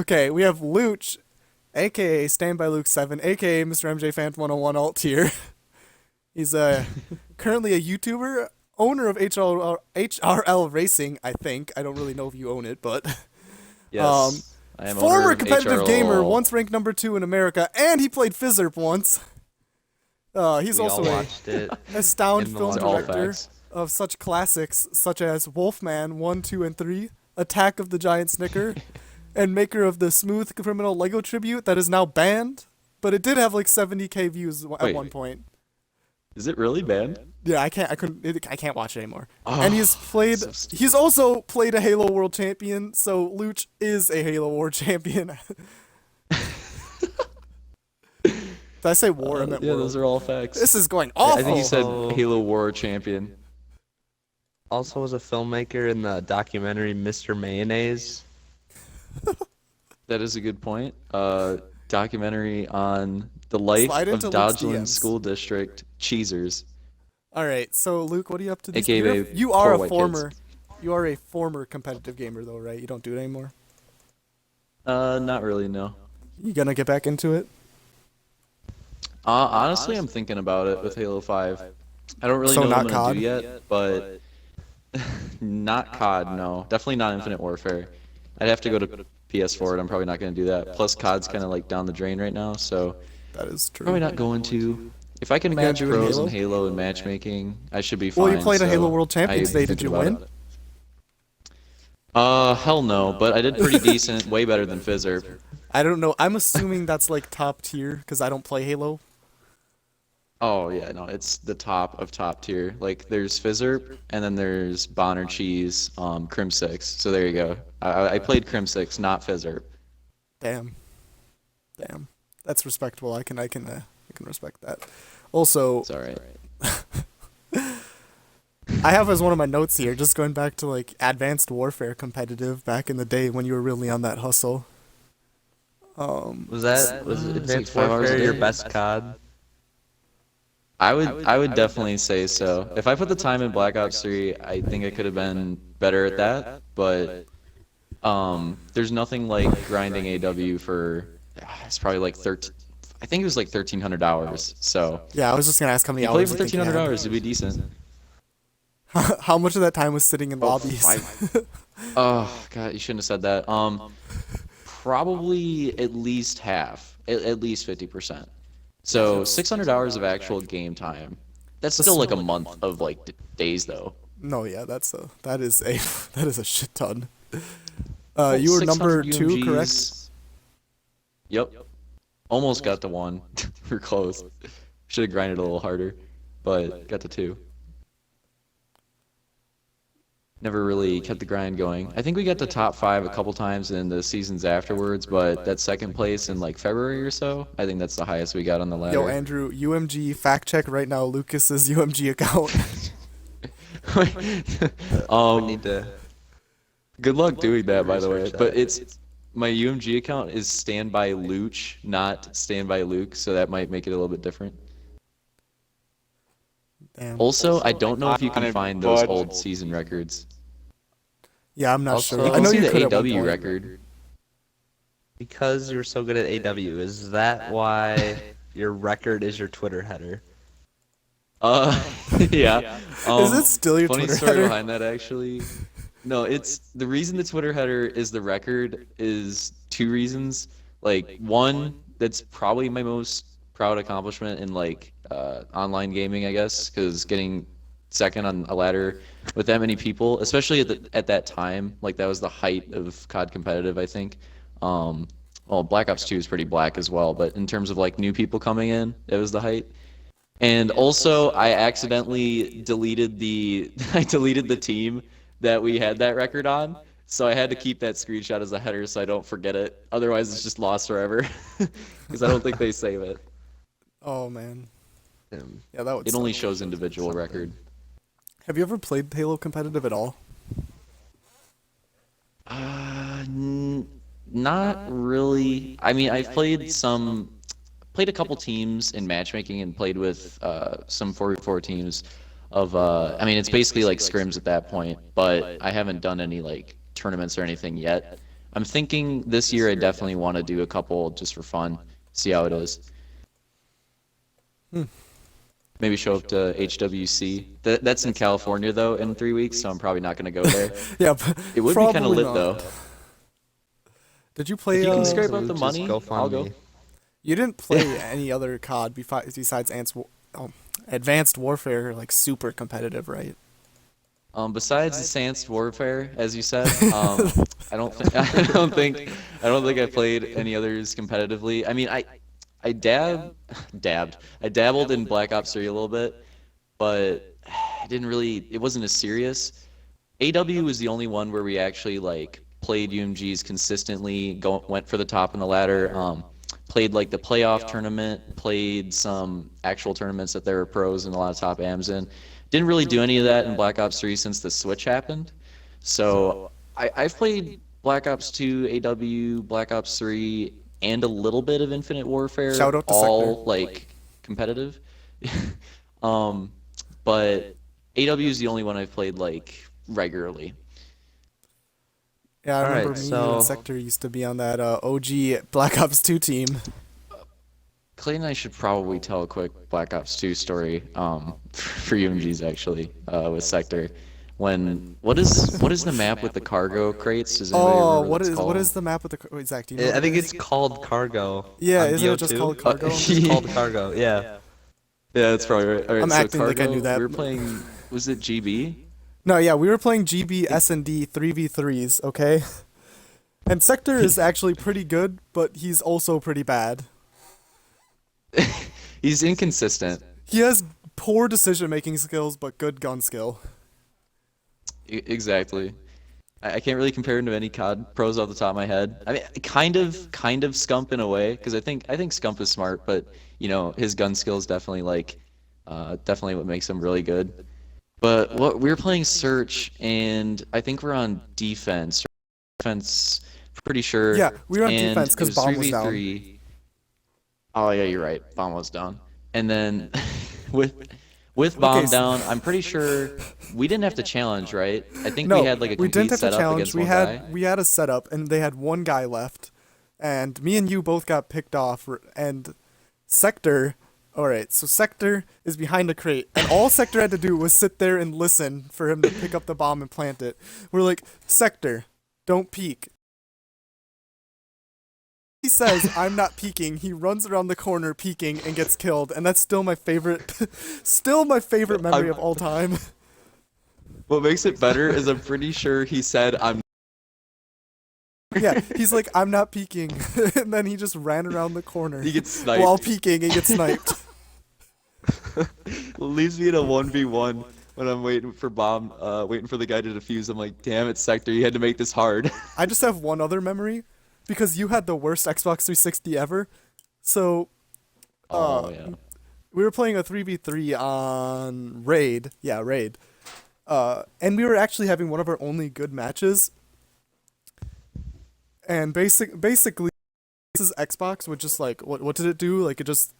Okay, we have Looch, aka Standbyluke7, aka Mr. MJ Fan 101 alt tier. He's currently a YouTuber, owner of HRL Racing, I think. I don't really know if you own it, but Yes, I am owner former of competitive HRL. gamer, once ranked number 2 in America, and he played Fizzerp once. He's We also all a watched it. astound in the film lunch all director facts. of such classics such as Wolfman 1, 2, and 3, Attack of the Giant Snicker, and maker of the Smooth Criminal Lego tribute that is now banned, but it did have like 70K views at Wait. one point. Is it really banned? Yeah, I can't watch it anymore. Oh, And he's played. so stupid. He's also played a Halo World Champion, so Looch is a Halo World Champion. Did I say war? I meant yeah, world. those are all facts. This is going awful. I think you said Oh. Halo War champion. Also was a filmmaker in the documentary Mr. Mayonnaise. That is a good point. Documentary on the life Slide of into Luke's Dodgeland DMs. School District Cheesers. All right, so Luke, what are you up to this AKA year? You poor are a white former. kids. You are a former competitive gamer, though, right? You don't do it anymore. Not really, no. You gonna get back into it? Honestly, I'm thinking about it with Halo 5. I don't really So know what I'm not gonna COD? do yet, but not COD, no. Definitely not Infinite Warfare. I'd have to go to PS4, and I'm probably not gonna do that. Plus, COD's kind of like down the drain right now, so That is true. probably not going to. If I can Are you gonna match do it in pros Halo? in Halo and matchmaking, I should be fine. Well, you played a so Halo World Champions I'm Day. Did thinking you about win? it. Hell no, but I did pretty decent, way better than Fizzer. I don't know. I'm assuming that's like top tier because I don't play Halo. Oh yeah, no, it's the top of top tier. Like there's Fizzer, and then there's Bonner Cheese, Crim 6. So there you go. I played Crim 6, not Fizzer. Damn. That's respectable. I can respect that. Also, It's alright. I have as one of my notes here, just going back to like Advanced Warfare competitive back in the day when you were really on that hustle. Was it like Advanced 5 hours a Warfare your day? best COD? I would definitely say so. If I put the time in Black Ops 3, I think I could have been better at that. But there's nothing like grinding AW for. It's probably like 13. I think it was like 1,300 hours. So Yeah, I was just gonna ask how many you play hours. for you think you 1,300 had. hours, it'd be decent. How much of that time was sitting in lobbies? Oh god, you shouldn't have said that. Probably at least half, at least 50%. So 600 hours of actual game time. That's still like a month of like days though. No, yeah, that is a shit ton. Well, You were 600 number 2, UMGs. correct? Yep. Almost got to 1. We're close. Should have grinded a little harder, but got to 2. Never really kept the grind going. I think we got to top 5 a couple times in the seasons afterwards, but that second place in like February or so, I think that's the highest we got on the ladder. Yo, Andrew, UMG fact check right now. Lucas's UMG account. We need to. Good luck doing that, by the way. research But that. it's my UMG account is Standby Looch, not Standby Luke, so that might make it a little bit different. Damn. Also, I don't know if you can on it, find those bud. old season records. Yeah, I'm not Also, sure. you I can know see you the could at one AW point. record. Because you were so good at AW, is that why your record is your Twitter header? Yeah. Is it still your funny Twitter story header? behind that, actually. No, it's the reason the Twitter header is the record is 2 reasons. Like, one, that's probably my most proud accomplishment in like online gaming, I guess, because getting second on a ladder with that many people, especially at that time, like that was the height of COD competitive, I think. Well, Black Ops 2 is pretty black as well, but in terms of like new people coming in, it was the height. And also, I accidentally deleted the team that we had that record on, so I had to keep that screenshot as a header so I don't forget it. Otherwise, it's just lost forever, because I don't think they save it. Oh man. Um, Yeah, that would. It only suck. shows individual record. Have you ever played Halo competitive at all? Not really. I mean, I've played a couple teams in matchmaking and played with some 4v4 teams of I mean, it's basically like scrims at that point, but I haven't done any like tournaments or anything yet. I'm thinking this year I definitely want to do a couple just for fun, see how it is. Maybe show up to HWC. That's in California though in 3 weeks, so I'm probably not gonna go there. Yeah, but It would be kind of probably lit not. though. Did you play? If you can Uh, scrape So up the just money, go fund I'll go. me. you didn't play any other COD besides Advanced Warfare, like super competitive, right? Besides Advanced Warfare, as you said, I don't think I don't think I played any others competitively. I mean, I dabbled in Black Ops 3 a little bit, but I didn't really. It wasn't as serious. AW was the only one where we actually like played UMGs consistently, went for the top in the ladder. Played like the playoff tournament, played some actual tournaments that there were pros and a lot of top AMs in. Didn't really do any of that in Black Ops 3 since the switch happened. So I've played Black Ops 2, AW, Black Ops 3, and a little bit of Infinite Warfare, Shout out to all Sector. like competitive. um, but AW is the only one I've played like regularly. Yeah, I All right, remember me so- and Sector used to be on that OG Black Ops 2 team. Clay and I should probably tell a quick Black Ops 2 story for UMGs actually with Sector. What is the map with the cargo crates? Does anybody Oh, remember what is the map with the wait, Zach? Do you know? I what think it it's is? called Cargo. Yeah, on isn't it just BO2? called Cargo? It's called Cargo, yeah. Yeah, that's probably right. All right, I'm so acting like I cargo, knew that. We were playing. Was it GB? No, yeah, we were playing GB S&D 3v3s, okay? And Sector is actually pretty good, but he's also pretty bad. He's inconsistent. He has poor decision-making skills, but good gun skill. Exactly. I can't really compare him to any COD pros off the top of my head. I mean, kind of Scump in a way, because I think Scump is smart, but you know his gun skill is definitely like definitely what makes him really good. But what we were playing Search, and I think we're on defense. Defense, pretty sure. Yeah, we were on and defense 'cause it Bomb was down. 3v3. Oh yeah, you're right. Bomb was down. And then with Bomb Okay, so- down, I'm pretty sure we didn't have to challenge, right? I think No, we had like a we didn't complete have to setup challenge. against We one had guy. we had a setup, and they had one guy left, and me and you both got picked off. And Sector, all right, so Sector is behind a crate, and all Sector had to do was sit there and listen for him to pick up the bomb and plant it. We're like, Sector, don't peek. He says, "I'm not peeking." He runs around the corner peeking and gets killed, and that's still my favorite, still my favorite memory of all time. What makes it better is I'm pretty sure he said I'm. Yeah, he's like, "I'm not peeking," and then he just ran around the corner He gets sniped. while peeking and gets sniped. Leaves me in a 1v1 when I'm waiting for Bomb, waiting for the guy to defuse. I'm like, damn it, Sector, you had to make this hard. I just have one other memory, because you had the worst Xbox 360 ever. So Oh yeah. we were playing a 3v3 on Raid. Yeah, Raid. And we were actually having one of our only good matches. And basically, this Xbox would just like, what did it do? Like, it just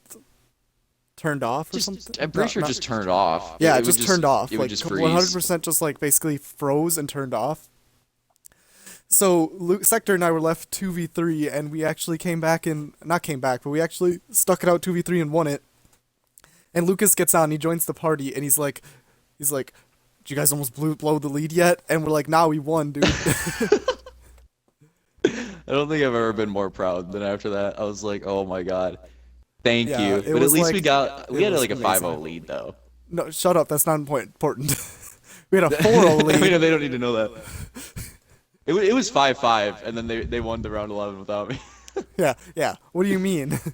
turned off or something? I'm pretty sure it just turned off. Yeah, It it would just turned off. It would Like just 100% just like basically froze and turned off. So Sector and I were left 2v3, and we actually not came back, but we actually stuck it out 2v3 and won it. And Lucas gets on, he joins the party, and he's like, "Did you guys almost blow the lead yet?" And we're like, "Nah, we won, dude." I don't think I've ever been more proud than after that. I was like, oh my god, thank Yeah, you. it But at was least like- we it had was like a amazing. 5-0 lead though. No, shut up, that's not important. We had a 4-0 I mean, lead. they don't need to know that. It was 5-5, and then they won the round 11 without me. Yeah. What do you mean? It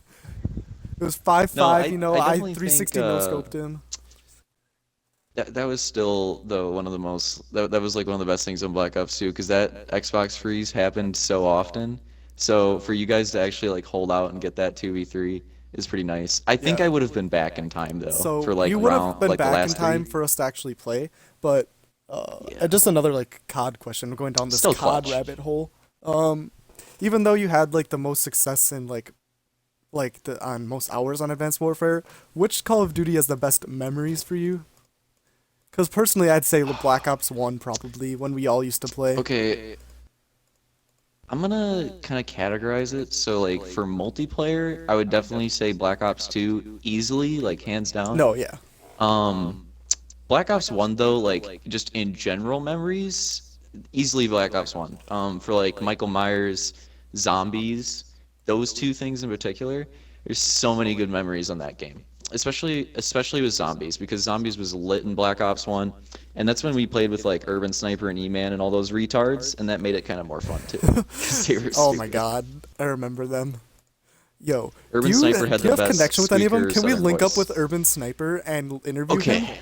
was 5-5, No, I I definitely 360 think, no-scoped him. That was still though one of the most that was like one of the best things on Black Ops 2 because that Xbox freeze happened so often. So for you guys to actually like hold out and get that 2v3 is pretty nice. I think Yeah. I would have been back in time though So for like you would have round been like the back in last time three. for us to actually play, but Yeah. just another like COD question. We're going down this Still COD clutch. rabbit hole. Even though you had like the most success in like the on most hours on Advanced Warfare, which Call of Duty has the best memories for you? Because personally, I'd say the Black Ops 1 probably when we all used to play. Okay. I'm gonna kind of categorize it. So like for multiplayer, I would definitely say Black Ops 2 easily, like hands down. No, yeah. Um, Black Ops 1 though, like just in general memories, easily Black Ops 1. For like Michael Myers, zombies, those two things in particular, there's so many good memories on that game. Especially with zombies, because zombies was lit in Black Ops 1, and that's when we played with like Urban Sniper and E-Man and all those retards, and that made it kind of more fun too. 'Cause they were Oh my stupid. god, I remember them. Yo, Urban do you, Sniper had do you the have best connection with any of them? squeaker Can we southern link up voice. with Urban Sniper and interview him? Okay.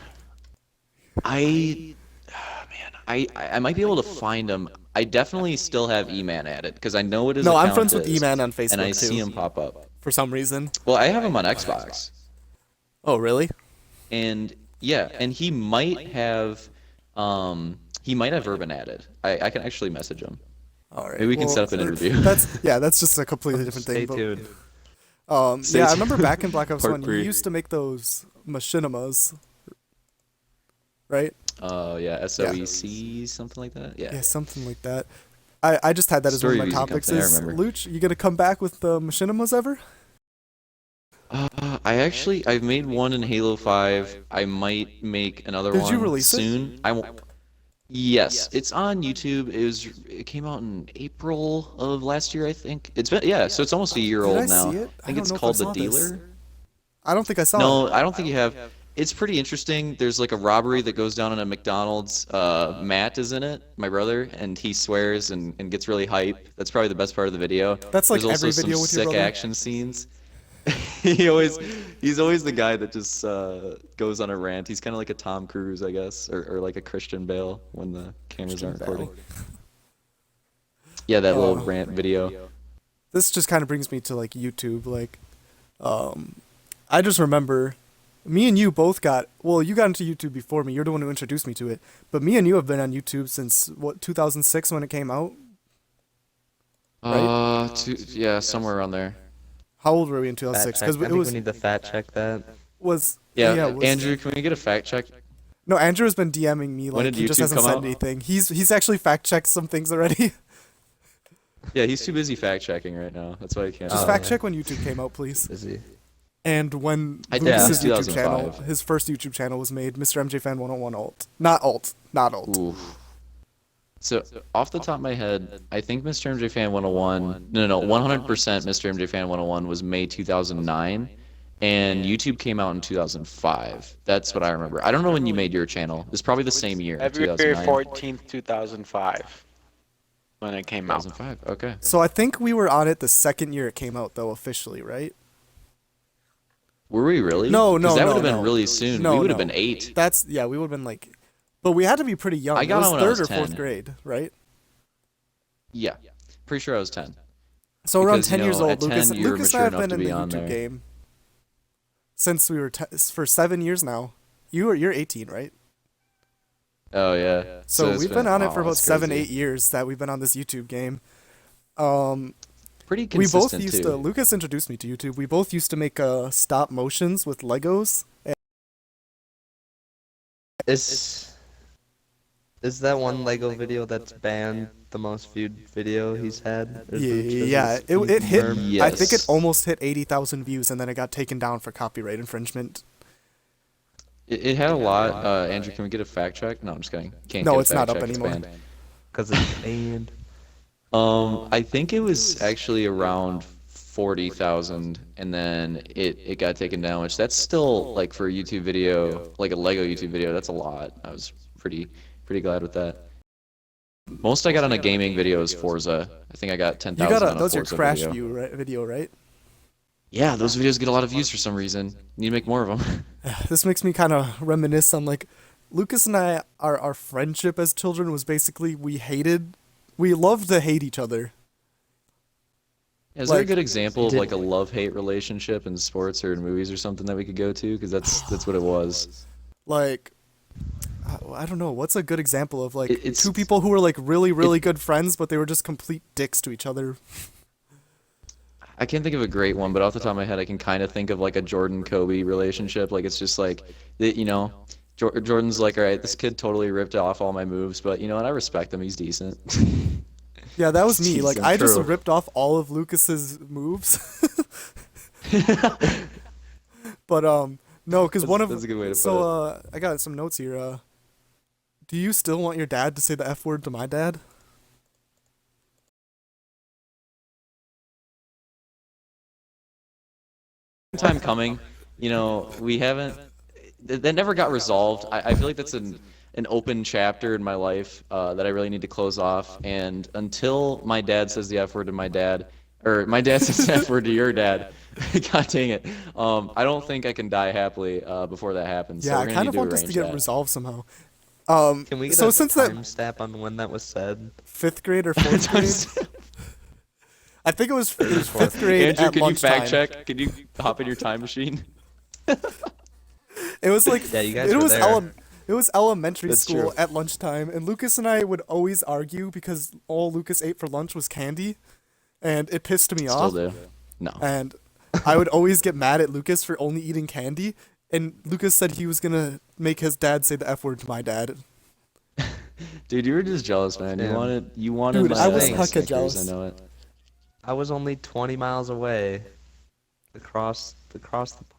I might be able to find him. I definitely still have E-Man added because I know what his No, I'm account friends with is, E-Man on and I Facebook see too, him pop up. for some reason. Well, I have him on Xbox, Oh, really? and yeah, and he might have Urban added. I can actually message him. All right. Maybe we can well, set up an interview. That's just a completely different Stay thing. tuned. Stay Yeah, I tuned. remember back in Black Ops Part 1, you three. used to make those machinimas, right? Oh yeah, SOEC, something like that. Yeah, Yeah. something like that. I just had that as one of my Story Music topics. Company, I Is remember. Looch, you gonna come back with the machinimas ever? I've made one in Halo 5. I might make another Did one you release it? soon. I won't. Yes, it's on YouTube. It came out in April of last year, I think. It's been yeah, so it's almost a year Did I old now. see it? I think don't it's know if I called The saw this. Dealer. I don't think I saw No, it. I don't think you have. It's pretty interesting. There's like a robbery that goes down in a McDonald's. Matt is in it, my brother, and he swears and gets really hype. That's probably the best part of the video. That's like There's also every some video with your sick brother. action scenes. He's always the guy that just goes on a rant. He's kind of like a Tom Cruise, I guess, or like a Christian Bale when the cameras aren't recording. Yeah, that little rant video. This just kind of brings me to like YouTube. Like, I just remember, me and you both got. Well, you got into YouTube before me. You're the one who introduced me to it. But me and you have been on YouTube since what 2006 when it came out. Yeah, somewhere around there. How old were we in Fact 2006? check. I Because think it was we need to fact check that. Yeah, was- Andrew, can we get a fact check? No, Andrew has been DMing me When like did he just YouTube hasn't come said out? anything. He's actually fact checked some things already. Yeah, he's too busy fact checking right now. That's why he can't. Just Oh, fact yeah. check when YouTube came out, please. Busy. And when I did. Lucas's Yeah. YouTube channel, 2005. his first YouTube channel was made, Mr. MJ Fan 101 alt. Not alt. Not alt. Oof. So off the top of my head, I think Mr. MJ Fan 101. No, 100% Mr. MJ Fan 101 was May 2009, and YouTube came out in 2005. That's what I remember. I don't know when you made your channel. It's probably the same year, February 2009. 14th, 2005, when it came out. 2005. Okay. So I think we were on it the second year it came out, though, officially, right? Were we really? No, 'Cause no, that no, would have been no. really soon. No, We would have no. been 8. Yeah, we would have been like, but we had to be pretty young. I got it was on when I third was or 10. fourth grade, right? Yeah. Pretty sure I was 10. So around Because, 10 years at old, 10, Lucas, you're Lucas and mature I have enough been to in be the on YouTube there. game since we were for 7 years now. You're 18, right? Oh yeah. So it's we've been on it wow, for about that's 7, crazy. 8 years that we've been on this YouTube game. Pretty We consistent both used too. to. Lucas introduced me to YouTube. We both used to make stop motions with Legos. Is that one Lego video that's banned the most viewed video he's had? Is Yeah, this it hit. confirmed? I think it Yes. almost hit 80,000 views, and then it got taken down for copyright infringement. It had a lot. Andrew, can we get a fact check? No, I'm just kidding. Can't No, get a it's fact not up check, it's anymore. banned. Because it's banned. I think it was actually around 40,000, and then it got taken down, which that's still like for a YouTube video, like a Lego YouTube video. That's a lot. I was pretty glad with that. Most I got on a gaming video is Forza. I think I got You 10,000 got on a those are Forza crash video. video, right? Yeah, those videos get a lot of views for some reason. Need to make more of them. This makes me kind of reminisce on like Lucas and I. Our friendship as children was basically we loved to hate each other. Is there a Like- good example of like a love-hate relationship in sports or in movies or something that we could go to? Because that's what it was. Like, I don't know. What's a good example of like It's- two people who were like really good friends, but they were just complete dicks to each other? I can't think of a great one, but off the top of my head, I can kind of think of like a Jordan-Kobe relationship. Like it's just like, Jordan's like, all right, this kid totally ripped off all my moves, but you know what? I respect him. He's decent. Yeah, that was me. Jeez, Like I'm I just true. ripped off all of Lucas's moves. But no, because one of That's a good way to so put it. I got some notes here. Do you still want your dad to say the F word to my dad? Time coming. You know, we haven't. That never got resolved. I feel like that's an open chapter in my life that I really need to close off. And until my dad says the F word to my dad, or my dad says the F word to your dad, God dang it, I don't think I can die happily before that happens. Yeah, So we're I gonna kind need of to want this to arrange get that. resolved somehow. Can we get So a since that timestamp on when that was said? 5th grade or 4th grade, I think it was 5th grade Andrew, at can you lunchtime. fact check? Can you hop in your time machine? It was like Yeah, you guys it were was there. it was elementary That's school true. at lunchtime, and Lucas and I would always argue because all Lucas ate for lunch was candy, and it pissed me Still off. do. No. And I would always get mad at Lucas for only eating candy. And Lucas said he was gonna make his dad say the F word to my dad. Dude, you were just jealous, man. Damn. You wanted Dude, my, I was my hecka Snickers, jealous. I know it. I was only 20 miles away, across the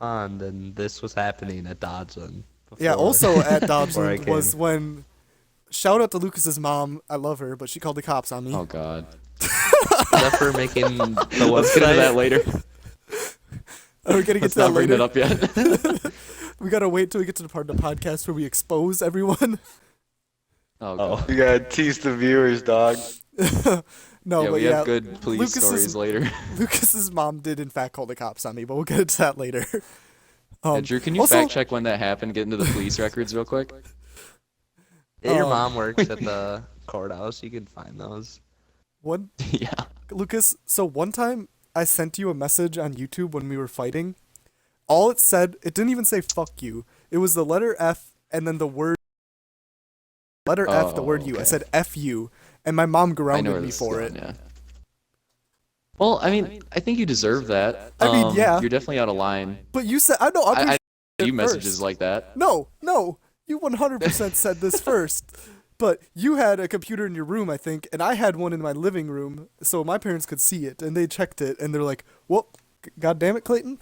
pond, and this was happening at Dodson. Yeah. before- Also at before I Dodson was came. when shout out to Lucas's mom. I love her, but she called the cops on me. Oh God. Is that for making the Let's get into that website? later. Are we gonna get Let's to that not bring later? that up yet. We gotta wait till we get to the part of the podcast where we expose everyone. Oh Oh. God. You gotta tease the viewers, dog. No, Yeah, but we yeah, have good police Lucas's- stories later. Lucas's mom did in fact call the cops on me, but we'll get into that later. Andrew, can you also- fact check when that happened? Get into the police records real quick. Yeah, your Oh. mom works at the courthouse. You can find those. One Yeah. Lucas, so one time I sent you a message on YouTube when we were fighting. All it said, it didn't even say fuck you. It was the letter F and then the word F, the word U. I okay. said F you, and my mom I know grounded where me this is for going, it. yeah. Well, I mean, I think you deserve that. I mean, yeah. You're definitely out of line. But you said, I know, I'm pretty I sure you it messages first. like that. No, you 100% said this first. But you had a computer in your room, I think, and I had one in my living room, so my parents could see it, and they checked it, and they're like, "Well, God damn it, Clayton."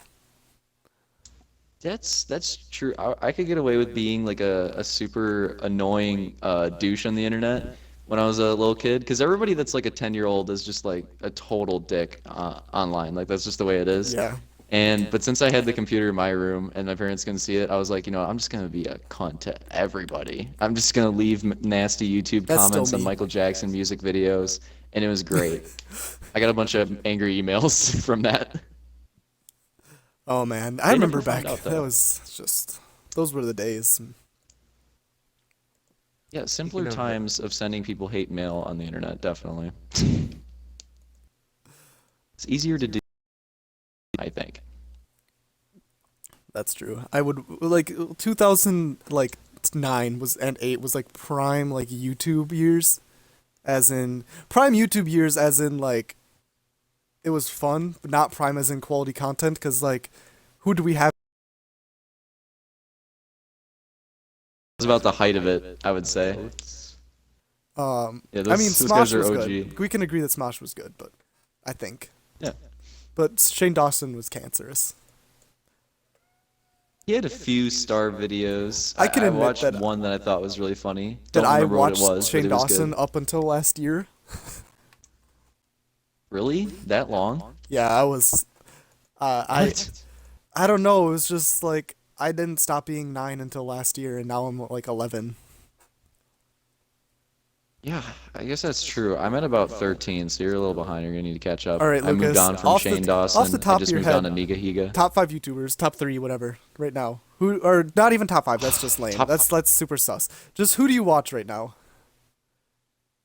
That's true. I could get away with being like a super annoying douche on the internet when I was a little kid, because everybody that's like a 10-year-old is just like a total dick online. Like that's just the way it is. Yeah. But since I had the computer in my room and my parents couldn't see it, I was like, you know, I'm just gonna be a cunt to everybody. I'm just gonna leave nasty YouTube That's still comments on me. Michael Jackson music videos, and it was great. I got a bunch of angry emails from that. Oh man, I They remember never back. found out, That though. was just those were the days. Yeah, simpler Speaking of- times of sending people hate mail on the internet, definitely. It's easier to do, I think. That's true. I would like 2009 was and 8 was like prime like YouTube years, as in prime YouTube years, as in like it was fun, but not prime as in quality content. Because like, who do we have? It was about the height of it, I would say. Yeah, I those- mean, those Smosh guys are was OG. good. We can agree that Smosh was good, but I think. Yeah. But Shane Dawson was cancerous. He had a few star videos. I can admit watched that- one that I thought was really funny. That Don't I remember what watched it was, Shane but it was Dawson good. up until last year. Really? That long? Yeah, I was. I What? I don't know. It was just like I didn't stop being 9 until last year, and now I'm like 11. Yeah, I guess that's true. I'm at about 13, so you're a little behind. You're gonna need to catch up. All right, I moved Lucas, on from off the- Shane off Dawson. the top I just of your moved on to head, Niga Higa. Top 5 YouTubers, top 3, whatever, right now. Who or not even top 5? That's just lame. Top- That's super sus. Just who do you watch right now?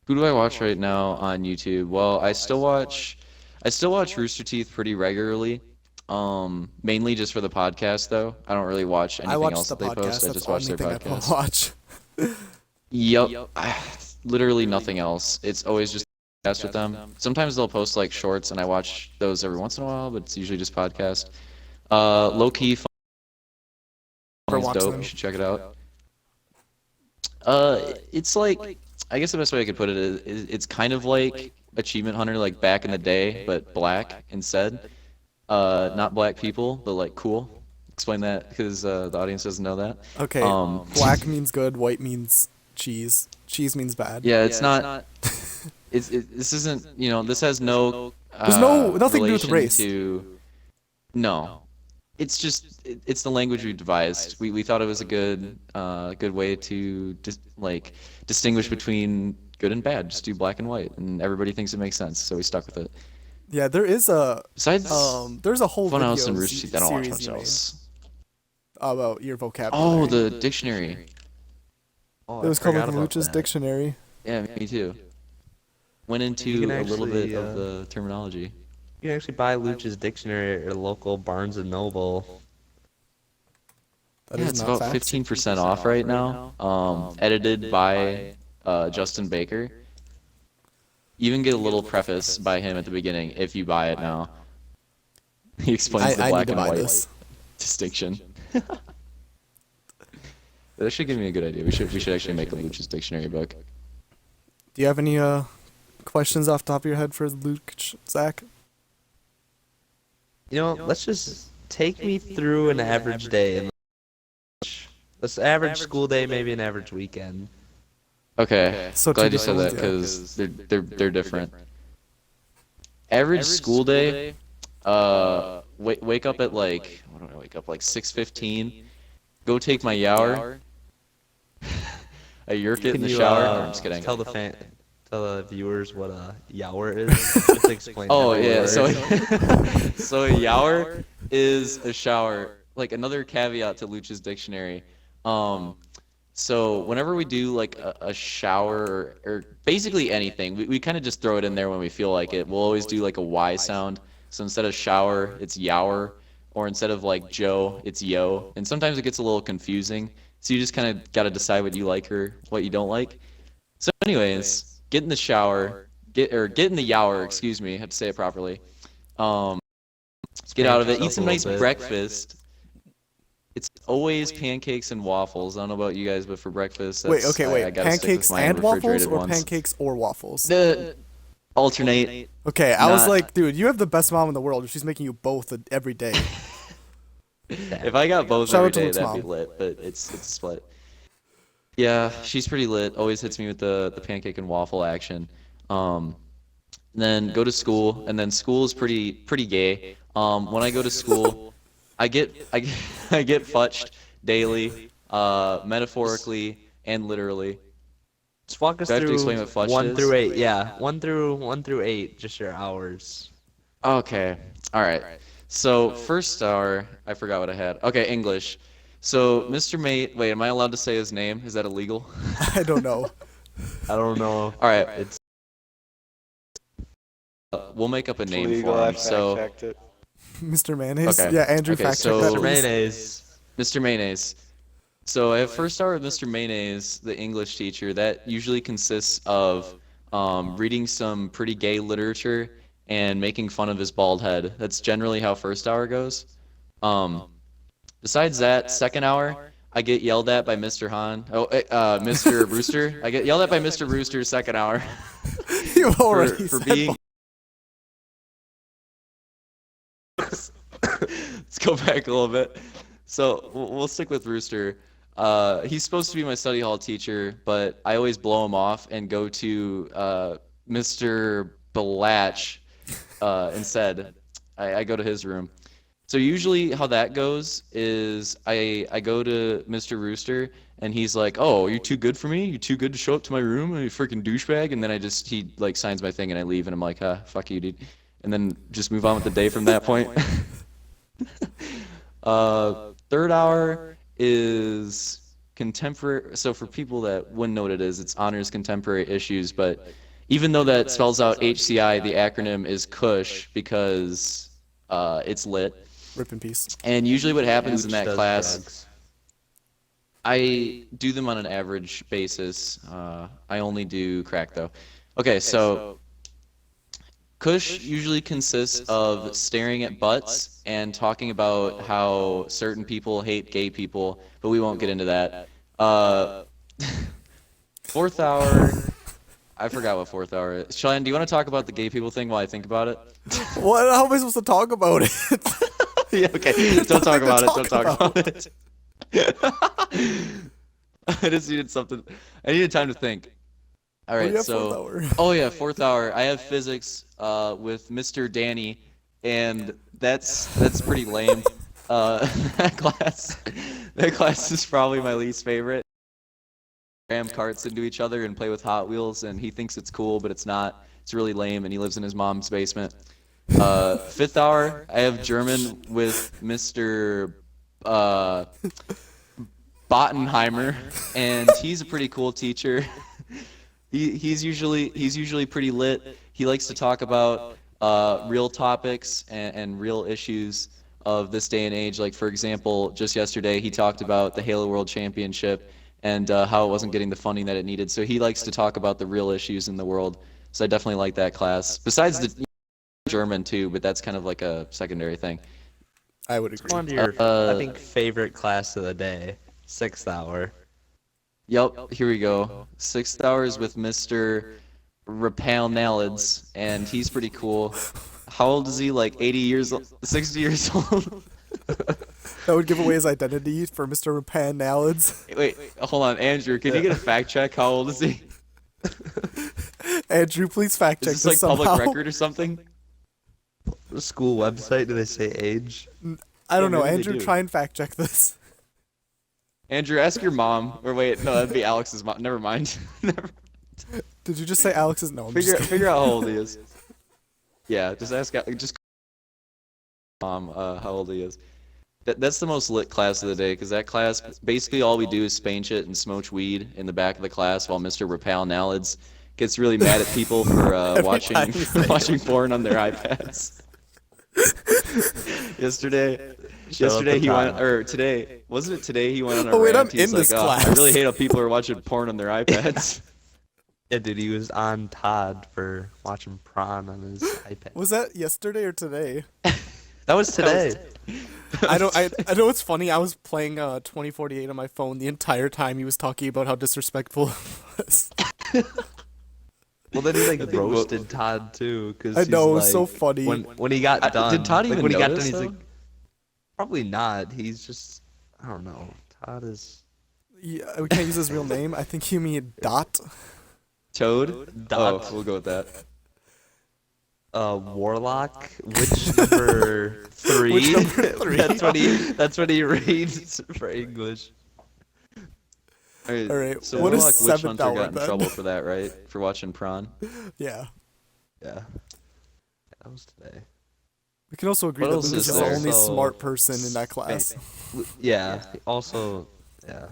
Who do I watch right now on YouTube? Well, I still watch Rooster Teeth pretty regularly. Mainly just for the podcast though. I don't really watch anything I watch else the that they podcast. post. I That's just the watch only their thing I podcast. watch. Yep. Literally nothing else. It's always just podcast with them. Sometimes they'll post like shorts and I watch those every once in a while, but it's usually just podcast. Low key fun. Never It's watched dope. them. You should check it out. It's like, I guess the best way I could put it is it's kind of like achievement hunter like back in the day, but black instead. Not black people, but like cool. Explain that because the audience doesn't know that. Okay, black means good, white means cheese. Cheese means bad. Yeah, it's not. This isn't. This has no. There's nothing to do with relation race. No, it's just it's the language we devised. We thought it was a good way to distinguish between good and bad. Just do black and white, and everybody thinks it makes sense, so we stuck with it. Yeah, there is a Besides, there's a whole Funhouse video and Rooster Teeth, I don't watch series much you made else. about your vocabulary. Oh, the dictionary. Oh, It was I called forgot like about Looch's that. Dictionary. Yeah, me too. Went You into can a little bit actually, of the terminology. You can actually buy Looch's dictionary at a local Barnes and Noble. That Yeah, is it's not about fact. 15% off right now. Edited by Justin Baker. You even get a little preface by him at the beginning if you buy it now. He explains the I need black to and buy white this. distinction. That should give me a good idea. We should actually make a Luch's dictionary book. Do you have any questions off the top of your head for Looch, Zach? Let's just take me through an average day. And let's average school day, maybe an average weekend. Okay, So glad two you said that different ones, because they're different. Average school day, wake up at like, what do I wake up, like 6:15, go take my shower, I yerk it in the shower. No, I'm just kidding. Tell the viewers what a yower is. Just explain. Oh that yeah, word. so a shower is a shower. Like another caveat to Luch's dictionary. So whenever we do like a shower or basically anything, we kind of just throw it in there when we feel like it. We'll always do like a Y sound. So instead of shower, it's yower, or instead of like Joe, it's yo. And sometimes it gets a little confusing. So you just kind of got to decide what you like or what you don't like. So anyways, get in the shower, get in the yower, excuse me, I have to say it properly. Get out of it, eat some nice breakfast. It's always pancakes and waffles. I don't know about you guys, but for breakfast, Wait, that's, okay, wait. I gotta stick with Pancakes my and waffles, refrigerated or ones. pancakes or waffles? The alternate. Okay, I was not- like, dude, you have the best mom in the world. She's making you both every day. If I got both Shout every out to day, Luke's that'd be mom. lit. But it's a split. Yeah, she's pretty lit. Always hits me with the pancake and waffle action. Then go to school, and then school is pretty gay. When I go to school, I get futched daily, metaphorically and literally. Just walk us Do I have to through explain what fudge 1 is? through 8. Yeah, 1 through 8. Just your hours. Okay, all right. So first hour, I forgot what I had. Okay, English. So Mr. Mate, wait, am I allowed to say his name? Is that illegal? I don't know. I don't know. All right, It's we'll make up a name Legal, for I him. So fact-checked it. Mr. Mayonnaise? Okay. Yeah, Andrew Okay, fact check so- that. Mr. please. Mayonnaise. Mr. Mayonnaise. So I have first hour with Mr. Mayonnaise, the English teacher. That usually consists of reading some pretty gay literature and making fun of his bald head. That's generally how first hour goes. Besides that, second hour, I get yelled at by Mr. Han. Mr. Rooster. I get yelled at by Mr. Rooster second hour You've for, already for said being. Let's go back a little bit. So we'll stick with Rooster. He's supposed to be my study hall teacher, but I always blow him off and go to Mr. Balatch instead. I go to his room. So usually how that goes is I go to Mr. Rooster and he's like, "Oh, you're too good for me? You too good to show up to my room? You freaking douchebag!" And then he like signs my thing and I leave and I'm like, fuck you, dude," and then just move on with the day from that point. Third hour is contemporary. So for people that wouldn't know what it is, it's honors contemporary issues. But even though that spells out HCI, the acronym is Kush because it's lit. Rip in peace. And usually what happens in that Does class, drugs. I do them on an average basis. I only do crack though. Okay, so Kush usually consists of staring at butts and talking about how certain people hate gay people, but we won't get into that. Fourth hour, I forgot what fourth hour is. Cheyenne, do you want to talk about the gay people thing while I think about it? What? How am I supposed to talk about it? Yeah, okay. Don't talk about it. Don't talk about. about it. I just needed something. I needed time to think. All do right, you have so fourth hour? oh yeah, fourth hour. I have physics with Mr. Danny, and that's pretty lame. That class is probably my least favorite. Ram carts into each other and play with Hot Wheels, and he thinks it's cool, but it's not. It's really lame, and he lives in his mom's basement. Fifth hour, I have German with Mr. Bottenheimer, and he's a pretty cool teacher. He's usually pretty lit. He likes to talk about real topics and real issues of this day and age. Like, for example, just yesterday he talked about the Halo World Championship and how it wasn't getting the funding that it needed. So he likes to talk about the real issues in the world. So I definitely like that class. Besides the German too, but that's kind of like a secondary thing. I would agree. One of your, I think, favorite class of the day, sixth hour. Yep, here we go. Sixth hour is with Mr. Rapal Nalids, and he's pretty cool. How old is he? Like 80 years old? 60 years old? That would give away his identity for Mr. Rapan Nalids. Wait, hold on, Andrew. Can you get a fact check? How old is he? Andrew, please fact check Is this like somehow. public record or something? The school website, do they say age? I don't Yeah, know. maybe they Andrew, do. try and fact check this. Andrew, ask your mom. Or wait, no, that'd be Alex's mom. Never mind. Never. Did you just say Alex's? No, I'm just kidding. Figure out how old he is. Yeah, just ask. Just mom how old he is. That's the most lit class of the day, because that class, basically all we do is Spain shit and smoke weed in the back of the class while Mr. Rapal Nalids gets really mad at people for watching time you say watching porn on their iPads. Yesterday he went, or today, wasn't it today he went on a Oh, wait, rant. I'm He's in this like, I class." really hate how people are watching porn on their iPads. Yeah, dude, he was on Todd for watching prawn on his iPad. Was that yesterday or today? That was today. I know it's funny. I was playing 2048 on my phone the entire time he was talking about how disrespectful it was. Well, then he like think roasted Todd too, because I know, it was so funny. When he got done. Did Todd like, even when he got notice, done, he's though? like, probably not. He's just, I don't know. Todd is Yeah, we can't use his real name. I think you mean Dot. Toad? Dot. Oh, we'll go with that. Warlock. Which number 3? Which number 3? That's what he reads for English. All right, So what is Warlock Witch seventh Hunter hour got in then? trouble for that, right? For watching prawn. Yeah. Yeah. That was today. We can also agree What that else Luke is is the there? only Also, smart person in that class. Yeah. Also, yeah.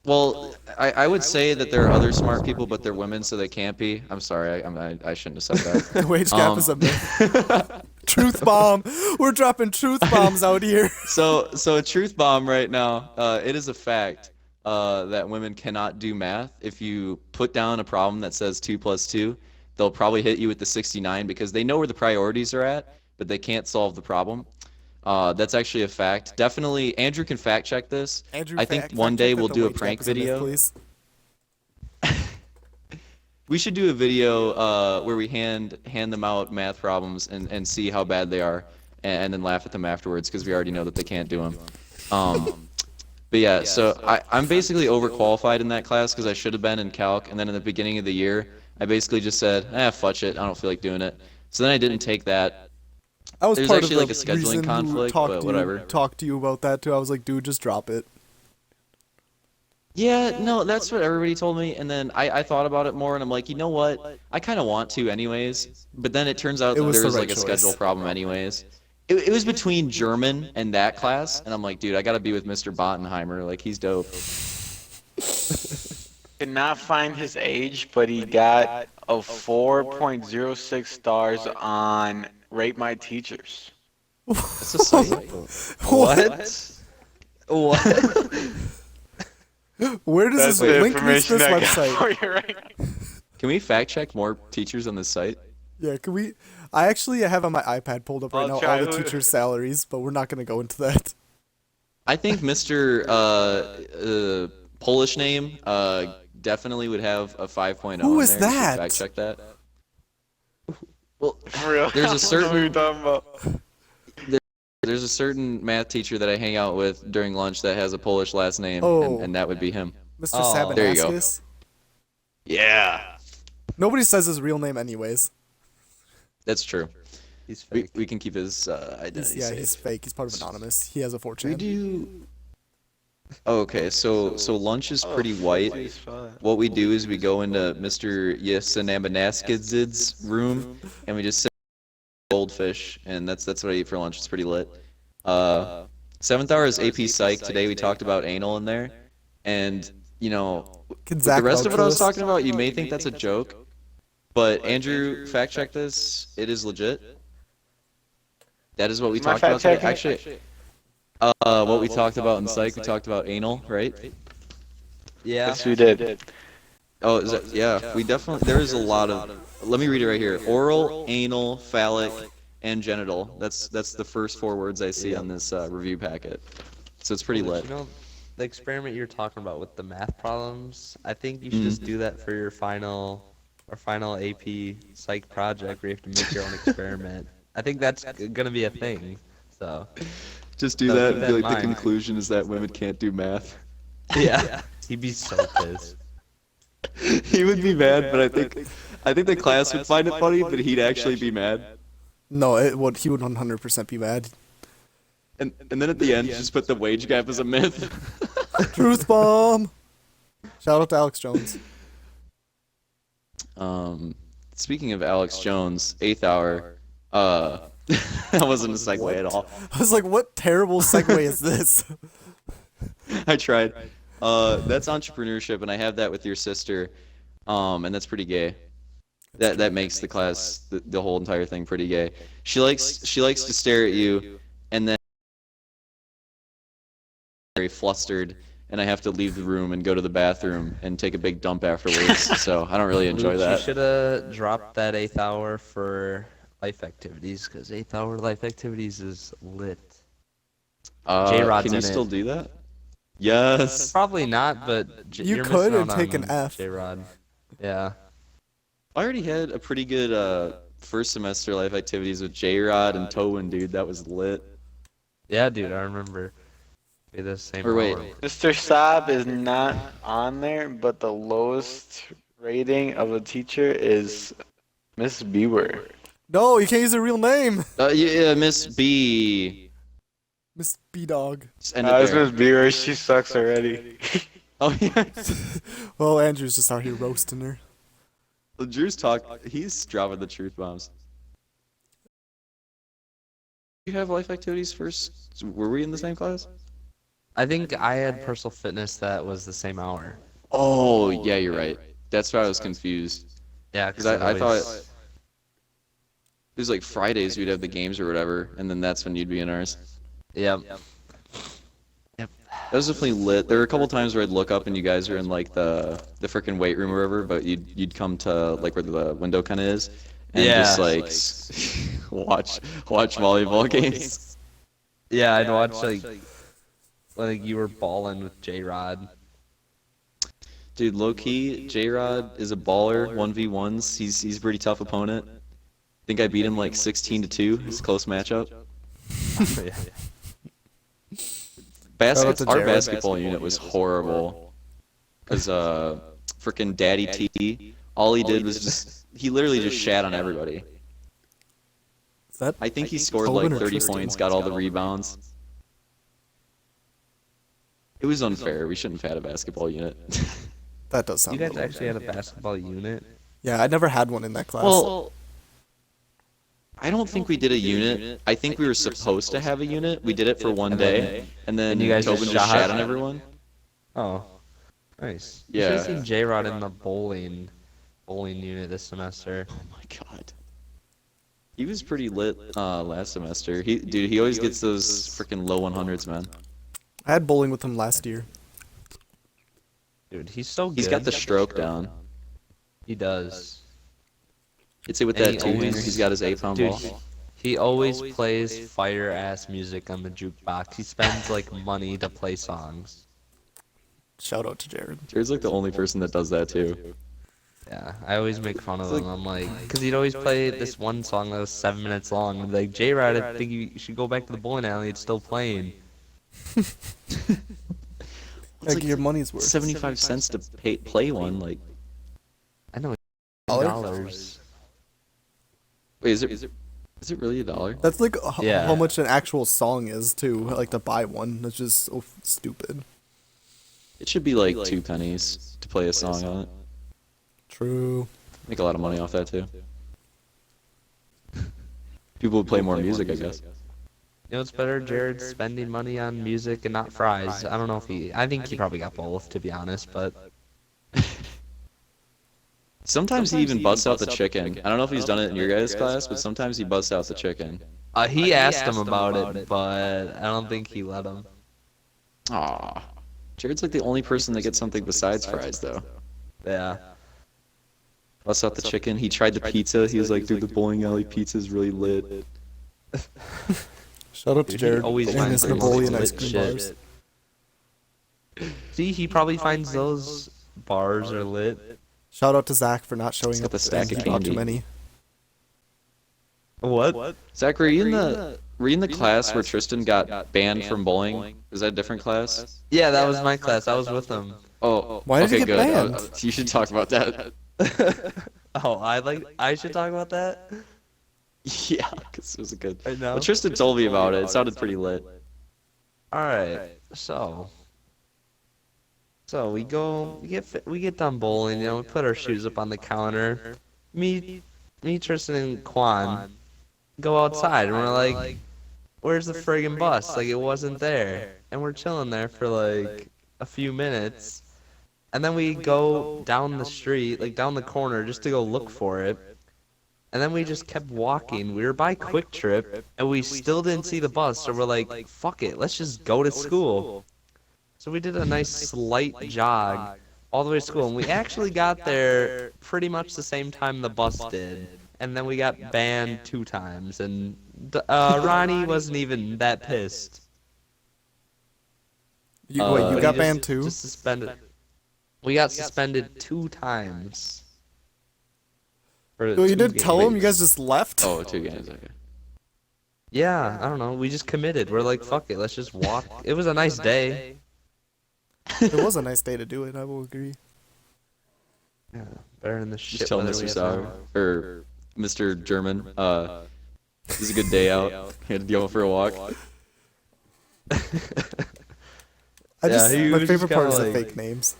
Well, I would say that there are other smart people, but they're women, so they can't be. I'm sorry, I shouldn't have said that. The wage gap is a myth. Truth bomb. We're dropping truth bombs out here. So a truth bomb right now. It is a fact that women cannot do math. If you put down a problem that says 2 + 2, they'll probably hit you with the 69 because they know where the priorities are at, but they can't solve the problem. That's actually a fact. Definitely, Andrew can fact check this. Andrew, I think fact one check day that we'll the do a wage prank gap is myth, video. please. We should do a video where we hand them out math problems and see how bad they are, and then laugh at them afterwards because we already know that they can't do them. But yeah, so I'm basically overqualified in that class because I should have been in calc, and then in the beginning of the year, I basically just said, fudge it, I don't feel like doing it. So then I didn't take that. I was There's part actually of like the a scheduling reason who conflict, talked but to whatever. Talked to you about that too. I was like, dude, just drop it. Yeah, no, that's what everybody told me, and then I thought about it more, and I'm like, you know what? I kind of want to anyways, but then it turns out It that was there the was right like a choice. schedule problem anyways. It was between German and that class, and I'm like, dude, I gotta be with Mr. Bottenheimer, like he's dope. Could not find his age, but he got a 4.06 stars on Rate My Teachers. That's a site. What? What? Where does That's this the link reach information this I got website? for you right now. Can we fact check more teachers on this site? Yeah, can we? I actually have on my iPad pulled up right I'll now try. all the teachers' salaries, but we're not gonna go into that. I think Mr. Polish name, definitely would have a 5.0 Who in is there. You should that? fact check that. Well, For real. there's I a don't know what you're certain talking about. there's a certain math teacher that I hang out with during lunch that has a Polish last name, Oh. and that would be him. Mr. Oh. There you go. Sabanaskas. Yeah, Nobody says his real name anyways. that's true. He's We, fake. we can keep his identity Yeah, safe. he's fake. He's part of Anonymous. He has a 4chan. We do. Oh, okay, so lunch is pretty white. What we do is we go into Mr. Yasanabanaskid's room, and we just sit goldfish, and that's what I eat for lunch. It's pretty lit. Seventh hour is AP Psych. Today we talked about anal in there, and you know, Can with Zach the rest of what I was vouch for this? talking about, you may think that's a joke, but Andrew, fact check this. It is legit. That is what we Am I talked about today. fact checking? Actually, what we talked about in Psych, we talked about anal, right? Yeah. Yes, we did. Oh, is that, yeah, we definitely, there is a lot of, let me read it right here. Oral, anal, phallic, and genital. That's the first 4 words I see on this review packet. So it's pretty lit. You know, the experiment you're talking about with the math problems, I think you should just do that for your final AP psych project where you have to make your own experiment. I think that's gonna be a thing. So Just do So that, keep that and in like the mind. conclusion is that women can't do math. yeah, he'd be so pissed. He would be mad, but I think the class would find it funny, but he'd actually be mad. No, it would. He would 100% be mad. And then at the end, just put the wage gap as a myth. Truth bomb. Shout out to Alex Jones. Speaking of Alex Jones, 8th hour. That wasn't a segue at all. I was like, what terrible segue is this? I tried. That's entrepreneurship, and I have that with your sister, and that's pretty gay. That makes the class, the whole entire thing, pretty gay. She likes to stare at you, and then very flustered, and I have to leave the room and go to the bathroom and take a big dump afterwards. So I don't really enjoy You that. should have dropped that 8th hour for life activities, because 8th hour life activities is lit. J-Rod's Can you in still it. do that? Yes. Probably not, but You you're could missing and out take an on F. J-Rod. Yeah. I already had a pretty good first semester life activities with J-Rod and Towin, dude. That was lit. Yeah, dude, I remember. Be the same. Or wait. hour. Mr. Saab is not on there, but the lowest rating of a teacher is Miss Bieber. No, you can't use her real name. Yeah, Miss B. Miss B-Dog. Just end it It's there. Miss Bieber. She sucks already. Oh yeah. Well, Andrew's just out here roasting her. Well, Drew's he's dropping the truth bombs. You have life activities first? Were we in the same class? I think I had personal fitness that was the same hour. Oh yeah, you're right. That's why I was confused. Yeah, Because I thought it was like Fridays we'd have the games or whatever, and then that's when you'd be in ours. Yep. That was definitely lit. There were a couple times where I'd look up and you guys are in like the freaking weight room or whatever, but you'd come to like where the window kind of is, and just like watch volleyball games. Yeah, I'd watch like you were balling with J-Rod. Dude, low key, J-Rod is a baller. 1v1s. He's a pretty tough opponent. I think I beat him like 16-2. It's a close matchup. Yeah. Shout out to Our Jared. basketball unit was horrible. Cause freaking Daddy T, all he did was he literally just shat on everybody. Is that I think he scored Tobin like or 30 Tristan? points, got all the rebounds. It was unfair. We shouldn't have had a basketball unit. that does You sound guys a little actually had a basketball unit? Yeah, I never had one in that class. Well, I don't think we did a unit. I think we were supposed to have a unit. We did it for one day, and then And you guys Tobin just just shot shat on it? everyone. Oh, nice. Yeah. You should have seen J-Rod in the bowling unit this semester. Oh my god. He was pretty lit last semester. He always gets those freaking low 100s, man. I had bowling with him last year. Dude, he's so good. He's got the stroke down. He does. You'd say with And that he too, always- he's got his 8-pound Dude, ball. he always plays fire-ass music on the jukebox. He spends, like, money to play songs. Shout out to Jared. Jared's like the only person that does that too. Yeah, I always make fun of him. I'm like, because he'd always play this one song that was 7 minutes long. I'm like, J-Rod, I think you should go back to the bowling alley. It's still playing. Like your money's worth. 75 cents to play one. Like, I know, Dollar? $2. wait, is it really $1? That's like Yeah. how much an actual song is too. Like to buy one. That's just so stupid. It should be like 2 pennies to play a song on it. True. Make a lot of money off that too. People would play more music, I guess. You know what's better? Jared spending money on music and not fries. I don't know if I think he probably got both, to be honest, but Sometimes he even busts out the chicken. I don't know if he's done it in your guys' class, but sometimes he busts out the chicken. he asked him about it, but I don't think he let him. Aw. Jared's like the only person that gets something besides fries, though. Yeah. Busts out the chicken. He tried the pizza. He was like, dude, the bowling alley pizza's really lit. Shout out to Dude, Jared. he always and finds his the most Napoleon lit ice cream shit. bars. See, he probably finds those bars are lit. Shout out to Zach for not showing got up. the stack and of he bought too candy. many. What? Zach, were you in the class where Tristan got banned from bowling? Was that a different class? Yeah, that was my class. I was with him. Oh, Why did okay, he get good. banned? You should talk about that. Oh, I should talk about that? Yeah, because it was a good. I know. Well, Tristan told me about it. It sounded pretty lit. Alright, so we get done bowling, you know, we put our shoes up on the counter. Me, Tristan and Quan go outside and we're like, where's the friggin' bus? Like, it wasn't there. And we're chilling there for like a few minutes. And then we go down the street, like down the corner, just to go look for it. And then we just kept walking. We were by Quick Trip, and we still didn't see the bus. So we're like, fuck it, let's just go to school. So we did a nice slight jog all the way to school. And we actually got there pretty much the same time the bus did. And then we got banned 2 times. And Ronnie wasn't even that pissed. You But got he banned too? Just suspended. We got suspended 2 times. For Well, you 2 didn't tell him. You games. guys just left. Oh, 2 games. Okay. Yeah, I don't know. We just committed. We're like, fuck it, let's just walk. It was a nice day. It was a nice day to do it. I will agree. Yeah, better than the shit. Just tell weather Mr. we have Sauer now. or Mr. German. This is a good day out. You had to go for a walk. he My was just favorite part is kinda the like- fake names.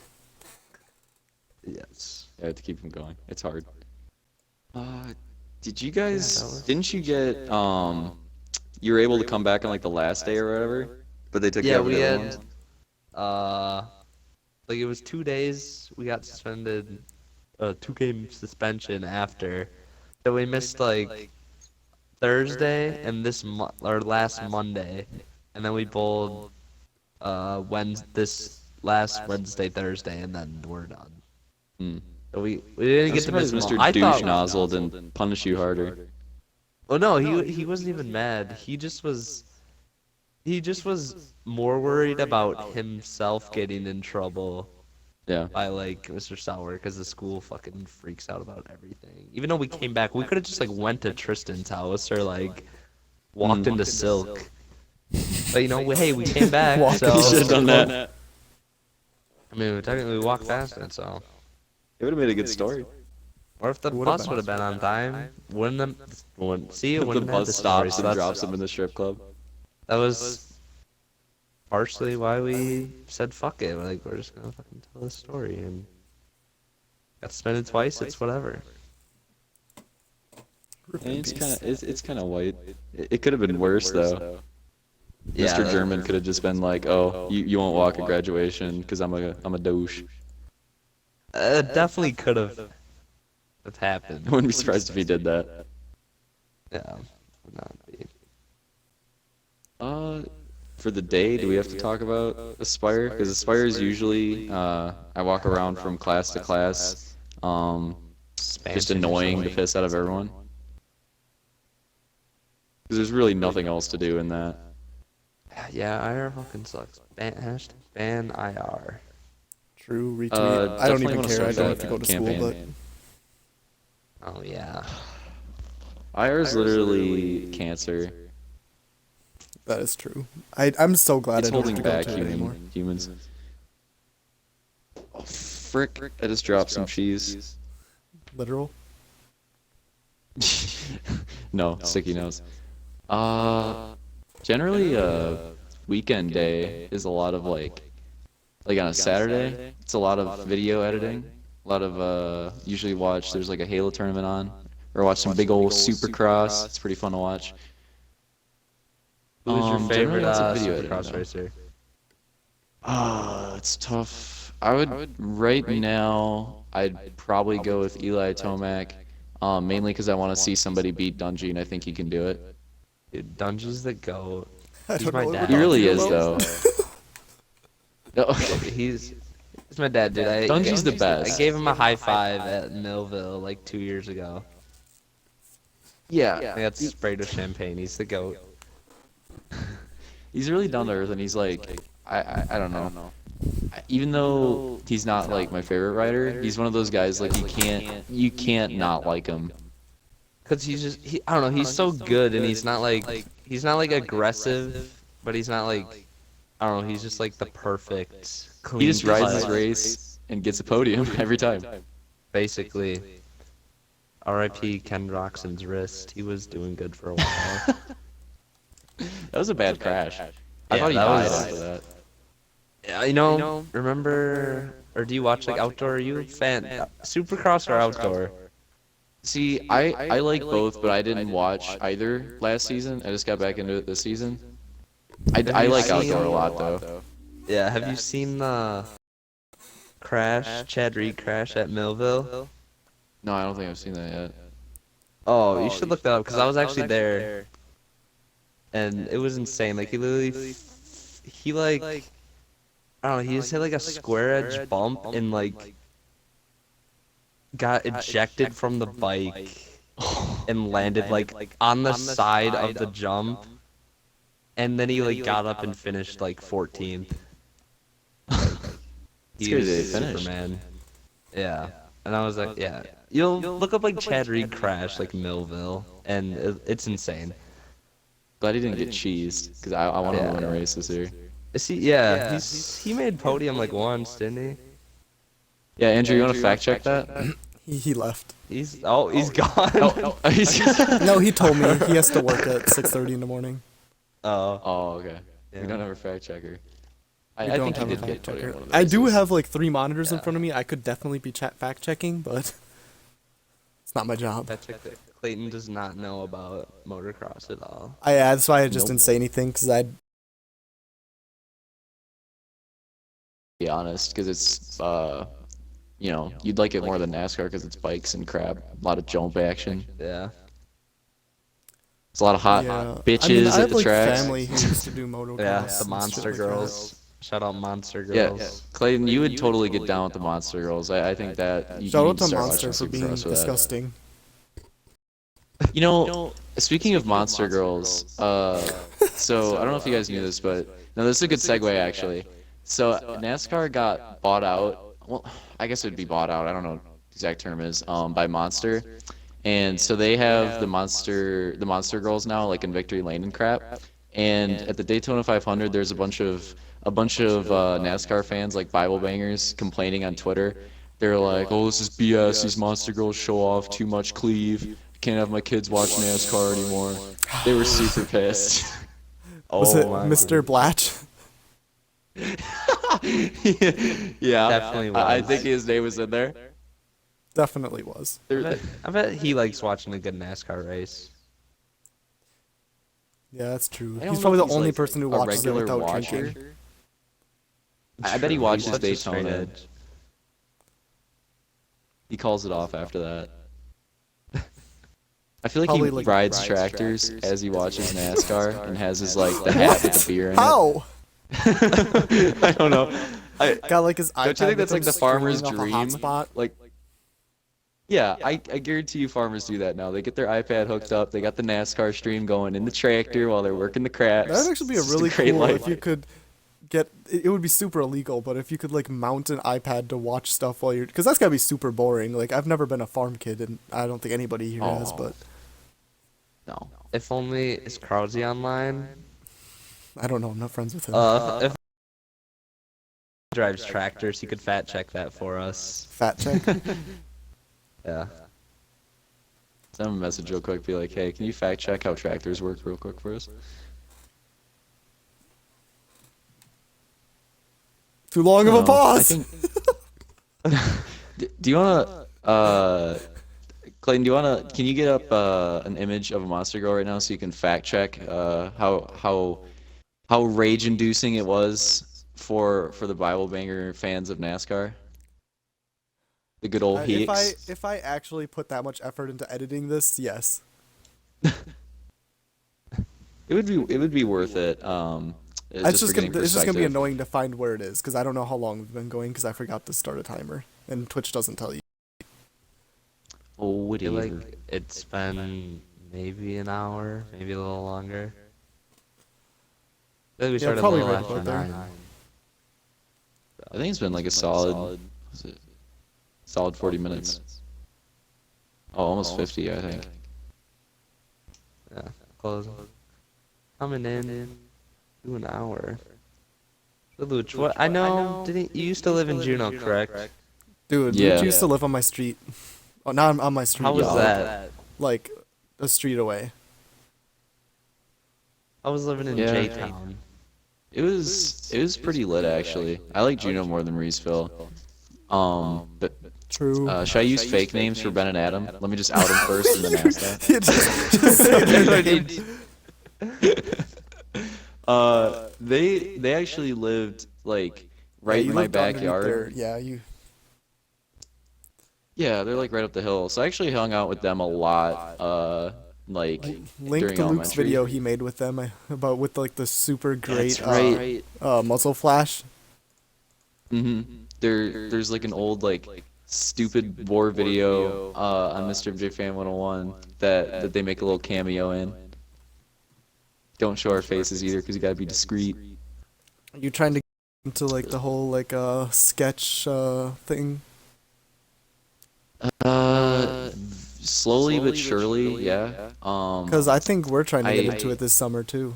Yes. I have to keep him going. It's hard. Did you guys? that was- Didn't you get? You were able to come back on like the last day or whatever, but they took you Yeah, out for we the other had. ones? Like it was 2 days. We got suspended. 2-game suspension after. So we missed like Thursday and or last Monday, and then we bowled this last Wednesday, Thursday, and then we're done. Hmm. So we didn't I'm get to miss surprised them Mr. all. I Douche thought. Nozzle didn't punish you harder. Oh no, he wasn't even mad. He just was more worried about himself getting in trouble Yeah. by like Mr. Sauer because the school fucking freaks out about everything. Even though we came back, we could have just like went to Tristan's house or like walked into Silk. But you know, hey, we came back, Walked so You should have done that. I mean, technically we walked past it, so. It would have made a good story. What if the Would've bus been. would have been on time? Wouldn't see it The wouldn't have bus the story, stops so and that's drops him in the strip club. that was partially why we said fuck it. We're just gonna fucking tell this story and got suspended twice. It's whatever. And it's kind of white. It could have been worse though. Yeah, Mr. German could have just been like, "Oh, you won't walk at graduation because I'm a douche." It definitely could have happened. I wouldn't be surprised if he did that. Yeah. Would not be. For the day, do we have to talk about Aspire? Because Aspire is usually I walk around from class to class, just annoying the piss out of everyone. Because there's really nothing else to do in that. Yeah, IR fucking sucks. Ban IR. True, retweet. I don't Definitely even wanna care. I start don't have that to go to campaign. school, but Oh yeah. IR is literally cancer. that is true. I'm so glad It's I don't have holding to go back to it anymore. humans. Oh, frick. I just dropped some cheese. Literal. No, sticky notes. Generally, weekend day is a lot of like on a Saturday, it's a lot of video editing. A lot of, usually watch, there's like a Halo tournament on, or watch some big old Supercross. It's pretty fun to watch. Who's your Generally, favorite lots of video Supercross editing, though. racer? It's tough. I would right now. I'd probably go with Eli Tomac, mainly because I want to see somebody beat Dungy, and I think he can do it. Dude, Dungy's the GOAT. I He's don't my know what dad. He we're really talking is, about. though. No, He's my dad, dude. Dungy's the best. I gave him a high five at Millville like 2 years ago. yeah, I got sprayed with champagne. He's the GOAT. he's really down to earth, and he's like, I don't know. Even though he's not like my favorite rider, he's one of those guys like you can't not like him. Cause he's just I don't know. He's so good, and he's not like aggressive, but he's not like I don't know. He's just like the perfect. Clean He just rides his cut. race and gets a podium every time. Basically. R.I.P. Ken Roxon's wrist. He was doing good for a while. That was a bad crash. I Yeah, thought he that died was- after that. Yeah, remember, or do you watch like outdoor? Are you a fan? Supercross or outdoor? See, I like both, but I didn't watch either last season. I just got back into it this season. I like outdoor a lot, though. Yeah, have you seen the Chad Reed crash at Millville? No, I don't think I've seen that yet. Oh, you should look that up, because I was actually there, and it was insane. Like, he literally, he like, I don't know, he just hit like a square edge bump and like got ejected from the bike and landed like on the side of the jump, and then he like got up and finished like 14th. He good was that he finished. Superman. Yeah, and I was like, yeah, you'll look up like Chad Reed crash like Millville, and it's insane. Glad he didn't get cheesed, because I want him to win a race this year. Yeah, he made podium like once, didn't he? Yeah, Andrew, you want to fact check that? He left. He's gone. No, he told me he has to work at 6:30 in the morning. Oh, okay. Yeah. We don't have a fact checker. We I don't think he have a did fact get podium checker. one of the I do races. have like 3 monitors in front of me. I could definitely be fact checking, but it's not my job. Clayton does not know about motocross at all. That's why I just didn't say anything, because I Be honest, because it's you'd like it more than NASCAR because it's bikes and crap, a lot of jump action. Yeah. It's a lot of hot bitches I mean, I at have the like tracks. family who used to do motocross. Yeah, and the shit Monster like Girls. Shout out Monster Yeah, Girls. Clayton, you would totally get down with the Monster Girls. I think that you Shout need out to start Monster watching for being Supercross for that. disgusting. Speaking of Monster Girls, so I don't know if you guys knew this, but no, this is a good segue actually. So NASCAR got bought out. Well, I guess it would be bought out. I don't know what the exact term is. By Monster, and so they have the Monster Girls now, like in Victory Lane and crap. And at the Daytona 500, there's a bunch of NASCAR fans, like Bible bangers, complaining on Twitter. They're like, "Oh, this is BS. These Monster Girls show off too much cleave. Can't have my kids watch NASCAR anymore." They were super pissed. Was it Mr. Blatch? Yeah, Definitely I was. think his name was in there. Definitely was. I bet he likes watching a good NASCAR race. Yeah, that's true. I don't He's know probably if the only like person who a watches it regular without watcher. drinking. I bet he He's watches such a straight Daytona. edge. He calls it off after that. I feel like Probably, he like, rides tractors as he watches NASCAR and has his like the hat with the beer in How? it. I don't know. Got like his iPad. Don't you think that's with like him the farmer's streaming off a dream? hotspot? Like, yeah, I guarantee you farmers do that now. They get their iPad hooked up. They got the NASCAR stream going in the tractor while they're working the craps. That'd actually be a It's just really great cool life. if you could get it would be super illegal, but if you could like mount an iPad to watch stuff while you're, because that's gotta be super boring. Like I've never been a farm kid, and I don't think anybody here has, Oh. but No. If only is Krause online. I don't know. I'm not friends with him. If he drives tractors, he could fact check that for us. Fat check. Yeah. Send him a message real quick. Be like, hey, can you fact check how tractors work real quick for us? Too long of a No, pause. I think. Do you wanna, Clayton? Do you wanna? Can you get up an image of a monster girl right now so you can fact check how rage-inducing it was for the Bible banger fans of NASCAR? The good old Heeks. If I actually put that much effort into editing this, yes. It would be worth it. It's just for getting gonna it's just gonna be perspective. annoying to find where it is because I don't know how long we've been going because I forgot to start a timer and Twitch doesn't tell you. Oh, I feel whatever. like it's been maybe an hour, maybe a little longer. I feel like we started a probably little right after about there. 9. I think it's been like a solid 40 minutes. Oh, almost 50, I think. Yeah, close. Coming in to an hour. The Looch, what? I know. Didn't you used to live in Juneau, correct? Dude, Yeah. Luke used to live on my street. Oh, now I'm on my street. How was y'all. that? Like a street away. I was living in Yeah. J-Town. It was pretty lit actually. I like Juneau more than Reesville. But True. should I use fake names for Ben and Adam? Let me just out them first and then ask that. Yeah, just say their names. They actually lived like right you in my lived underneath backyard. there. Yeah, you. Yeah, they're like right up the hill. So I actually hung out with them a lot. Like Link during to Luke's elementary. video he made with them about with like the super great That's right. muzzle flash. There's like an old like stupid war video on Mr. MJ Fan 101 that they make a little cameo in. Don't show our faces either because you gotta be discreet. You trying to get into like the whole like sketch thing? Slowly but surely, yeah. Because I think we're trying to get into it this summer too.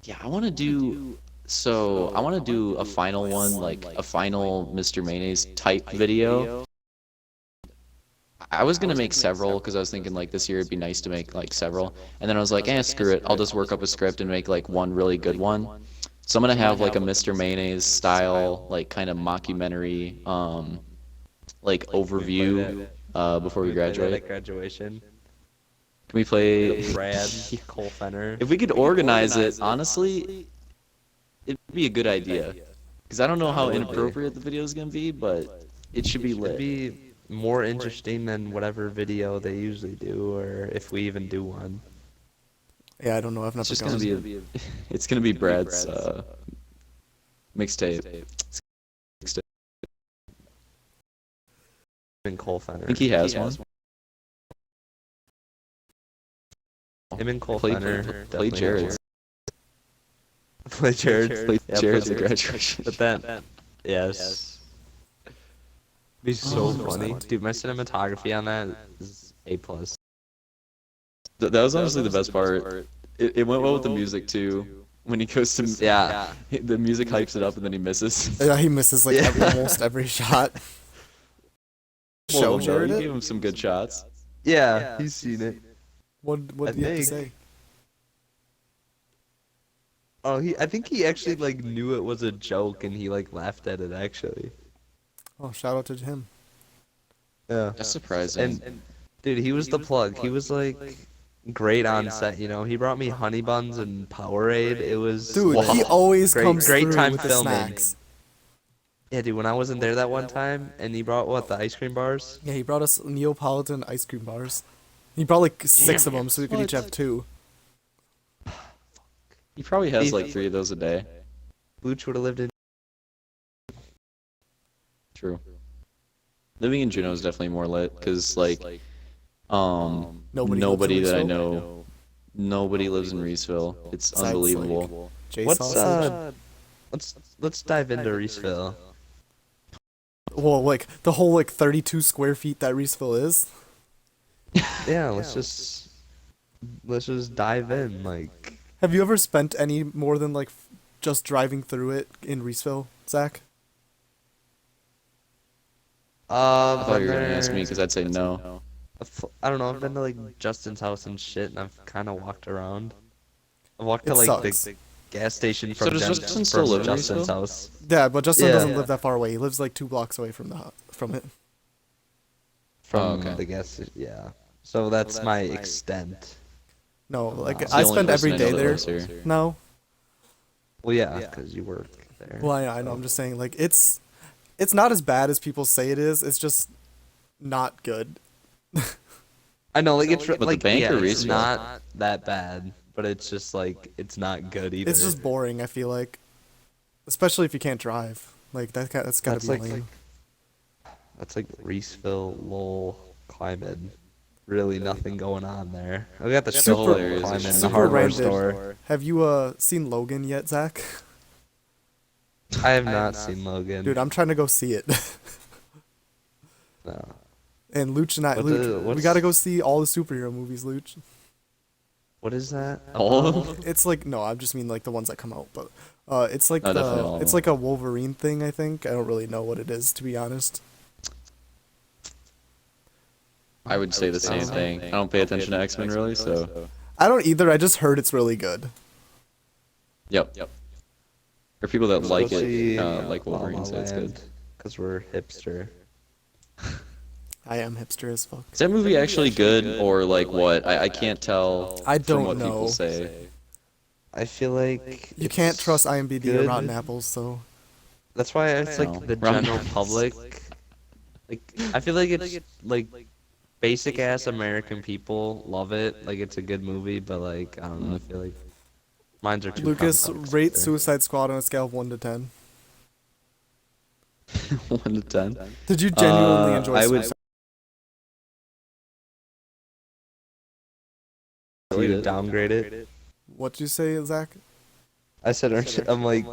Yeah, I want to do. So I want to do a final one, like a final Mr. Mayonnaise type video. I was gonna make several because I was thinking like this year it'd be nice to make like several, and then I was like, screw it, I'll just work up a script and make like one really good one. So I'm gonna have like a Mr. Mayonnaise style, like kind of mockumentary, like overview before we graduate. At graduation. Can we play? Brad, Cole Fenner. If we could organize it, honestly, it'd be a good idea. Because I don't know how inappropriate the video is gonna be, but it should be It'd lit. be more interesting than whatever video they usually do, or if we even do one. Yeah, I don't know. I've never It's just gone. gonna be it's gonna be Brad's mixtape. And Cole Fenner. I think he has one. Him and Cole Play Fenner. play definitely Jared's. Play Jared's. Play Yeah, Jared's at play graduation. But then, yes. Be so funny. Dude, my cinematography on that is A+. That was honestly the best part. It went well with the music too. When he goes to Yeah. the music hypes it up and then he misses. Yeah, he misses like Yeah. almost every shot. Show Well, Jared you it? gave him some good shots. Yeah, he's seen it. What I do you have to think. say? Oh, I think he actually like knew it was a joke and he like laughed at it actually. Oh, shout out to him. Yeah. That's surprising. And dude, he was the plug. He was like great on set, you know. He brought me honey buns and Powerade. It was Dude, Wow. he always Great- comes great through time with the filming. snacks. Yeah, dude, when I wasn't there that one time and he brought what, the ice cream bars? Yeah, he brought us Neapolitan ice cream bars. He brought like 6 of them, so we could each have 2. He probably has like 3 of those a day. Looch would have lived in. True. Living in Juneau is definitely more lit because like Nobody nobody lives that I in know, nobody lives in Reesville. It's Besides, unbelievable. J What's sausage. let's dive into Reeseville. Well, like the whole like 32 square feet that Reeseville is. Yeah, let's just dive in. Like, Have you ever spent any more than like just driving through it in Reeseville, Zach? I thought you were gonna ask me because I'd say no. I don't know. I've been to like Justin's house and shit, and I've kind of walked around. I walked to It like sucks. the gas station So from, does Justin still live in Justin's Reeseville? house. Yeah, but Justin Yeah. doesn't live that far away. He lives like 2 blocks away from from it. From okay. the gas station. Yeah. So that's my extent. No, like It's the I only spend person every I day know that there. lives here. No, Well, yeah, because you work there. well I know. I'm just saying like it's not as bad as people say it is. It's just not good. I know, like it's the like bank yeah, or it's Reeseville? not that bad, but it's just like it's not good either. It's just boring. I feel like, especially if you can't drive. Like that's gotta That's be like lame. that's like Reeseville, Lowell, Clyman. Really nothing going on there. We got the Super- Super hilarious. Clyman, the Super hardware random. store. Have you seen Logan yet, Zach? I have not seen Logan. Dude, I'm trying to go see it. No. And Looch and I, What Looch, the- we what's- gotta go see all the superhero movies, Looch. What is that? All of them? It's like no, I just mean like the ones that come out, but it's like No, definitely all of it's them. like a Wolverine thing. I think I don't really know what it is to be honest. I would say the same thing. I don't pay attention to X-Men really, so. I don't either. I just heard it's really good. Yep. For people that Let's like go see it, like Wolverine, so it's good. Because we're hipster. I am hipster as fuck. Is that movie actually good or like what? I can't tell I from don't what know. people say. I feel like You can't it's trust IMDb or good. Rotten Apples, so That's why it's No. like the Rotten general Apples. public. Like I feel like it's like basic ass American people love it. Like it's a good movie, but like I don't know. I feel like mine's are too Lucas, complex rate there. Suicide Squad on a scale of 1 to 10. 1 to 10. Did you genuinely enjoy I would- Suicide? You to downgrade it. What did you say, Zach? I said, I'm like,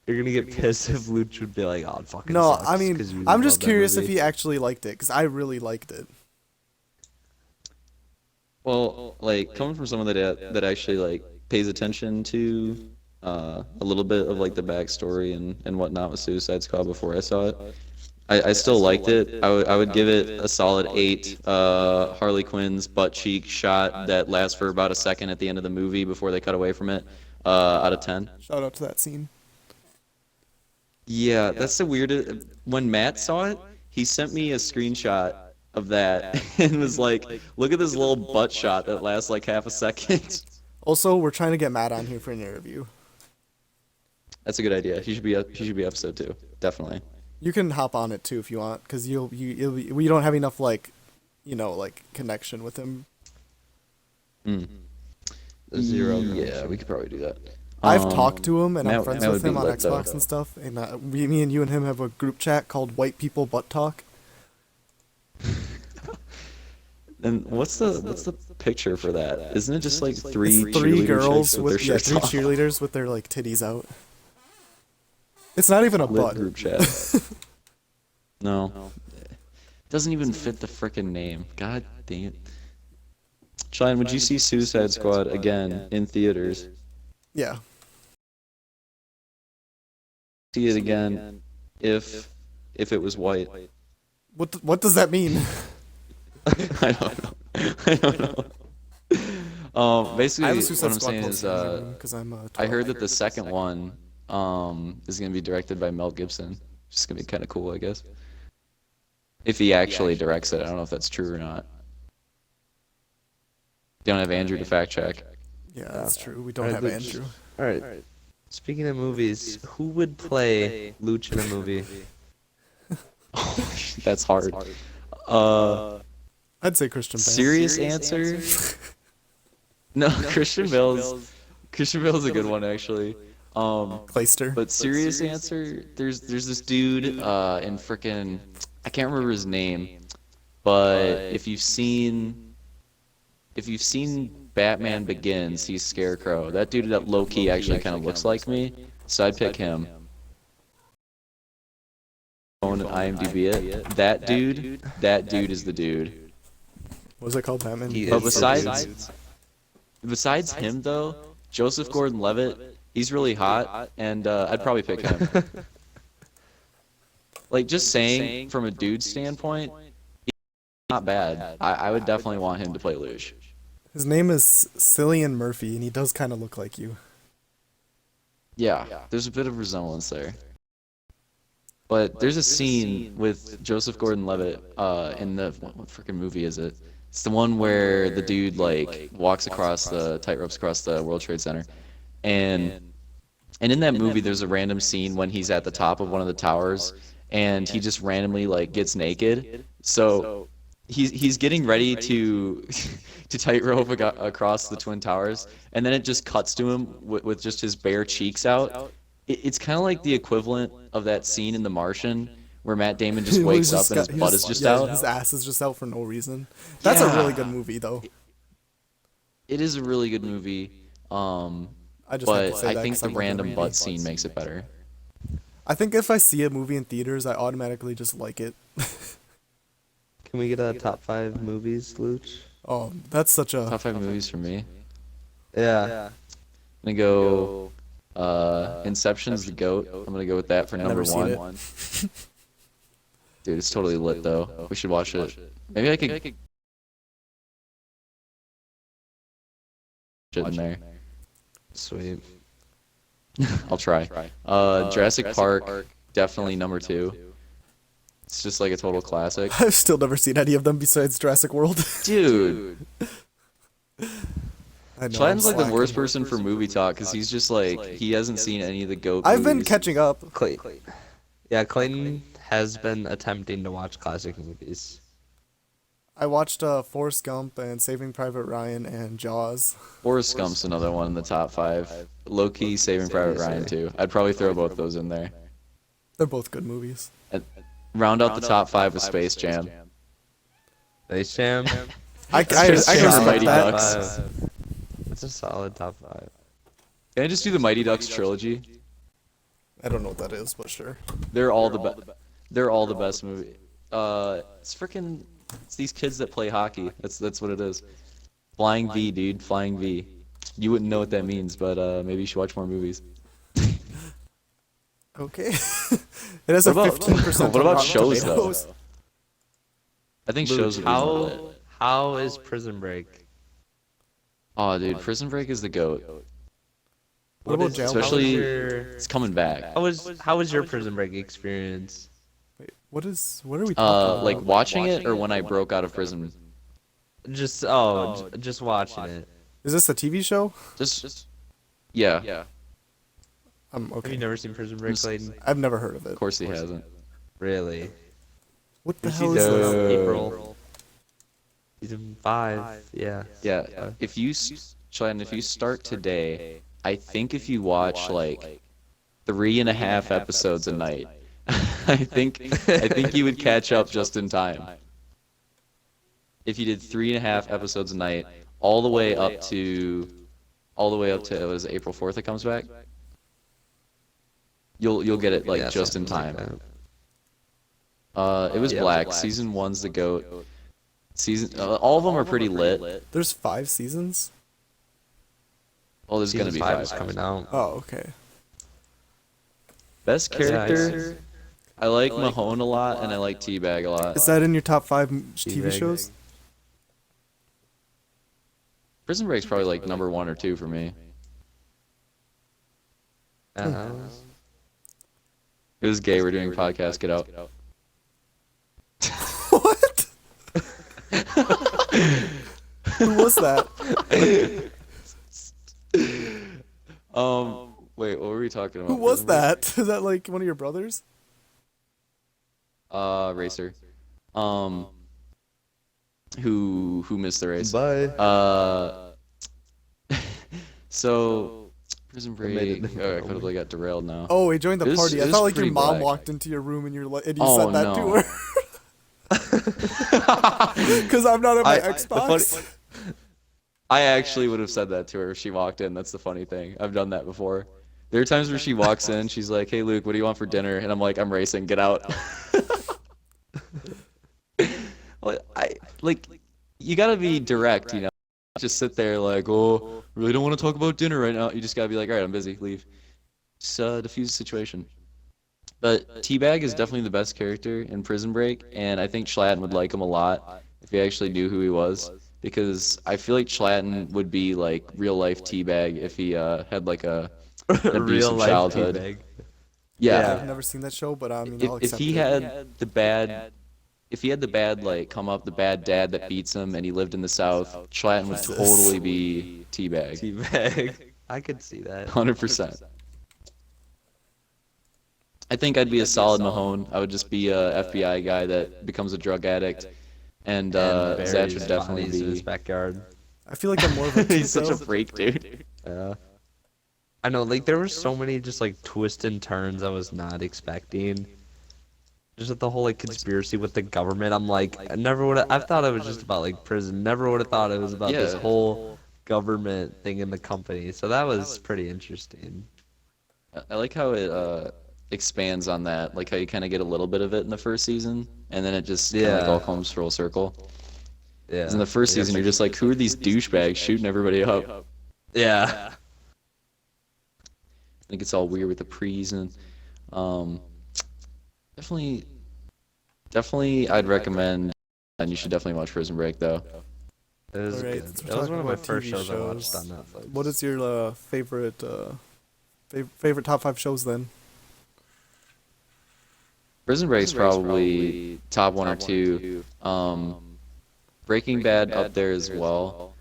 you're gonna get pissed if Luch would be like, oh, it fucking No, sucks, I mean, 'cause you I'm just love that curious if movie." he actually liked it, because I really liked it. Well, like coming from someone that actually like pays attention to a little bit of like the backstory and whatnot with Suicide Squad before I saw it, I still liked it. I would give it a solid 8. Harley Quinn's butt cheek shot that lasts for about a second at the end of the movie before they cut away from it, out of 10. Shout out to that scene. Yeah, that's the weirdest. When Matt saw it, he sent me a screenshot of that and was like, "Look at this little butt shot that lasts like half a second." Also, we're trying to get Matt on here for an interview. That's a good idea. He should be episode 2, definitely. You can hop on it too if you want, because we don't have enough like connection with him. Zero. Yeah, we could probably do that. I've talked to him and I'm Matt- friends Matt with would him be on lit, though. Xbox and stuff. And me and you and him have a group chat called White People Butt Talk. And what's the picture for that? Isn't it just like three It's three cheerleader girls chicks with with their three shirts off? cheerleaders with their like titties out. It's not even a Lit butt. group chat. No. Doesn't even fit the frickin' name. God dang it. Sean, would you see Suicide Squad again in theaters? Yeah. See it again if it was white? What does that mean? I don't know. I don't know. Basically, I have a what Suicide I'm Squad saying is, poster because I'm I heard that the second one is gonna be directed by Mel Gibson. Which is gonna be kind of cool, I guess. If he actually directs it, I don't know if that's true or not. Don't have Andrew to fact check. Yeah, that's true. We don't Alright, have Luch. Andrew. All right. Speaking of movies, who would play Luch in a movie? That's hard. I'd say Christian Bale. Serious answer? No, Christian Bale's a good one actually. Clayster. But serious answer, there's this dude in frickin' I can't remember his name, but if you've seen Batman Begins, he's Scarecrow. That dude that low-key actually kind of looks like me, so I'd pick him. And IMDb it. That dude is the dude. What was it called, Batman? But besides him though, Joseph Gordon-Levitt, he's really hot, and I'd probably pick him. Like, just saying from a dude standpoint, he's not bad. I would definitely want him to play Looch. His name is Cillian Murphy, and he does kind of look like you. Yeah, there's a bit of resemblance there. But there's a scene with Joseph Gordon-Levitt in the what freaking movie is it? It's the one where the dude like walks across the tightropes across the World Trade Center, and in that movie there's a random scene when he's at the top of one of the towers and he just randomly like gets naked. So he's getting ready to tightrope across the Twin Towers, and then it just cuts to him with just his bare cheeks out. It's kind of like the equivalent of that scene in The Martian where Matt Damon just wakes up and his butt is just out. His ass is just out for no reason. That's a really good movie, though. It is a really good movie. I think the random butt scene makes it better. I think if I see a movie in theaters, I automatically just like it. Can we get a top 5 movies, Looch? Oh, that's such a... Top 5 movies for me. Yeah. I'm gonna go. Inception's the GOAT. I'm gonna go with that for number seen one. Dude, it's totally lit though. We should watch it. Maybe I could shit in there. Sweet. I'll try. Jurassic Park, definitely number 2. It's just like a total classic. I've still never seen any of them besides Jurassic World. Dude. I know, Clayton's I'm like the slacking. worst person for movie talk because he's just like, he hasn't seen any of the GOAT I've been movies. catching up. Yeah, Clayton has been attempting to watch classic movies. I watched Forrest Gump and Saving Private Ryan and Jaws. Forrest Gump's another one in the top 5. Low-key Saving Private Ryan too. I'd probably throw both those in there. They're both good movies. And round out the top 5 with Space Jam. Space Jam. I Space Jam or respect Mighty that. Ducks. That's a solid top 5. Can I just do the Mighty Ducks trilogy? I don't know what that is, but sure. They're all the best. They're all the best movie. It's freaking. It's these kids that play hockey. That's what it is. Flying V, dude. Flying V. You wouldn't know what that means, but maybe you should watch more movies. Okay. It has a 15%. What about on shows though? Tomatoes. I think Luke, shows would be more lit. how is Prison Break? Oh, dude, Prison Break is the GOAT. What about Jail? Especially, it's coming back. How was your Prison Break experience? Wait, what are we talking about? Like watching it or when I broke out of prison? Just just watching it. Is this a TV show? Just yeah. Have you Okay. never seen Prison Break, Clayton? I've never heard of it. Of course he hasn't. Really? What the You hell see is this this? April. Season 5. Yeah. Yeah. If you start today, I think if you watch like 3.5 episodes a night, I think you would catch up just in time. If you did 3.5 episodes a night, all the way up to what is it, April 4th it comes back? You'll get it like Yeah, just in something time. like that. It was Black. Season 1's the GOAT. All of them are pretty lit. There's 5 seasons? Oh, there's gonna Season be 5 5. is coming out. Oh, okay. Best character. I like Mahone a lot, and I like Teabag a lot. Is that in your top 5 TV Teabag. shows? Prison Break's probably like number 1 or 2 for me. It was gay. We're doing a podcast. Get out. What? Who was that? Wait, what were we talking about? Who was that? Is that like one of your brothers? Racer. Who missed the race? Bye. So Prison Break. made it. Oh, I totally got derailed now. Oh, he joined the It was- party. it I was thought like your pretty mom black. walked into your room and you said Oh, that no. to her. Because I'm not at my The Xbox. I actually would have said that to her if she walked in. That's the funny thing. I've done that before. There are times where she walks in, she's like, "Hey Luke, what do you want for dinner?" And I'm like, "I'm racing. Get out." Well, you gotta be direct, you know. Just sit there like, "Oh, really don't want to talk about dinner right now." You just gotta be like, "All right, I'm busy. Leave." Just diffuse the situation. But Teabag is definitely the best character in Prison Break, and I think Schlatten would like him a lot if he actually knew who he was, because I feel like Schlatten would be like real life Teabag if he had like an Real abusive life childhood. teabag. Yeah. I've never seen that show, but I mean, I'll If accept he it. had the bad, if he had the bad like come up, the bad dad that beats him, and he lived in the South, Schlatten would Jesus. totally be Teabag. Teabag. I could see that. 100%. I think I'd be a solid Mahone. I would just be a FBI guy that becomes a drug addict, and Zach would definitely in his be. backyard. I feel like I'm more of a He's such a though. freak, dude. Yeah. I know, like there were so many just like twists and turns I was not expecting. Just with the whole like conspiracy with the government, I'm like, I never would have. I thought it was just about like prison. Never would have thought it was about this Yeah. whole government thing in the company. So that was pretty interesting. I like how it expands on that, like how you kind of get a little bit of it in the first season, and then it just kind of like all comes full circle. Yeah. 'Cause in the first season, you're just like, who are these douchebags shooting everybody up? Yeah. I think it's all weird with the prees and definitely I'd recommend, and you should definitely watch Prison Break though. It was Alright, good. since we're That was talking one of my about first TV shows I watched shows, on Netflix. What is your favorite top 5 shows then? Prison Break's probably top 1 or 2. Breaking Bad up there as well.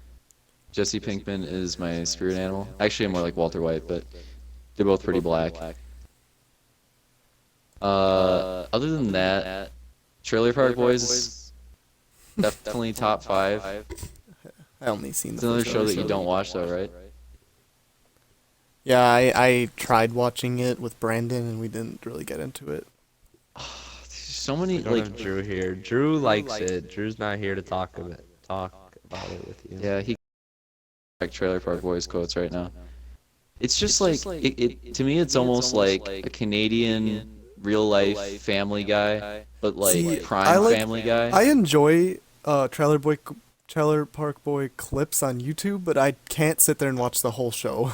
Jesse Pinkman is my spirit animal. Actually, I'm more like Walter White, but they're both pretty black. Other than that, Trailer Park Boys definitely top 5. I only seen It's the another first show that episode. you don't watch though, right? Yeah, I tried watching it with Brandon and we didn't really get into it. So many We don't like have Drew here. Drew likes it. Drew's not here to talk about it with you. yeah, he like Trailer Park Boys quotes right now. It's just like it to me it's almost like a Canadian real life Family Guy, but like See, crime I like- Family Guy. I enjoy Trailer Park Boy clips on YouTube, but I can't sit there and watch the whole show.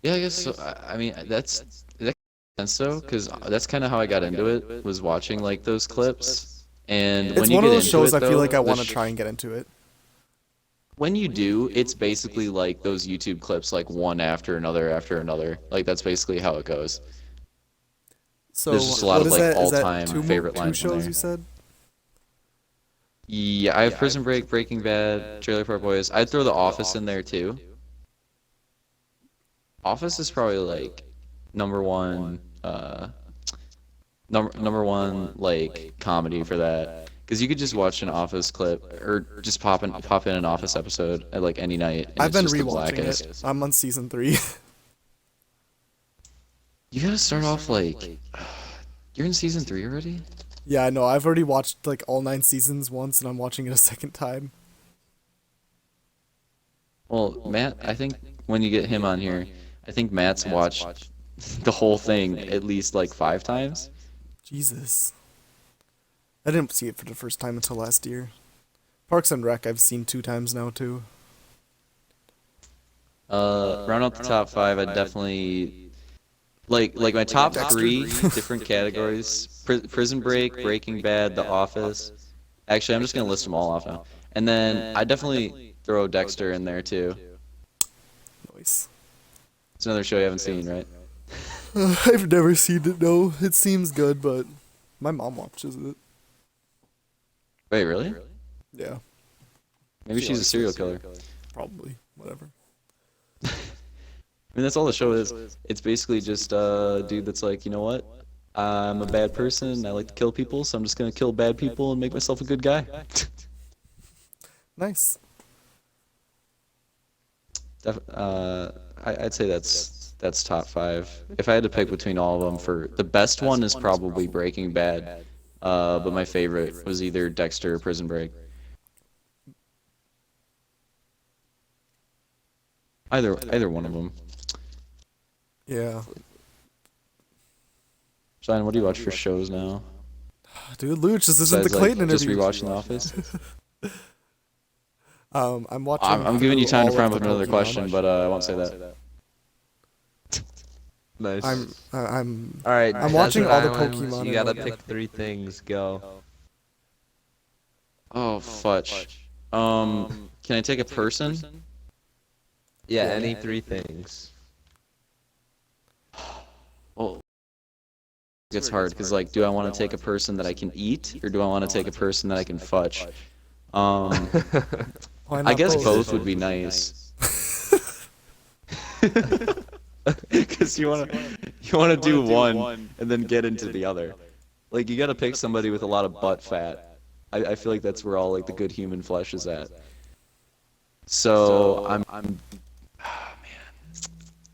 Yeah, I guess so. I mean that makes sense though, because that's kind of how I got into it, was watching like those clips. And It's when you one get of those into shows it, I feel though, like I the want to try and get into it. When you do, it's basically like those YouTube clips, like one after another after another. Like that's basically how it goes. So There's just a lot what of, is like, that? Is that all-time two favorite lines in shows there. you said? Yeah, I have Prison Break, Breaking Bad, Trailer Park Boys. I'd throw The Office in there too. Office is probably like number one like comedy for that, because you could just watch an Office clip or just pop in an Office episode at like any night, and I've it's been just the rewatching blackest. it. I'm on season 3. You gotta start off like you're in season 3 already. Yeah, I know. I've already watched like all 9 seasons once, and I'm watching it a second time. Well, Matt, I think when you get him on here, I think Matt's watched the whole thing at least like 5 times. Jesus. I didn't see it for the first time until last year. Parks and Rec I've seen 2 times now too. Round out the top 5, I'd definitely like my top Dexter. 3 different categories: Prison Break, Breaking Bad, The Office. Actually, I'm just gonna list them all off now, and then I definitely throw Dexter in there too. Nice. It's another show you haven't seen, right? I've never seen it, no. It seems good, but my mom watches it. Wait, really? Yeah, Maybe she's a serial killer. probably. Whatever. I mean, that's all the show is. It's basically just a dude that's like, you know what? I'm a bad person. I like to kill people, so I'm just gonna kill bad people and make myself a good guy. Nice. I'd say that's top 5. If I had to pick between all of them, for the best one is probably Breaking Bad, but my favorite was either Dexter or Prison Break. Either one of them. Yeah. Shine, what do you watch for shows now? Dude, Looch, this isn't the Besides, Clayton just interview. rewatching The Office. I'm watching. I'm giving you time to all prime of up the another Pokemon. question, but I won't say that. Nice. I'm All right. I'm watching Desert all the Island, Pokemon You and gotta like- pick 3 things. Go. Oh, fudge. Can I take a person? Yeah, Yeah. any 3 things. Well, it's hard because, like, do I want to take a person that I can eat, or do I want to take a person that I can fudge? Why I not guess both? both would be nice. Because you want to do one and then get into the other. Like, you got to pick somebody with a lot of butt fat. I feel like that's where all like the good human flesh is at. So I'm oh, man.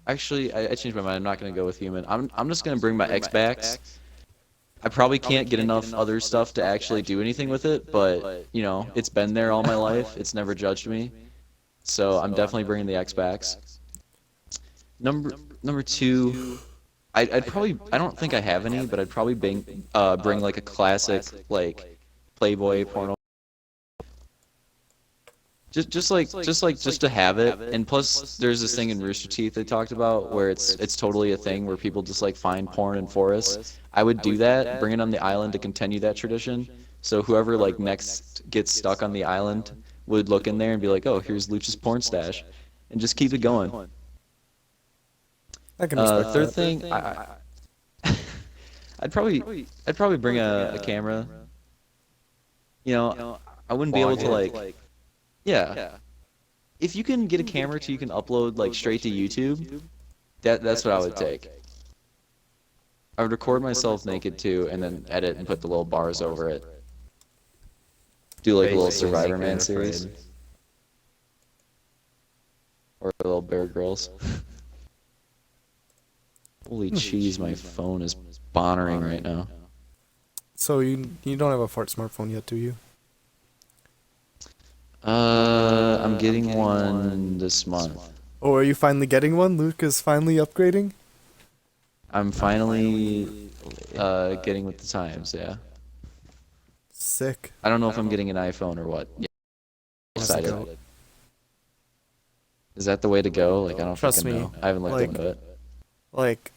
Actually, I changed my mind. I'm not gonna go with human. I'm just gonna bring my X backs. I probably can't get enough other stuff to actually do anything with it, but you know, it's been there all my life. It's never judged me. So I'm definitely bringing the X backs. Number 2, I'd probably, I don't think I have any, but I'd probably bring like a classic like Playboy porno. Just to have it, and plus there's this thing in Rooster Teeth they talked about where it's totally a thing where people just like find porn in forests. I would do that, bring it on the island to continue that tradition. So whoever like next gets stuck on the island would look in there and be like, oh, here's Luch's porn stash, and just keep it going. I can respect Third that. thing, I'd probably bring a camera. You know, I wouldn't be able to like. Yeah. If you can get a camera so you can upload like straight to YouTube, that's what I would take. I would record myself naked too, and then edit and put the little bars over it. Do like a little Basically, Survivor Naked Man and series. Afraid. Or a little Bear Grylls. Holy cheese, my phone is bonnering right now. So you don't have a fart smartphone yet, do you? I'm getting one this month. Oh, are you finally getting one? Luke is finally upgrading? I'm finally getting with the times, yeah. Sick. I don't know if I'm getting an iPhone or what. Yeah, That's decided. dope. Is that the way to go? Like, I don't Trust fucking me, know. I haven't looked like- into it. Like,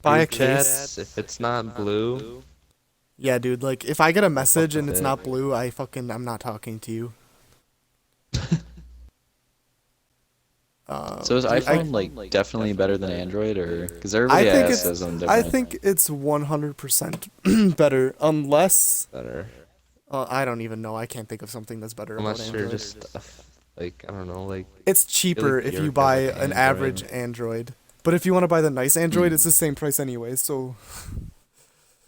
buy a Group case. chats, if it's not blue, Yeah, dude, like, if I get a message and with it's it. not blue, I'm not talking to you. So is I- iPhone like definitely better than Android, or because everybody I think else it's says I'm different? I think it's 100% better, unless better. I don't even know. I can't think of something that's better about Unless you're Android. just like, I don't know, like It's cheaper like if you're you good buy with an Android. average Android. But if you want to buy the nice Android, it's the same price anyway. So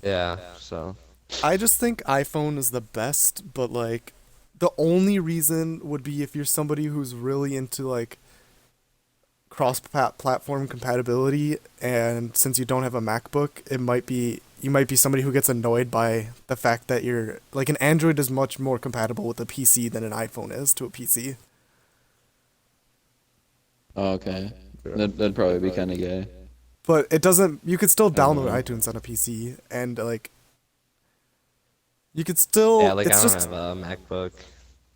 yeah. So I just think iPhone is the best, but like the only reason would be if you're somebody who's really into like cross-platform compatibility, and since you don't have a MacBook, you might be somebody who gets annoyed by the fact that you're like an Android is much more compatible with a PC than an iPhone is to a PC. Oh, okay. That'd probably be kind of gay. But it doesn't. You could still download know. iTunes on a PC, and like you could still. yeah, like I it's don't just have a MacBook.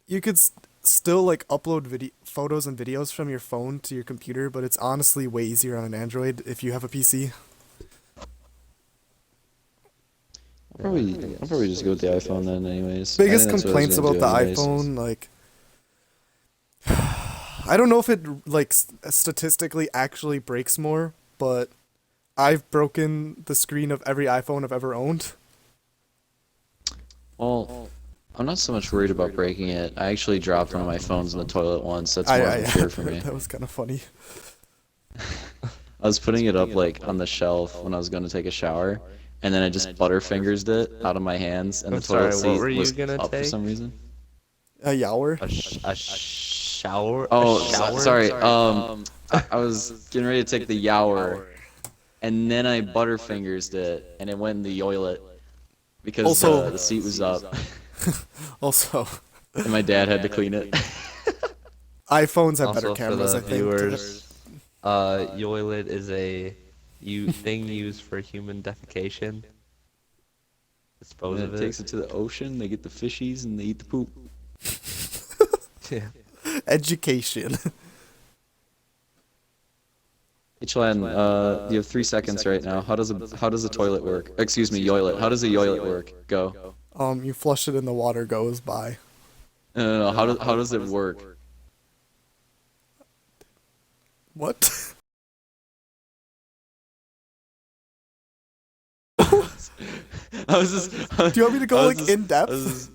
you could still like upload photos and videos from your phone to your computer, but it's honestly way easier on an Android if you have a PC. I'll probably just go with the iPhone then, anyways. Biggest I think that's what I was complaints gonna about the do anyways. iPhone, like I don't know if it like statistically actually breaks more, but I've broken the screen of every iPhone I've ever owned. Well, I'm not so much worried about breaking it. I actually dropped one of my phones in the toilet once. That's more mature for me. That was kind of funny. I was putting it up like on the shelf when I was going to take a shower, and then I just butterfingers it out of my hands, and I'm the toilet sorry, what were seat you was gonna up for take? some reason. A Yower. A shower. Oh, a shower? sorry. I was getting ready to take the Yower, and then I butterfingers it, and it went in the toilet because Also- the seat was up, Also, and my dad had to clean it. iPhones have better Also, for cameras, the I think. viewers, yoilet is a thing used for human defecation. Dispose And of it takes it to the ocean. They get the fishies and they eat the poop. Yeah. Education. Hey, Chlan, you have 3 seconds right now. How does a toilet work? Excuse me, yoilet. How does a yoilet work? Go. You flush it in the water goes by. No. How does it work? What? I was just. Do you want me to go I was like just- in I depth? was just-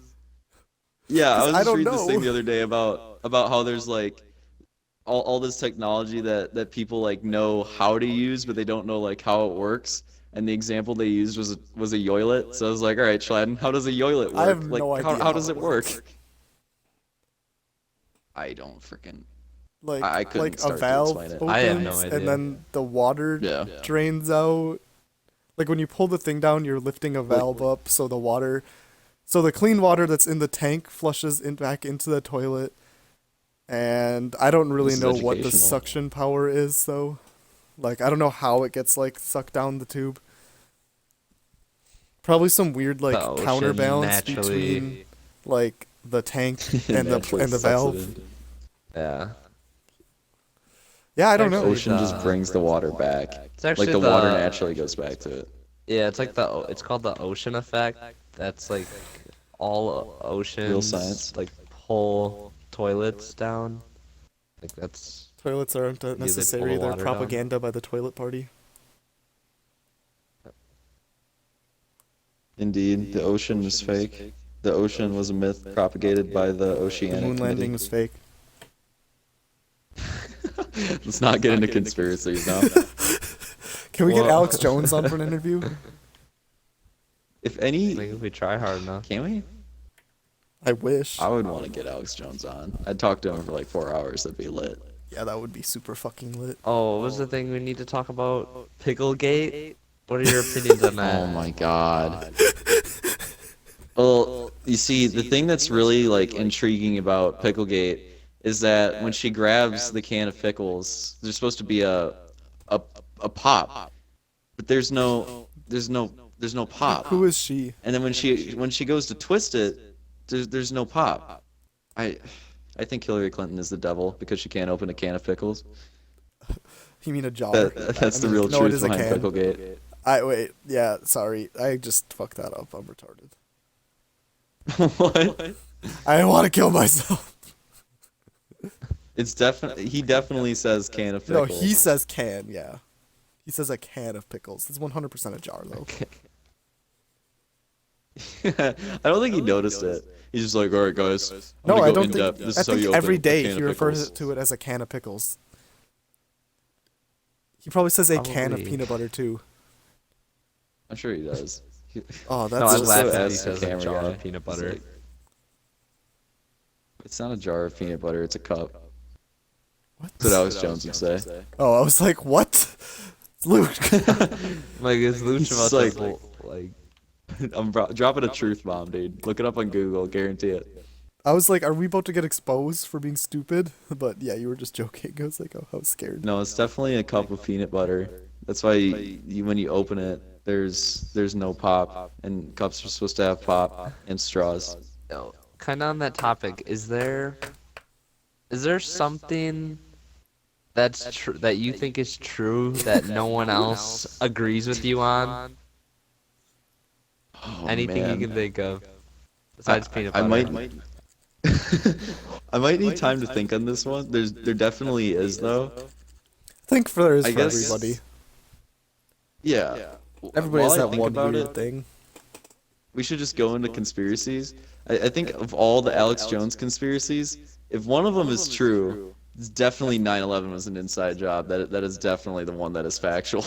yeah, I 'Cause was I just don't reading this thing know. the other day about how there's like all this technology that people like know how to use, but they don't know like how it works. And the example they used was a yoilet. So I was like, all right, Schladen, how does a yoilet work? I have like, no idea how how does it it work? I don't freaking. Like I couldn't like a start to valve explain it. opens I have no idea. and then the water Yeah. drains out. Like when you pull the thing down, you're lifting a valve up, so the clean water that's in the tank flushes back into the toilet. And I don't really This is know what the educational. suction power is, though. Like I don't know how it gets like sucked down the tube. Probably some weird like The ocean counterbalance naturally- between like the tank and Naturally the sucks it valve. in. Yeah. Yeah, I don't know. Actually, Ocean just brings the water back. It's actually Like the water naturally goes back to it. Yeah, it's called the ocean effect. That's like all oceans science. like pull toilets down. Like that's Toilets aren't pull necessary. the They're water down. propaganda by the toilet party. Indeed, the ocean is fake. The ocean was a myth propagated by the The Oceanic moon landing Committee. was fake. Let's not get into conspiracies now. Can we get Well- Alex Jones on for an interview? If I any, think if we try hard enough. can we? I wish. I would want to get Alex Jones on. I'd talk to him for like 4 hours. That'd be lit. Yeah, that would be super fucking lit. Oh, what was the thing we need to talk about? Picklegate? What are your opinions on that? Oh my god. Well, you see, the thing that's really like intriguing about Picklegate is that when she grabs the can of pickles, there's supposed to be a pop, but there's no pop. Who is she? And then when she goes to twist it, there's no pop. I think Hillary Clinton is the devil because she can't open a can of pickles. You mean a jar? That's the real no, it truth is a behind can. Picklegate. Wait. Yeah, sorry. I just fucked that up. I'm retarded. What? I want to kill myself. It's definitely he definitely says can of No, pickles. he says can. Yeah, he says a can of pickles. It's 100% a jar though. I don't think he noticed it. He's just like, all right, guys. I'm No, gonna I go don't in think. depth. This I is how think you open every a day can he of refers pickles." to it as a can of pickles. He probably says a can of Probably. peanut butter too. I'm sure he does. Oh, No, that's I'm just laughing so at he ass says a camera jar guy. of peanut It's butter. like- It's not a jar of peanut butter. It's a cup. what? That's what Alex Jones would say. Oh, I was like, what? Luke. Like is Looch It's about to like- like I'm dropping a truth bomb, dude. Look it up on Google. Guarantee it. I was like, are we about to get exposed for being stupid? But yeah, you were just joking. I was like, oh, I was scared. No, it's definitely a cup of peanut butter. That's why when you open it, there's no pop, and cups are supposed to have pop and straws. kind of on that topic, is there something that's true that you think is true that no one else agrees with you on? Oh, Anything man. you can think of besides peanut I butter? might I might need time to think on this one. There definitely is though. I think there is I for guess- everybody. Yeah. Everybody has While I that think one about weird it, thing. we should just go into conspiracies. I think of all the Alex Jones conspiracies, if one of them is true, it's definitely 9/11 was an inside job. That is definitely the one that is factual.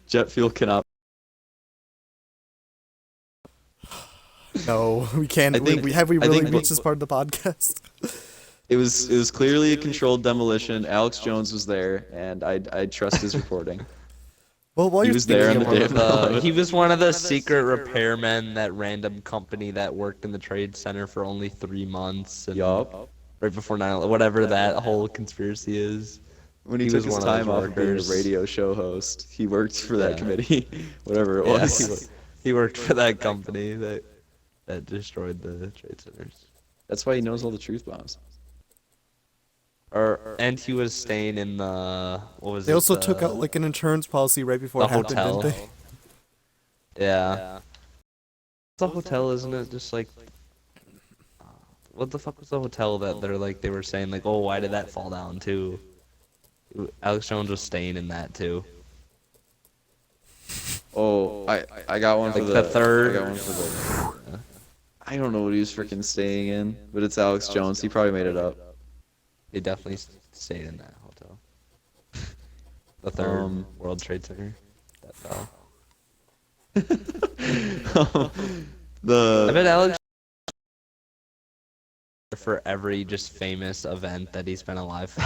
Jet fuel cannot. No, we can't. I think- Have we I really think- reached this part of the podcast? It was clearly a controlled demolition. Alex Jones was there, and I trust his reporting. Well, while He you're was there thinking on the of day one of of the- He was one of the secret repairmen, that random company that worked in the trade center for only 3 months. And Yup. right before 9/11, whatever that whole conspiracy is. When he He took was his one of those time off of being a workers. radio show host, he worked for that Yeah. committee, whatever it Yeah, was. he worked for that company that destroyed the trade centers. That's why he knows all the truth bombs. And he was staying in the what was They it? also took out like an insurance policy right before the it happened, hotel. didn't they? Yeah. The hotel, isn't it? Just like what the fuck was the hotel that they were saying like, oh, why did that fall down too? Alex Jones was staying in that too. Oh, I got one for Like the the third. I got one for the. I don't know what he was freaking staying in, but it's Alex Jones. He probably made it up. He definitely stayed in that hotel. The third World Trade Center that fell. I bet Alex for every just famous event that he's been alive for.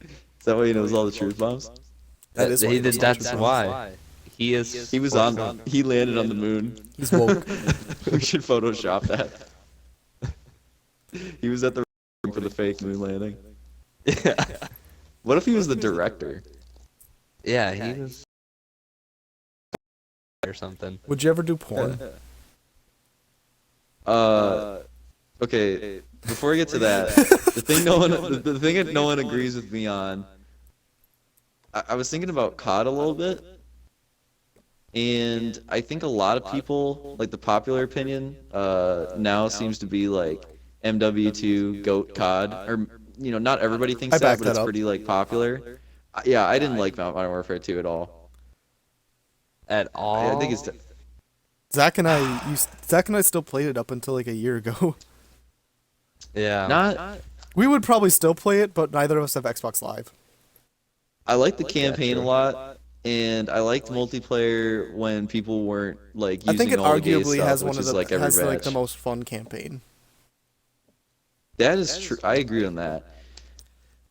Is that why he knows all the truth bombs? That is why he knows all the That's truth why. He is. He was on. He landed on the moon. He's woke. We should Photoshop that. He was at the for the fake moon landing. Yeah. What if he was the director? Yeah, he was. Or something. Would you ever do porn? Okay. Before we get to that, the thing that no one agrees with me on. I was thinking about COD a little bit, and I think a lot of people, like the popular opinion, now seems to be like MW2 GOAT COD, or not everybody thinks I that, back but that it's up. pretty like popular. Yeah, I didn't like Modern Warfare 2 at all. At all. I think it's. Zach and I still played it up until like a year ago. Yeah. Not. We would probably still play it, but neither of us have Xbox Live. I like the campaign a lot, and I liked multiplayer when people weren't like using I think it all the gay arguably stuff, has which one of is the like every has like the batch. most fun campaign. That is true. I agree on that.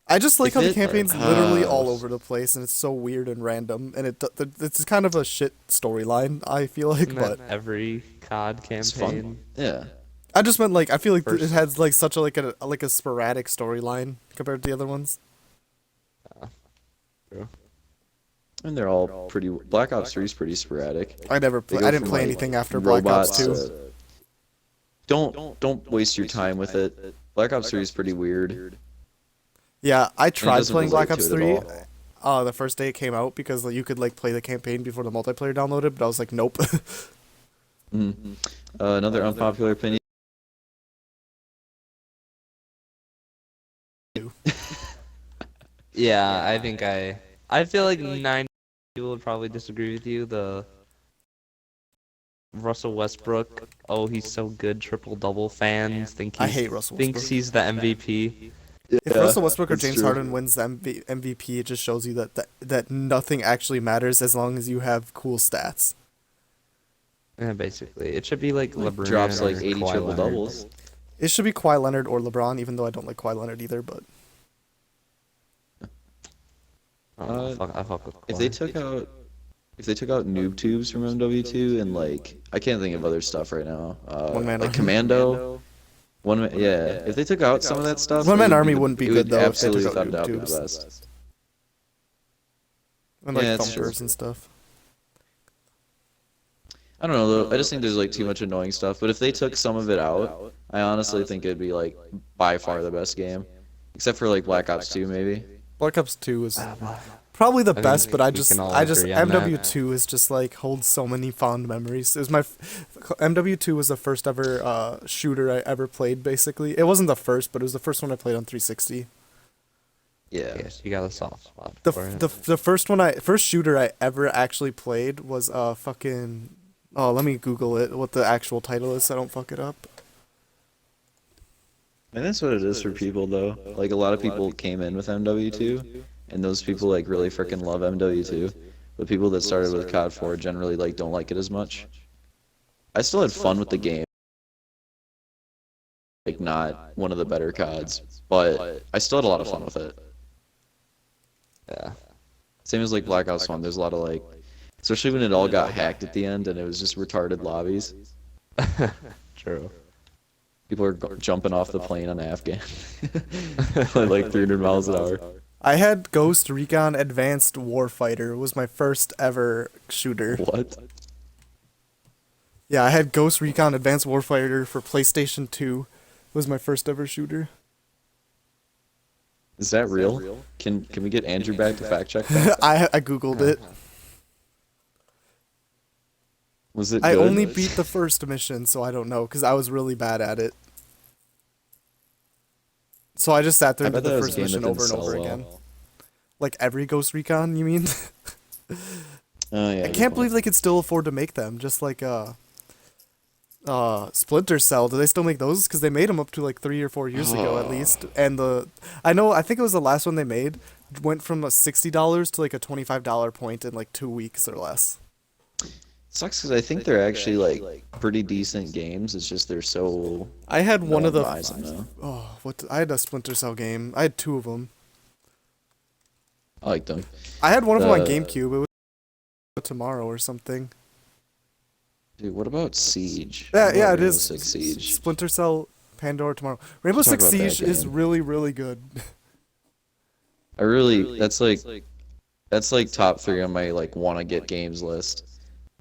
I just like If how the it- campaign's literally all over the place, and it's so weird and random, and it's kind of a shit storyline. I feel like, Isn't but that every COD It's campaign? fun. Yeah. I just meant like I feel like it First- has like such a like a sporadic storyline compared to the other ones. True. And they're all pretty. Black Ops 3 is pretty sporadic. I They didn't go play from, anything after Black Ops robots 2. Don't waste your time with it. Black Ops 3 is pretty weird. Yeah, I tried doesn't playing Black relate Ops to it 3 at all. the first day it came out because like, you could like play the campaign before the multiplayer downloaded, but I was like, nope. Another unpopular opinion. Yeah, I think I feel like 9 people would probably disagree with you. The Russell Westbrook, oh, he's so good, triple-double fans think I he's, hate Russell thinks Westbrook. he's the MVP. If Yeah, Russell Westbrook or that's James true. Harden wins the MVP, it just shows you that nothing actually matters as long as you have cool stats. Yeah, basically. It should be like LeBron Drops like or 80 Kawhi triple Leonard. doubles. It should be Kawhi Leonard or LeBron, even though I don't like Kawhi Leonard either. But I fuck with If they Kawhi. took out noob tubes from MW2 and like I can't think of other stuff right now. One Man like Army. Commando. Yeah. If they took out some of that stuff, One it Man would Army the- wouldn't be it good, would though, if they Absolutely, took out without doubt, be noob the tubes. best. and like Yeah, that's true. thumpers and stuff. I don't know though. I just think there's like too much annoying stuff. But if they took some of it out, I honestly think it'd be like by far the best game, except for like Black Ops 2 maybe. Black Ops 2 is probably the think best, but I we just can all agree on MW2 is just like holds so many fond memories. It was MW2 was the first ever shooter I ever played. Basically, it wasn't the first, but it was the first one I played on 360. Yeah. Yes, you got a soft spot The for it. the first shooter I ever actually played was fucking. Oh, let me Google it. What the actual title is, so I don't fuck it up. And that's what it is for people though. Like a lot of people came in with MW2, and those people like really freaking love MW2. But people that started with COD 4 generally like don't like it as much. I still had fun with the game. Like not one of the better CODs, but I still had a lot of fun with it. Yeah. Same as like Black Ops 1, there's a lot of like, especially when it all got hacked at the end and it was just retarded lobbies. True. People are jumping off the plane on Afghan at like 300 miles an hour. I had Ghost Recon Advanced Warfighter. It was my first ever shooter. What? Yeah, I had Ghost Recon Advanced Warfighter for PlayStation 2. It was my first ever shooter. Is that real? Can we get Andrew back to fact check that? I googled it. Was it I good? only beat the first mission, so I don't know, because I was really bad at it. So I just sat there I and did bet the that was a first game mission that over and didn't over sell again. well. Like every Ghost Recon, you mean? Oh yeah. I can't believe they could still afford to make them. Just like Splinter Cell. Do they still make those? Because they made them up to like 3 or 4 years ago at least. And I think it was the last one they made went from $60 to like a $25 point in like 2 weeks or less. Sucks because I think they're actually like pretty decent games. It's just they're so. I had no one of the buys them now. I had a Splinter Cell game. I had 2 of them. I like them. I had one of them on The- GameCube. It was tomorrow or something. Dude, what about Siege? Yeah, What about yeah, it Rainbow is. Six Siege. Splinter Cell, Pandora tomorrow. Rainbow Talk Six about that Siege is game. really, really good. That's like top 3 on my like wanna get games list.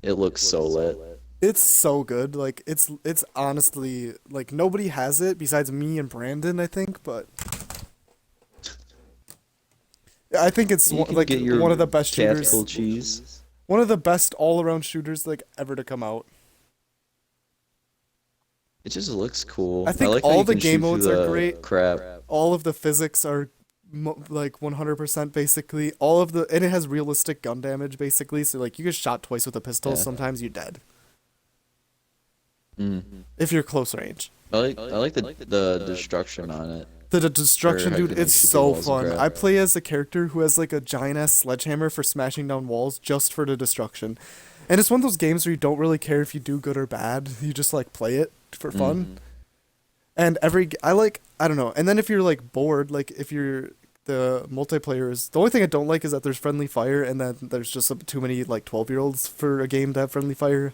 It looks so lit. It's so good. Like it's honestly like nobody has it besides me and Brandon, I think, but I think it's You can like get your one of the best cat shooters. full cheese. One of the best all-around shooters like ever to come out. It just looks cool. I think like how all you the can game shoot through modes are the great. Crap. All of the physics are like 100% basically. And it has realistic gun damage basically. So like you get shot twice with a pistol, Yeah. sometimes you're dead Mm. if you're close range. I like the destruction on it. The destruction, Or how dude, you can, like, it's shoot through so walls and fun. crap. I play as a character who has like a giant ass sledgehammer for smashing down walls just for the destruction. And it's one of those games where you don't really care if you do good or bad. You just like play it for fun. Mhm. And I don't know. And then if you're like bored, like if you're the multiplayer is the only thing I don't like is that there's friendly fire and then there's just too many like 12-year-olds for a game to have friendly fire.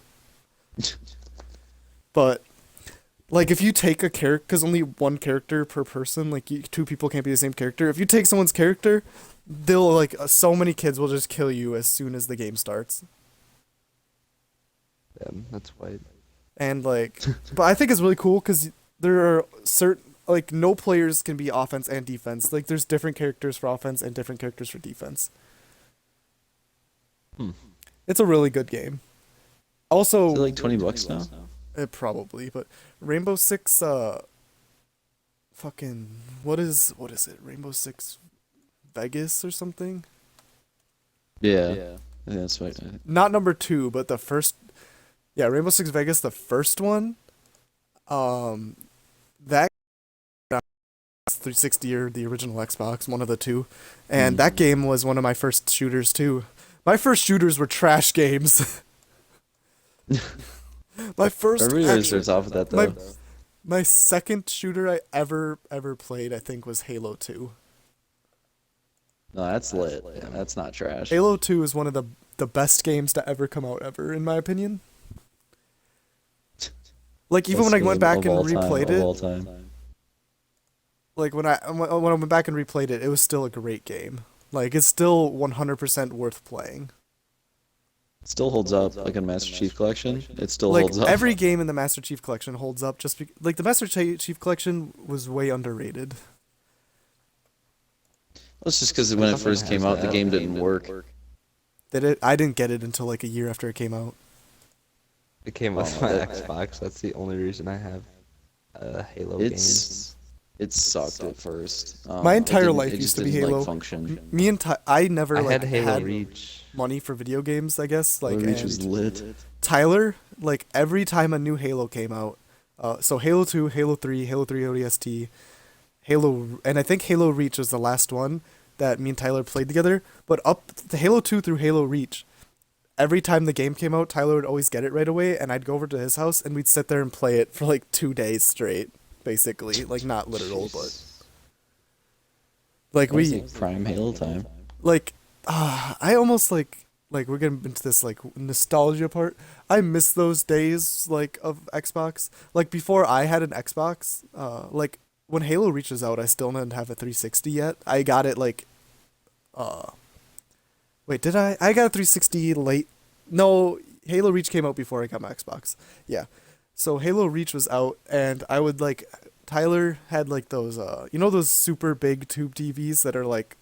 But like if you take a character, because only one character per person, like 2 people can't be the same character. If you take someone's character, they'll like so many kids will just kill you as soon as the game starts. Yeah, that's white. And like, but I think it's really cool because there are certain like no players can be offense and defense. Like there's different characters for offense and different characters for defense. Hmm. It's a really good game. Also, Is it like $20 now? probably, but Rainbow Six, fucking what is it? Rainbow Six Vegas or something? Yeah. Yeah, that's right. Not number 2, but the first. Yeah, Rainbow Six Vegas, the first one. That 360 or the original Xbox, one of the two, and that game was one of my first shooters too. My first shooters were trash games. My first. Everybody always starts off with that though. My second shooter I ever played, I think, was Halo 2. No, that's lit. Yeah, that's not trash. Halo 2 is one of the best games to ever come out ever, in my opinion. Like even Best when I went game back of and all time, replayed of all it, time. like when I went back and replayed it, it was still a great game. Like it's still 100% worth playing. It still holds up, like in Master Chief Collection. It still Like holds up. every game in the Master Chief Collection holds up. Like the Master Chief Collection was way underrated. Well, it's just because when it first came out, the game didn't work. I didn't get it until like a year after it came out. It came with Oh, my that- Xbox. That's the only reason I have Halo games. It sucked at first. My It entire didn't- life it used just to be didn't, like, Halo. function. Me and I never I like had Halo had Reach. money for video games, I guess. Like Reach and was lit. Tyler, like every time a new Halo came out, so Halo 2, Halo 3, Halo 3 ODST, and I think Halo Reach was the last one that me and Tyler played together. But up to Halo 2 through Halo Reach, every time the game came out, Tyler would always get it right away, and I'd go over to his house and we'd sit there and play it for like 2 days straight, basically. Like not literal, but like That was, we like, prime Halo time. like I almost like like we're getting into this like nostalgia part. I miss those days like of Xbox. Like before I had an Xbox, like when Halo Reach was out, I still didn't have a 360 yet. I got it like uh wait, did I? I got a 360 late. No, Halo Reach came out before I got my Xbox. Yeah. So Halo Reach was out and I would like Tyler had like those you know those super big tube TVs that are like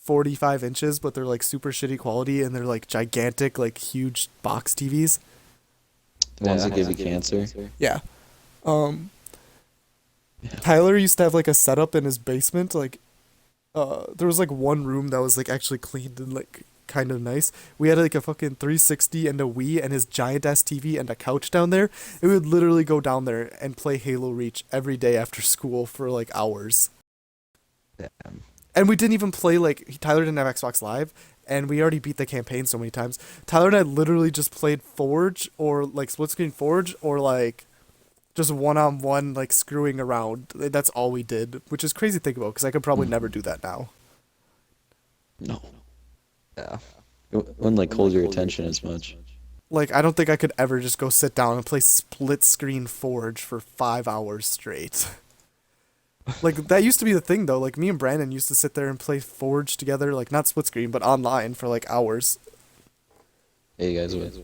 45 inches, but they're like super shitty quality and they're like gigantic, like huge box TVs. The ones that give you cancer. Yeah. Um, Tyler used to have like a setup in his basement. Like, there was like one room that was like actually cleaned and like kind of nice. We had like a fucking 360 and a Wii and his giant ass TV and a couch down there. And we would literally go down there and play Halo Reach every day after school for like hours. Damn. And we didn't even play like Tyler didn't have Xbox Live, and we already beat the campaign so many times. Tyler and I literally just played Forge or like split screen Forge or like just one on one like screwing around. That's all we did, which is crazy to think about because I could probably never do that now. No. Yeah. It wouldn't like hold your attention as much. Like I don't think I could ever just go sit down and play split screen Forge for 5 hours straight. Like that used to be the thing though. Like me and Brandon used to sit there and play Forge together, like not split screen but online for like hours. Hey, you guys would.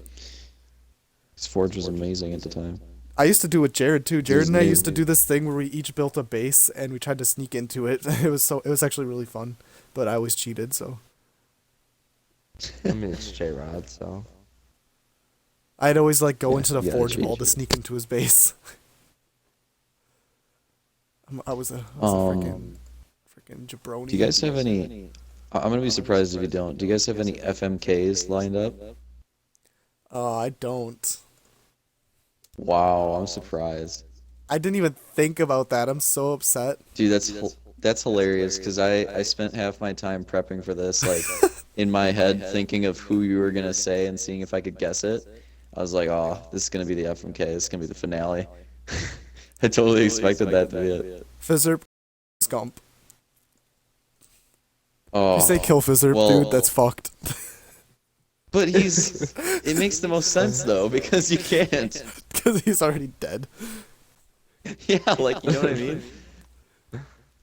Forge was amazing at the time. I used to do it with Jared too. Jared and I new. used to do this thing where we each built a base and we tried to sneak into it. It was actually really fun, but I always cheated, so I mean, it's J-Rod, so. I'd always like go Yeah, into the you gotta Forge cheat. wall to sneak into his base. I was a freaking jabroni. Do you guys have any? I'm gonna be surprised if you don't. Do you guys have any FMKs lined up? I don't. Wow, I'm surprised. I didn't even think about that. I'm so upset. Dude, that's hilarious because I spent half my time prepping for this, like in my head thinking of who you were gonna say and seeing if I could guess it. I was like, oh, this is gonna be the FMK. This is gonna be the finale. I totally expected that to be it. Fizzerp, Scump. Oh, You say kill Fizzerp, well, dude. That's fucked. But it makes the most sense though because you can't. Because he's already dead. Yeah, like you know what I mean.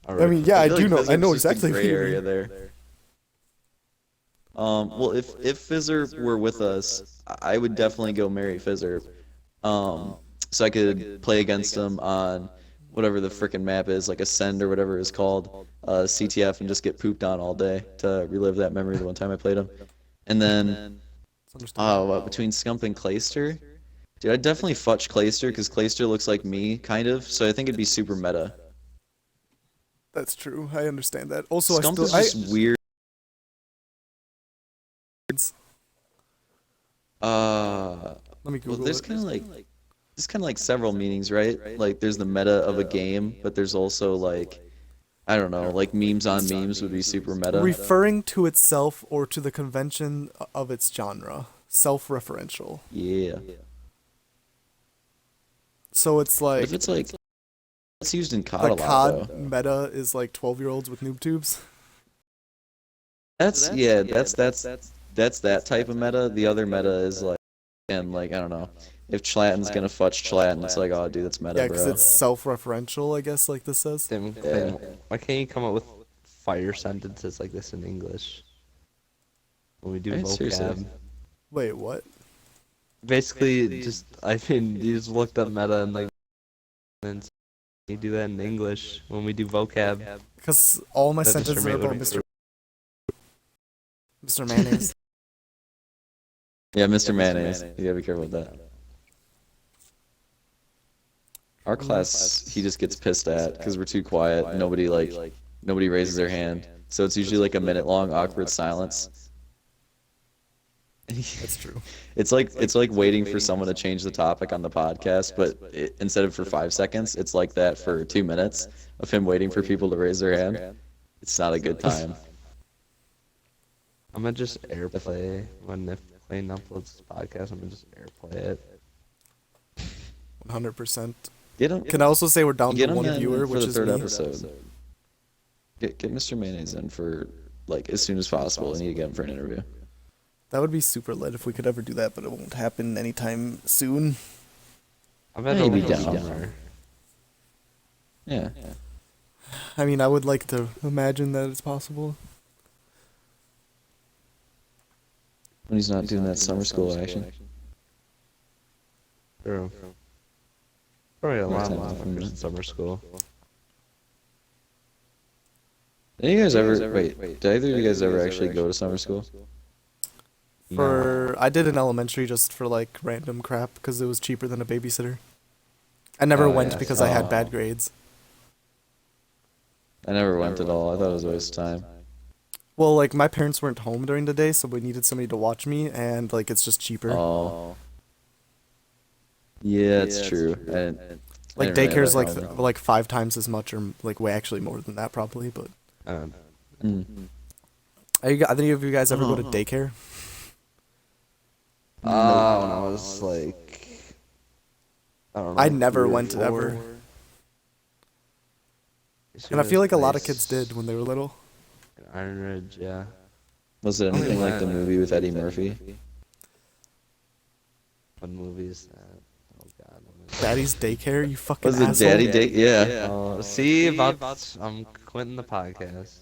I mean, yeah, I feel do like know. I Fizzer's know just a exactly what gray you area mean. there. Well, if Fizzer were with us, I would definitely go marry Fizzer. So I could play against him on whatever the frickin' map is, like Ascend or whatever it's called, CTF, and just get pooped on all day to relive that memory the one time I played him. And then, between Scump and Clayster, dude, I'd definitely futch Clayster because Clayster looks like me, kind of. So I think it'd be super meta. That's true. I understand that. Also, Scump is I just weird. let me Google Well, there's it. kind of like several meanings, right? Like there's the meta of a game, but there's also like I don't know, like memes on memes would be super meta. Referring to itself or to the convention of its genre. Self-referential. Yeah. So it's But like if it's like it's used in COD the a lot COD though. meta is like 12-year-olds with noob tubes. That's that type of meta. The other meta is like and like I don't know. If Chlatin's gonna futch Chlatin, it's like, oh dude, that's meta, Yeah, because bro. it's self-referential, I guess, like this says. Tim, Clayton, why can't you come up with fire sentences like this in English? When we do Right, seriously. vocab. Wait, what? Basically, just, I mean, you just looked up meta and like, and you do that in English when we do vocab. Because all my That Mr. sentences are Mate about would Mr. Mr. Mayonnaise. Yeah, Mr. Mayonnaise. You gotta be careful with that. Our class, he just gets pissed at because we're too quiet. Nobody raises their hand. So it's usually like a minute long awkward silence. That's true. It's like waiting for someone to change the topic on the podcast, but instead of for 5 seconds, it's like that for 2 minutes of him waiting for people to raise their hand. It's not a good time. I'm gonna just airplay if Clayton uploads this podcast. I'm gonna just airplay it. 100%. Get him. Can I also say we're down Get to him one in viewer, for which the is third me? episode. Get Mr. Mayonnaise in for like as soon as possible. I need to get him for an interview. That would be super lit if we could ever do that, but it won't happen anytime soon. I bet Maybe it'll be down. summer. Yeah. I mean, I would like to imagine that it's possible. When he's not doing that summer school action. True. Probably a lot More of time motherfuckers for in summer school. Did you guys ever wait? Did either of you guys ever actually go to summer school? I did in elementary just for like random crap because it was cheaper than a babysitter. I never Oh, went yes. because I had Oh. bad grades. I never went at all. I thought it was a waste of time. Well, like my parents weren't home during the day, so we needed somebody to watch me, and like it's just cheaper. Oh. Yeah, it's true. Like I didn't really have daycare's that like problem. like 5 times as much, or like way actually more than that probably. But Mm. are any of you guys ever go to daycare? When I was like, I don't know. I never 3 or went 4. ever. And I feel like a lot of kids did when they were little. Iron Ridge, yeah. Was it anything like the movie with Eddie Murphy? What movie is that? Oh god. Daddy's daycare, you fucking Was it asshole. Daddy Day? Yeah. Oh, see about I'm quitting the podcast.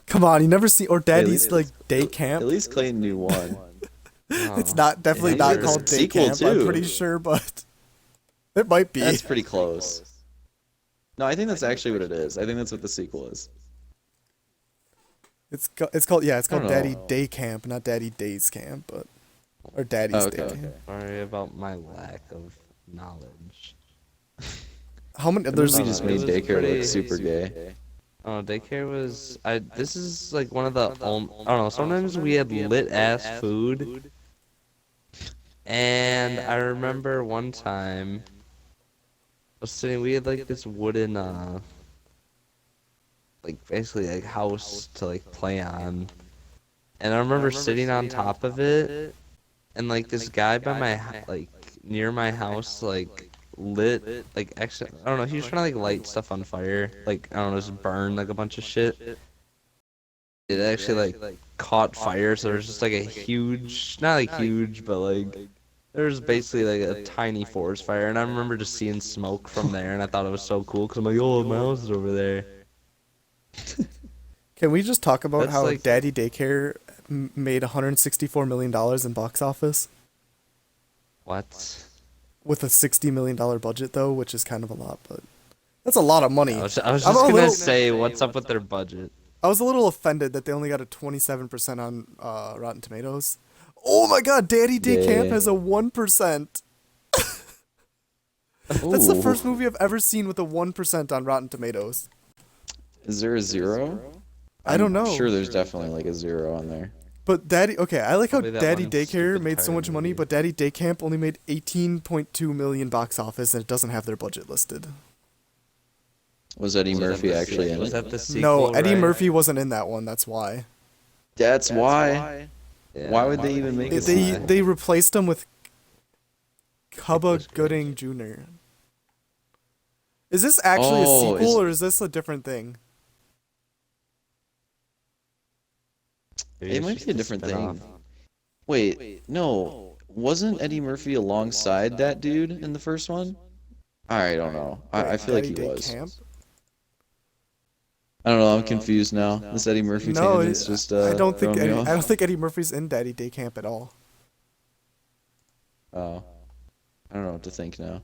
Come on, you never see or Daddy's least- like day At camp. least Clayton knew one. It's Oh. not definitely Yeah, not there's called a day sequel, camp. I'm too. pretty sure, but it might be. That's pretty close. No, I think that's actually what it is. I think that's what the sequel is. It's called I don't Daddy know. Day Camp, not Daddy Days Camp, but or Daddy's Oh, Day okay. Camp. Sorry about my lack of knowledge. How many? The There's movie just it made was daycare pretty- look super gay. Oh, daycare was. This is like one of the. I don't know. Sometimes we had lit ass food, and I remember one time. I was sitting. We had like this wooden, like basically like house to like play on, and I remember sitting on top of it, and like this guy by my like near my house like lit like actually I don't know, he was trying to like light stuff on fire, like I don't know, just burn like a bunch of shit. It actually like caught fire, so there's just like a huge, not like huge, but like there's basically like a tiny forest fire, and I remember just seeing smoke from there, and I thought it was so cool because I'm like, oh, my house is over there. Can we just talk about That's how like- Daddy Daycare made $164 million in box office What? with a $60 million budget though, which is kind of a lot, but that's a lot of money. I was I'm just a gonna little- say, what's up with their budget? I was a little offended that they only got a 27% on Rotten Tomatoes. Oh my God, Daddy Day Camp Yeah. has a 1%. That's the Ooh. first movie I've ever seen with a 1% on Rotten Tomatoes. Is there a 0? I don't I'm know. sure there's definitely like a 0 on there. But I like how Probably that Daddy one Daycare stupid made so tire much money, movie. but Daddy Day Camp only made 18.2 million box office, and it doesn't have their budget listed. Was Eddie Murphy actually in Was it? that the sequel? No, Eddie right? Murphy wasn't in that one. That's why. That's why. Yeah, Why would they even make a They sequel? they replaced him with Cuba Nicolas Cage. Gooding Jr. Is this actually Oh, a sequel or is this a different thing? Maybe It it's might just be a different spin-off. thing. Wait, no. Wasn't Eddie Murphy alongside that dude in the first one? I don't know. I feel like Daddy he Day was. Camp? I don't know. I'm confused now. This Eddie Murphy No, tangent's just I don't think throwing me I off. don't think Eddie Murphy's in Daddy Day Camp at all. Oh, I don't know what to think now.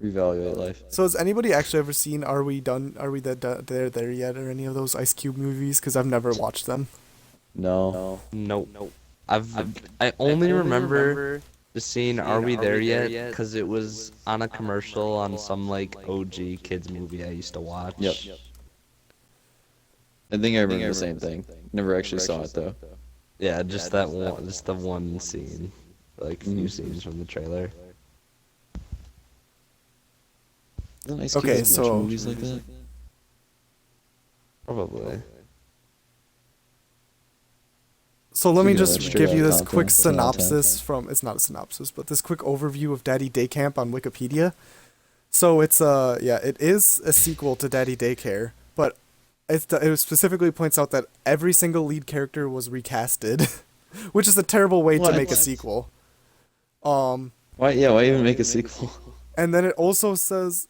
Reevaluate life. So has anybody actually ever seen Are We Done? Are We There Yet? Or any of those Ice Cube movies? Because I've never watched them. No. Nope. I only remember the scene "Are We There Yet?" because it was on a commercial on some like OG kids movie I used to watch. Yep. I think I remember the same thing. Never actually saw it though. Yeah, just that one, just the one scene, like a few scenes from the trailer. Isn't Ice Okay, Cube in a bunch of so- movies like that? Probably. So let me Speaking of just that, straight give you out this content, quick straight out synopsis from, it's not a synopsis, but this quick overview of Daddy Day Camp on Wikipedia. So it's it is a sequel to Daddy Daycare, but it specifically points out that every single lead character was recasted, which is a terrible way to make a What? sequel. Why? Yeah. Why even make a sequel? And then it also says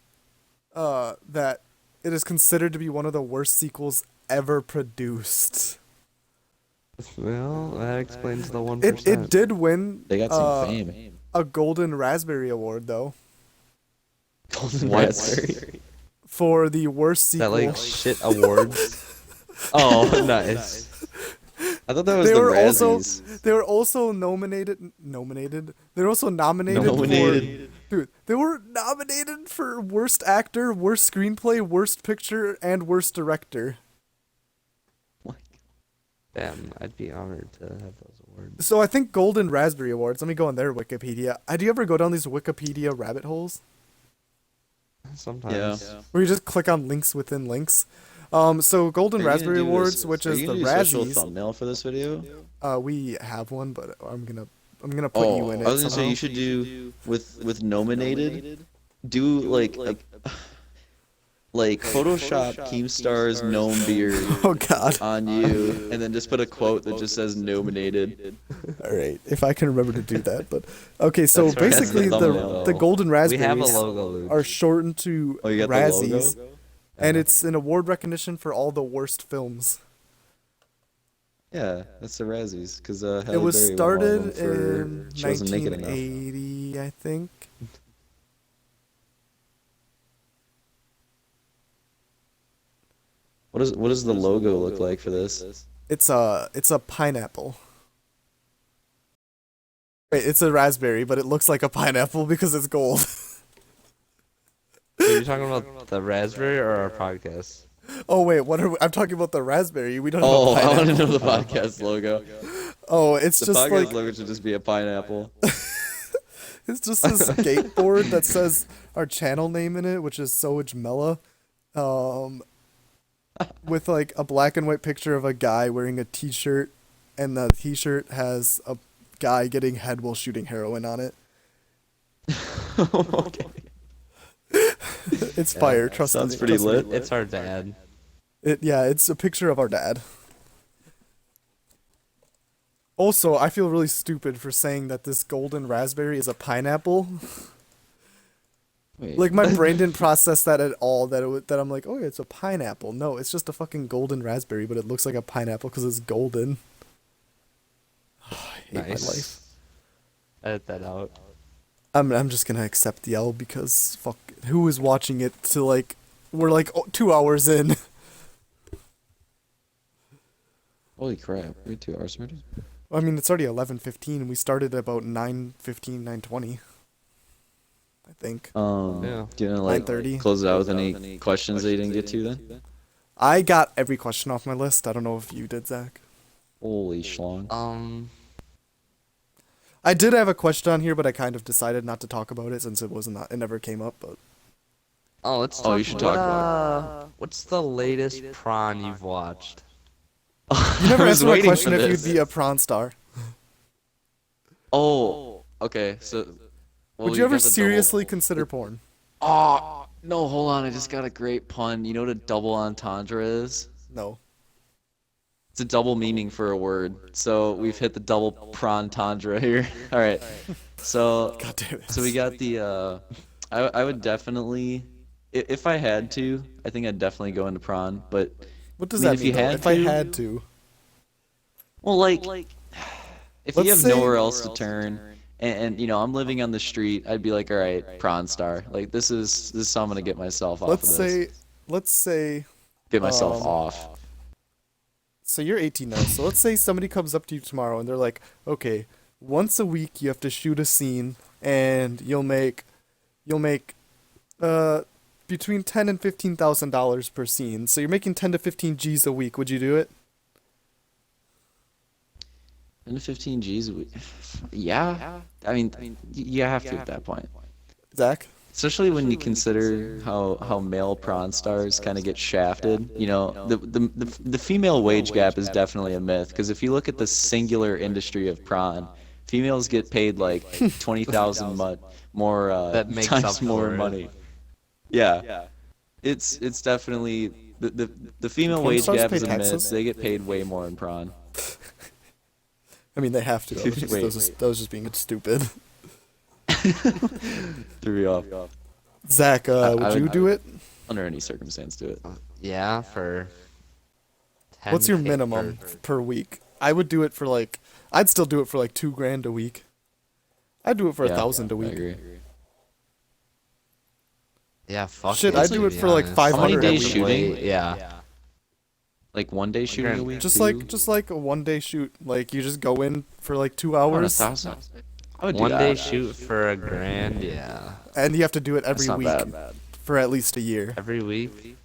that it is considered to be one of the worst sequels ever produced. Well, that explains the 1%. It did win They got some fame. a Golden Raspberry Award though Golden What? Raspberry. for the worst Is that sequel. like shit awards? Oh, nice. I thought that was They the were also Razzies. they were also nominated. They were also nominated. Nominated. For dude. They were nominated for worst actor, worst screenplay, worst picture, and worst director. Damn, I'd be honored to have those awards. So I think Golden Raspberry Awards. Let me go on their Wikipedia. Do you ever go down these Wikipedia rabbit holes Sometimes. Yeah. where you just click on links within links? So Golden Raspberry Awards, which is the special Razzies. thumbnail for this video. We have one, but I'm gonna put you in it. I was gonna say somehow. you should do with nominated. Do like Photoshop Keemstar's gnome beard Oh God. on you, and then just put a quote that just says nominated. All right, if I can remember to do that. But okay, so That's right. That's basically the thumbnail. the Golden We have a Raspberries logo, Luke. are shortened to Oh, you got Razzies, the logo? and it's an award recognition for all the worst films. Yeah, that's the Razzies. Because It was started in She Wasn't Naked Enough. 1980, I think. What does the logo look like for this? It's a pineapple. Wait, it's a raspberry, but it looks like a pineapple because it's gold. Are you talking about the raspberry or our podcast? Oh wait, I'm talking about the raspberry. We don't have Oh, a I want pineapple. to know the podcast logo. Oh, it's The just podcast like logo should just be a pineapple. it's just a skateboard that says our channel name in it, which is sogemela. With like a black and white picture of a guy wearing a t-shirt, and the t-shirt has a guy getting head while shooting heroin on it. Okay. It's fire, trust Sounds me. pretty trust me. lit. It's our dad. It's a picture of our dad. Also, I feel really stupid for saying that this golden raspberry is a pineapple. Wait. Like my brain didn't process that at all. That I'm like, oh yeah, it's a pineapple. No, it's just a fucking golden raspberry, but it looks like a pineapple because it's golden. I hate my life. Edit that out. I'm just gonna accept the L because fuck, who is watching it to like, we're like 2 hours in. Holy crap! We're 2 hours already. I mean, it's already 11:15 and we started about 9:15, 9:20. I think. Yeah. Do you want to like 9:30. close it out with any questions that you didn't get to then? I got every question off my list. I don't know if you did, Zach. Holy schlong. I did have a question on here, but I kind of decided not to talk about it since it never came up. But Let's Oh, you should talk about what's the latest prawn you've watched? you never I was answered my waiting question for if this. you'd be a prawn star. Oh, okay. So, well, Would you ever got the seriously consider porn? Oh no! Hold on. I just got a great pun. You know what a double entendre is? No. It's a double meaning for a word. So we've hit the double prentendre here. All right. So God damn it. so we got the. I would definitely, if I had to, I think I'd definitely go into prawn. But What does I mean, that if you mean? Though? had If I to- had to. well, like, if Let's you have say- nowhere else to turn, and you know I'm living on the street, I'd be like, all right, prawn star. Like this is how I'm gonna get myself off. Let's of this. say. Get myself um, off. So you're 18 now. So let's say somebody comes up to you tomorrow and they're like, okay, once a week you have to shoot a scene and you'll make between $10,000 and $15,000 per scene. So you're making 10 to 15 G's a week. Would you do it? 10 to 15 G's a week. Yeah. I mean, you have to at that point. Zach? Especially when you consider how male prawn stars kind of get shafted. You know, the female wage gap is definitely a myth. Because if you look at the singular industry of prawn, females get paid like 20,000 more That makes times up more for it. money. Yeah. It's definitely the female Porn wage stars gap pay is a myth. taxes? They get paid way more in prawn. I mean, they have to. Wait. That was just being stupid. Threw me off. Zach, would you do it? Under any circumstance, do it. Yeah, for. What's your 10K minimum for- per week? I would do it for like. I'd still do it for like $2,000 a week. I'd do it for Yeah, 1,000 a I week. agree. Yeah, fuck Shit, it, I'd to do it be for, like, honest. 500 How many days every shooting? Yeah. Like 1 day shooting a week. Just two? like a 1-day shoot. Like you just go in for like 2 I would hours, 1,000. I would do 1 day that. shoot for $1,000. Yeah. and you have to do it That's every not week bad. for at least a year. Every week.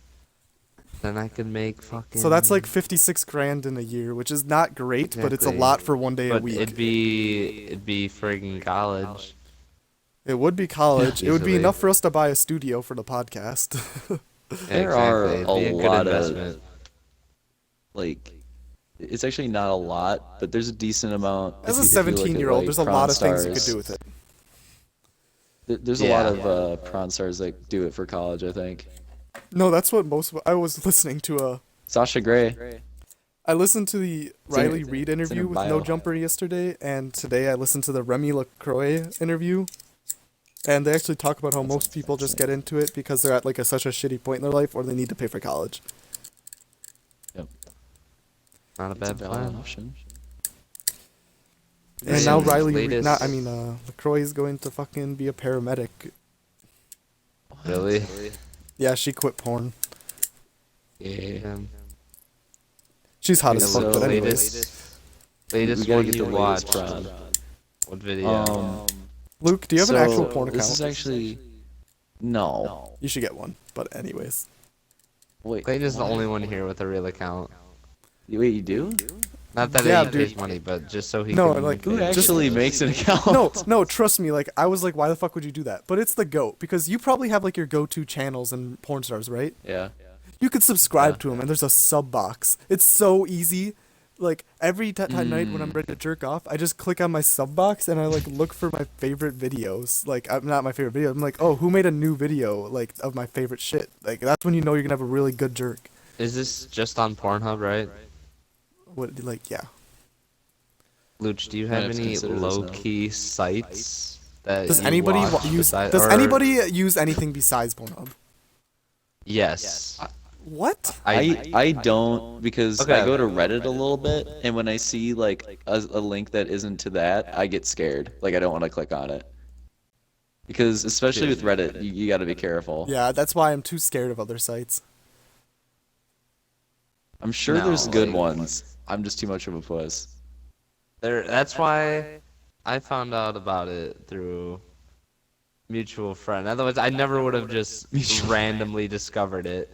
Then I could make fucking. So that's like 56 grand in a year, which is not great, but it's a Exactly. lot for 1 day a But week. it'd be friggin' college. It would be college. It would be Easily. enough for us to buy a studio for the podcast. There are Exactly. It'd a be a good lot of- investment. Like, it's actually not a lot, but there's a decent amount. As a if you look at, 17-year-old, like, there's a prawn lot of things you could stars. do with it. There's a lot of prawn stars that do it for college, I think. No, that's what I was listening to Sasha Grey. I listened to the It's in- Riley it's in- Reid it's in interview her with bio. No Jumper yesterday, and today I listened to the Remy LaCroix interview. And they actually talk about how most people just get into it because they're at like such a shitty point in their life or they need to pay for college. Yep. Not a It's a bad valid plan. option. And now Latest- Riley, latest- LaCroix is going to fucking be a paramedic. Really? Yeah, she quit porn. Yeah. She's hot Yeah, as fuck, so but anyways. Latest We gotta one get you the latest watched. prawn. What video? Luke, do you have an actual porn account? This is actually no. You should get one, but anyways. Wait. Clayton is the what? only one here with a real account. Wait, you do? Not that Yeah, it dude. pays money, but just so he No, can. like, Who Just- actually makes an account? No, trust me, like I was like, why the fuck would you do that? But it's the GOAT, because you probably have like your go-to channels and porn stars, right? Yeah. You could subscribe Yeah. to him, and there's a sub box. It's so easy. Like every night when I'm ready to jerk off, I just click on my sub box and I like look for my favorite videos. Like I'm not my favorite video. I'm like, oh, who made a new video like of my favorite shit? Like that's when you know you're gonna have a really good jerk. Is this just on Pornhub, right? What like yeah. Luch, do you Might have have to any consider this now. low-key sites that Does you anybody watch use? beside- Does or- anybody use anything besides Pornhub? Yes. What? I don't because Okay. I go to Reddit a little bit, and when I see like a link that isn't to that, I get scared. Like I don't want to click on it. Because especially with Reddit, you got to be careful. Yeah, that's why I'm too scared of other sites. I'm sure No, there's good like- ones. I'm just too much of a puss. That's why I found out about it through mutual friend. Otherwise, I never would have just randomly discovered it.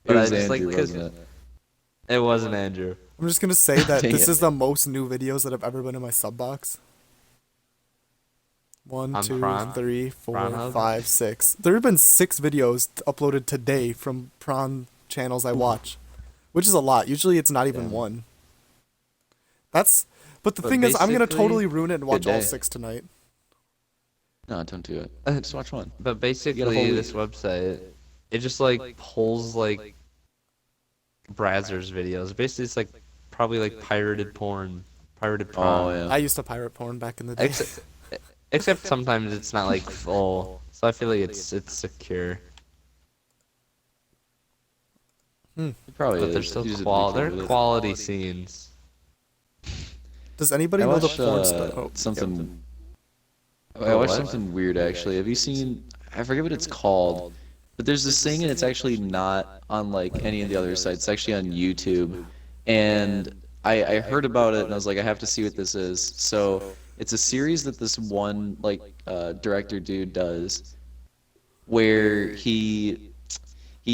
It But I was just like Andrew, 'cause wasn't it? it wasn't Andrew. I'm just gonna say that Dang this it. is the most new videos that have ever been in my sub box. 1, On 2, Prawn? 3, 4, Prawnhub? 5, 6. There have been 6 videos uploaded today from prawn channels I watch, which is a lot. Usually it's not even Yeah. one. But the But thing is, I'm gonna basically- totally ruin it and watch all day. 6 tonight. No, don't do it. Just watch one. But whole basically, week. this website, it just like pulls like Brazzers videos. Basically, it's like probably like pirated porn, pirated Oh porn. yeah. I used to pirate porn back in the day. Except sometimes it's not like full, so I feel like it's secure. It probably But is. they're still You just they're record it. quality scenes. Does anybody I know the watched porn star? Oh, something. I Oh, watched what? something weird actually. Have you seen? I forget what it's called, but there's this thing and it's actually not on like any of the other sites. It's actually on YouTube, and I heard about it and I was like, I have to see what this is. So it's a series that this one like director dude does, where he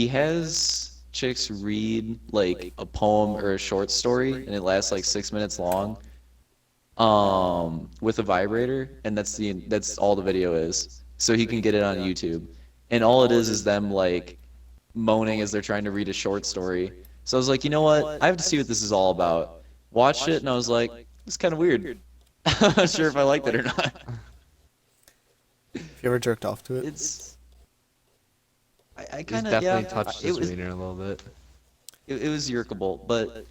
has chicks read like a poem or a short story and it lasts like 6 minutes long with a vibrator, and that's all the video is, so he can get it on YouTube, and all it is them like moaning as they're trying to read a short story. So I was like, you know what, I have to see what this is all about. Watched it and I was like, it's kind of weird. I'm not sure if I liked it or not. Have you ever jerked off to it? It's I He's kind of definitely touched it his was wiener a little bit. it was yerkable, but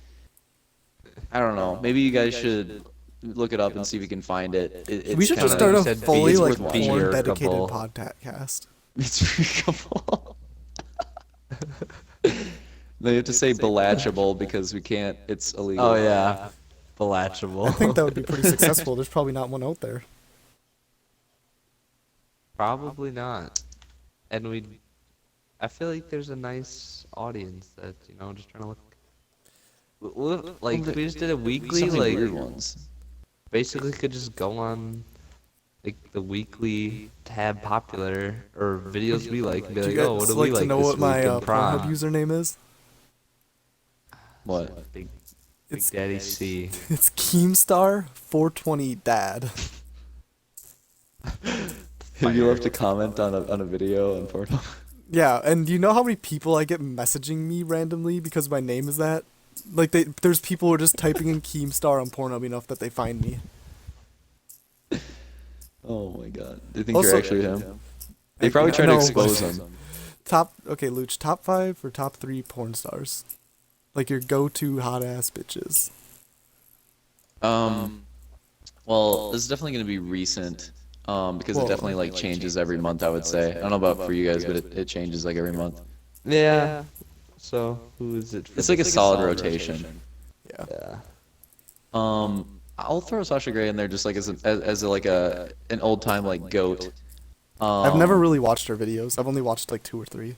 I don't know. Maybe you guys should look it up and see if you can find it. We It's should kind just of start a said fully it's like worth watching. porn dedicated Beerkable. podcast. It's yerkable. No, you have to say belatchable because we can't. It's illegal. Oh yeah, belatchable. I think that would be pretty successful. There's probably not one out there. Probably not. And I feel like there's a nice audience that just trying to look. Like if we just did a weekly, Some like weird ones. basically could just go on like the weekly tab popular or videos we like and be Do like, you oh, what guys do like we to like know this what my week in Pornhub prom? username is? What? Big It's Daddy C. it's Keemstar420dad. Have you left a comment on a video on Pornhub? Yeah, and you know how many people I get messaging me randomly because my name is that? Like there's people who are just typing in Keemstar on Pornhub enough that they find me. Oh my god. They think Also- you're actually him. They probably try to No, expose but- him. Okay, Looch, top 5 or top 3 porn stars? Like your go-to hot ass bitches. Well, this is definitely going to be recent. Because Well- it definitely like changes every month, I would say. I don't know about for you guys, but it changes like every month. Yeah. So who is it? It's like a solid rotation. Yeah. Yeah. I'll throw Sasha Grey in there just like as a, like an old time like goat. I've never really watched her videos. I've only watched like 2 or 3.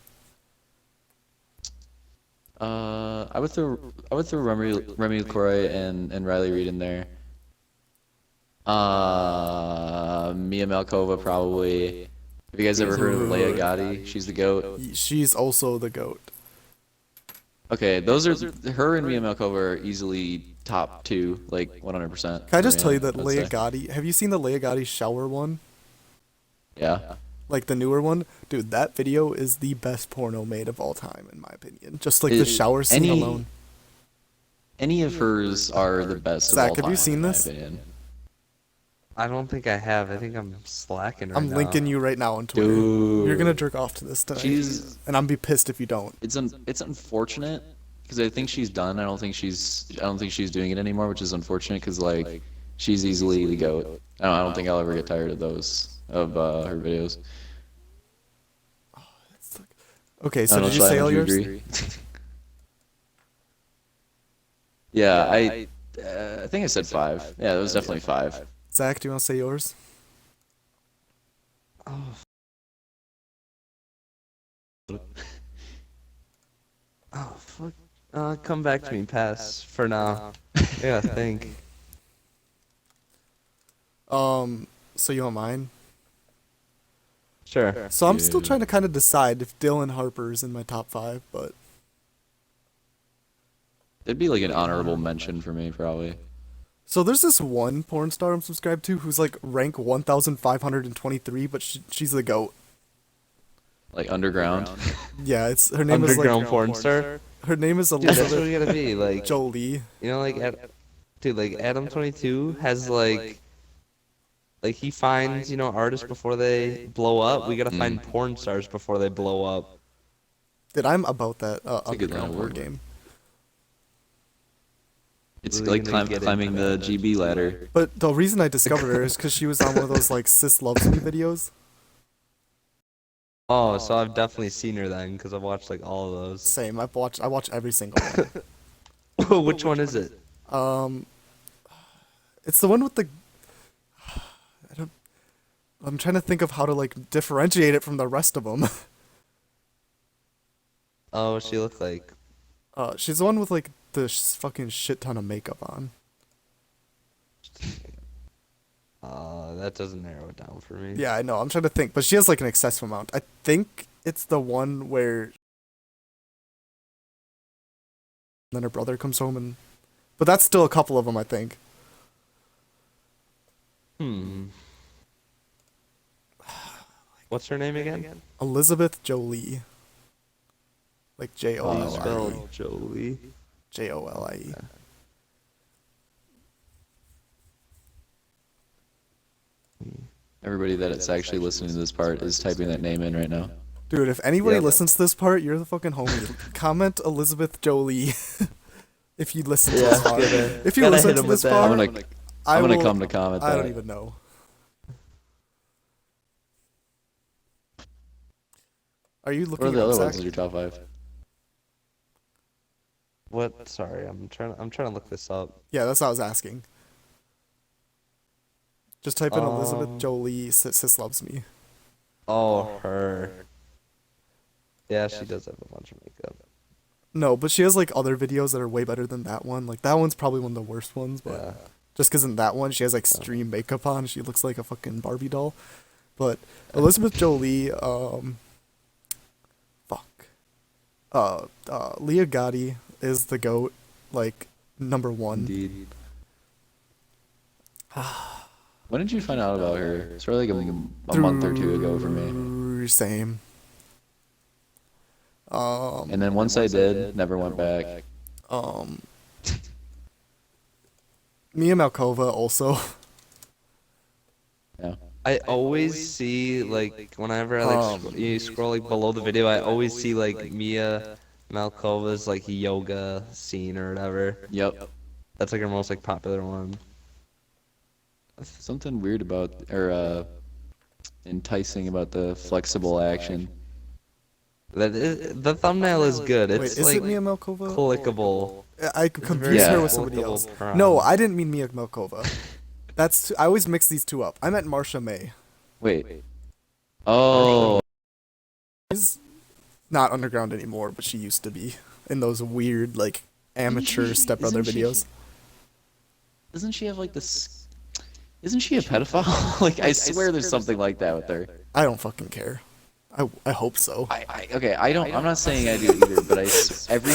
I would throw Remy LaCroix and Riley Reid in there. Mia Malkova probably. Have you guys ever heard of Leia Gotti? She's the goat. She's also the goat. Okay, those are her and Mia Malkova are easily top 2, like 100%. Can I just for tell me, you that I would Leia say. Gotti? Have you seen the Leia Gotti shower one? Yeah. Like the newer one? Dude, that video is the best porno made of all time, in my opinion. Just like the shower scene alone. Any of hers are the best Zach, of all have time, you seen in my this? opinion. I don't think I have. I think I'm slacking right I'm now. linking you right now on Twitter. Dude. You're gonna jerk off to this tonight. And I'm be pissed if you don't. It's unfortunate because I think she's done. I don't think she's doing it anymore, which is unfortunate because like she's easily the goat. I don't think I'll ever get tired of her videos. Okay, I so don't know, did you say Simon, all do you yours? agree? Yeah, I think I said 5. Yeah, it was definitely 5. Zach, do you want to say yours? Oh fuck. Come back to me. Pass for now. Yeah, think. So you want mine? Sure. So I'm still trying to kind of decide if Dylan Harper's in my top 5, but It'd be like an honorable mention for me, probably. so there's this one porn star I'm subscribed to who's like rank 1,523, but she's the goat. Like underground. Yeah, it's her name is Underground like porn star. her name is Dude, that's what Elizabeth we gotta be like. Jolie. You know, like dude, like Adam 22 has like he finds artists before they blow up. We gotta find porn stars before they blow up. Dude, I'm about that a good line underground of porn work. game. It's Really like gonna get climbing into the GB ladder. But the reason I discovered her is because she was on one of those like Sis Loves Me videos. Oh, so I've definitely seen her then, because I've watched like all of those. Same. I watch every single one. Which one is it? It's the one with the. I'm trying to think of how to like differentiate it from the rest of them. Oh, what she looked like. She's the one with like the fucking shit ton of makeup on. That doesn't narrow it down for me. Yeah, I know. I'm trying to think, but she has like an excessive amount. I think it's the one where then her brother comes home and, but that's still a couple of them, I think. What's her name again? Elizabeth Jolie. Like Jolie. Spelled Jolie. Jolie. Everybody that's actually listening to this part is typing that name in right now. Dude, if anybody Yep. listens to this part, you're the fucking homie. Comment Elizabeth Jolie if you listen to Yeah, this far. gotta- If you gotta listen hit to 'em this with that. far, I'm gonna will- come to comment I don't that. even know. Are you What are looking the at other ones Zach? in your top 5? What? Sorry, I'm trying to look this up. Yeah, that's what I was asking. Just type in Elizabeth Um, Jolie sis loves me. Oh, her. Yeah, she does have a bunch of makeup. No, but she has like other videos that are way better than that one. Like that one's probably one of the worst ones, but Yeah. just because in that one she has extreme makeup on, she looks like a fucking Barbie doll. But Elizabeth Jolie, Leah Gotti is the GOAT, like number one. Indeed. When did you find out about her? It's probably like a month or two ago for me. Same. And then once I did, never went back. Mia Malkova also. Yeah. I always see like whenever I like you scroll like below the video, I always see like Mia Malkova's like yoga scene or whatever. Yep. That's like her most like popular one. Something weird about, or enticing about the flexible action. The thumbnail is good. Wait, It's is like it Mia Malkova? clickable. I confused very her with somebody clickable else. prompt. No, I didn't mean Mia Malkova. I always mix these two up. I meant Marsha May. Wait. Oh. She's not underground anymore, but she used to be in those weird like amateur stepbrother videos. Doesn't she have like this? Isn't she a pedophile? Like I swear there's something like that with her. I don't fucking care. I hope so. Okay, I don't. I'm not saying I do either, but every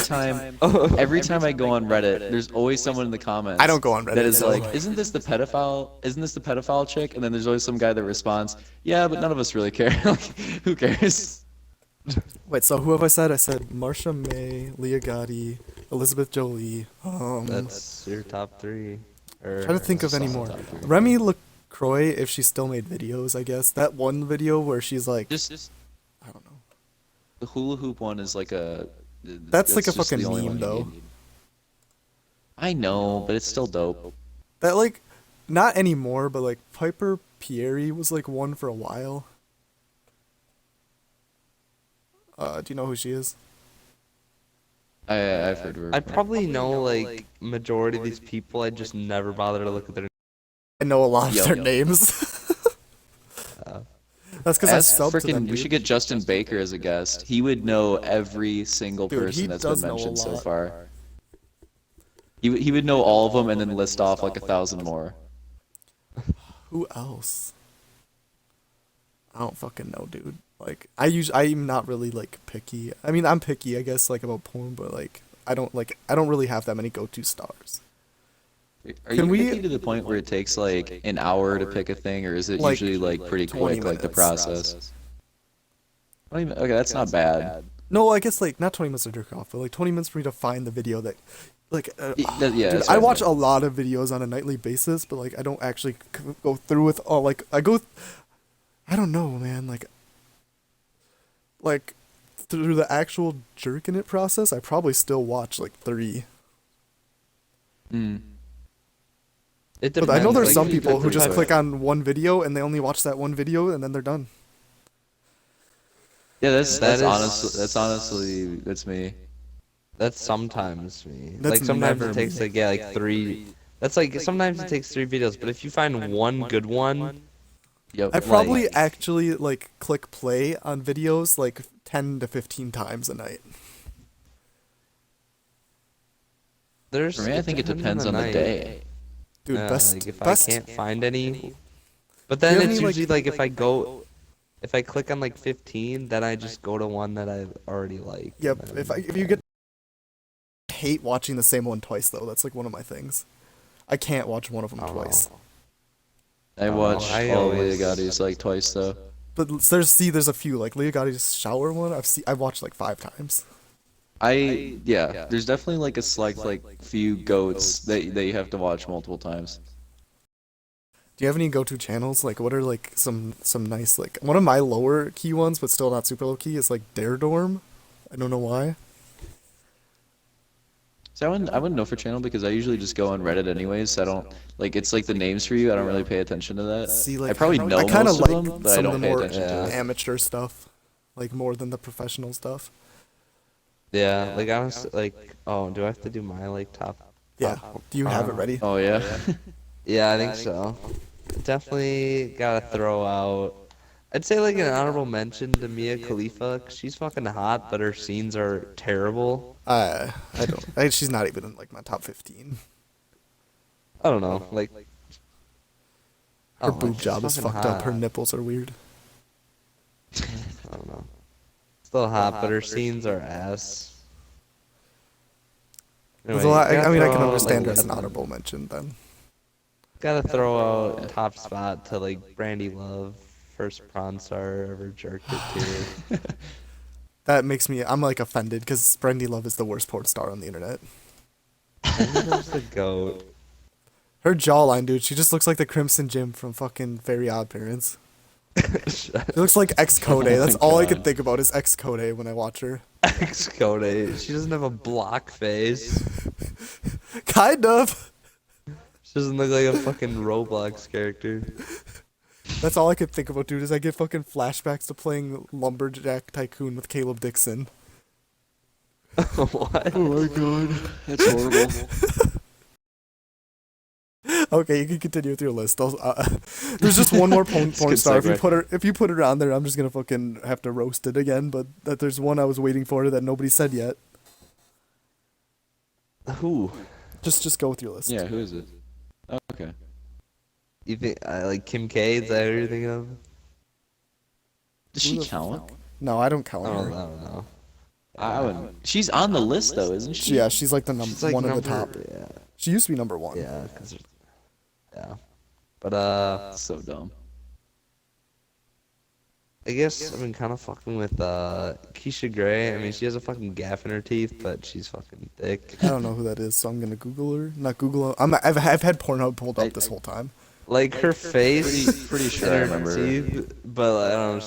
time I go on Reddit, there's always someone in the comments. I don't go on Reddit, That is so- like, isn't this the pedophile? Isn't this the pedophile chick? And then there's always some guy that responds, yeah, but none of us really care. Like, who cares? Wait, so who have I said? I said Marsha May, Leah Gotti, Elizabeth Jolie. That's your top 3. Trying to think of any more. Top three. Remy LaCroix, if she still made videos, I guess. That one video where she's like, Just I don't know. the hula hoop one is like a. That's like a just fucking the only meme, one you though. need. I know, but it's still dope. That like, not anymore, but like Piper Pieri was like one for a while. Do you know who she is? I've heard of her. I probably know like majority of these people. I just never bother to look at their. I know a lot of Yo. their names. That's because I Ask subbed to them, we dude. should get Justin Baker as a guest. He would know every single Dude, he person that's been does know a mentioned so lot. far. He would know all of them and then list off like 1,000 more. Who else? I don't fucking know, dude. Like I'm not really like picky. I mean, I'm picky, I guess, like about porn, but like I don't really have that many go-to stars. Are Can you we- picky to the point where it takes like an hour to pick a thing, or is it Like, usually like pretty 20 quick, like the minutes. process? Okay, that's not bad. No, I guess like not 20 minutes to jerk off, but like 20 minutes for me to find the video that, like, Yeah, dude, that's I what watch meant. a lot of videos on a nightly basis, but like I don't actually go through with all like I don't know, man, like through the actual jerking it process, I probably still watch like 3. Mm. It But I know depends, there's like, some if you people who just have- click on one video and they only watch that one video and then they're done. Yeah, That is- honestly that's me. That's sometimes me. That's Like sometimes never it takes me. like like 3. That's like sometimes it takes 3 videos, but if you find one good one, Yep. I probably actually like click play on videos like 10 to 15 times a night. there's. For me, I think it depends on the night. day. Dude, Yeah, best like if best I can't find any, but Do you then have it's any, like- usually like if I click on like 15, then I just go to one that I already like. Yep, and if then- you get I hate watching the same one twice though. That's like one of my things. I can't watch one of them I don't twice. know. I watch I all Leah always- Gotti's like twice though. But there's a few like Leah Gotti's shower one. I've watched like 5 times. Yeah, there's definitely like a select like few goats that you have to watch multiple times. Do you have any go-to channels? Like, what are like some nice like one of my lower key ones, but still not super low key is like Dare Dorm. I don't know why. So I wouldn't know for channel because I usually just go on Reddit anyways. So I don't like it's like the names for you. I don't really pay attention to that. See, like I probably know I kind of most like of them, but I some of don't the pay more attention to it. amateur stuff, like more than the professional stuff. Yeah, like honestly, like, oh, do I have to do my like top? Yeah. Do you have it Um, ready? Oh yeah. Yeah, I think so. Definitely gotta throw out. I'd say like an honorable mention to Mia Khalifa. 'Cause she's fucking hot, but her scenes are terrible. I don't. She's not even in like my top 15. I don't know, like. Her oh, boob she's job is fucking fucked up. Her hot. nipples are weird. I don't know. Still hot, but her scenes are ass. Anyway, So I gotta mean, I throw can out, understand her like, as an honorable mention then. Gotta throw out top spot to like Brandy Love, first prawn star ever jerked it to. That makes me. I'm like offended because Brandy Love is the worst porn star on the internet. Brandy Love's the goat. Her jawline, dude. She just looks like the Crimson Jim from fucking Very Odd Parents. She looks like ex Code. Oh That's my all I God. can think about is ex Code when I watch her. Ex-Code. She doesn't have a block face. Kind of. She doesn't look like a fucking Roblox character. That's all I could think about, dude. Is I get fucking flashbacks to playing Lumberjack Tycoon with Caleb Dixon. What? my god, that's horrible. Okay, you can continue with your list. There's just one more porn good star. segue. If you put her on there, I'm just gonna fucking have to roast it again. But that there's one I was waiting for that nobody said yet. Who? Just go with your list. Yeah, who is it? Oh, okay. You think like Kim K? Is that who you're thinking of? Does she count? No, I don't count I her. don't know. I wouldn't. She's on the list though, isn't she? Yeah, she's like the She's like one of the number- top. Yeah, She used to be number one. yeah, yeah. But So dumb. I guess I've been kind of fucking with Keisha Gray. I mean, she has a fucking gaff in her teeth, but she's fucking thick. I don't know who that is, so I'm gonna Google her. Not Google her. I've had Pornhub pulled up this whole time. Like her face, Pretty sure and I her remember her. teeth, but I don't know.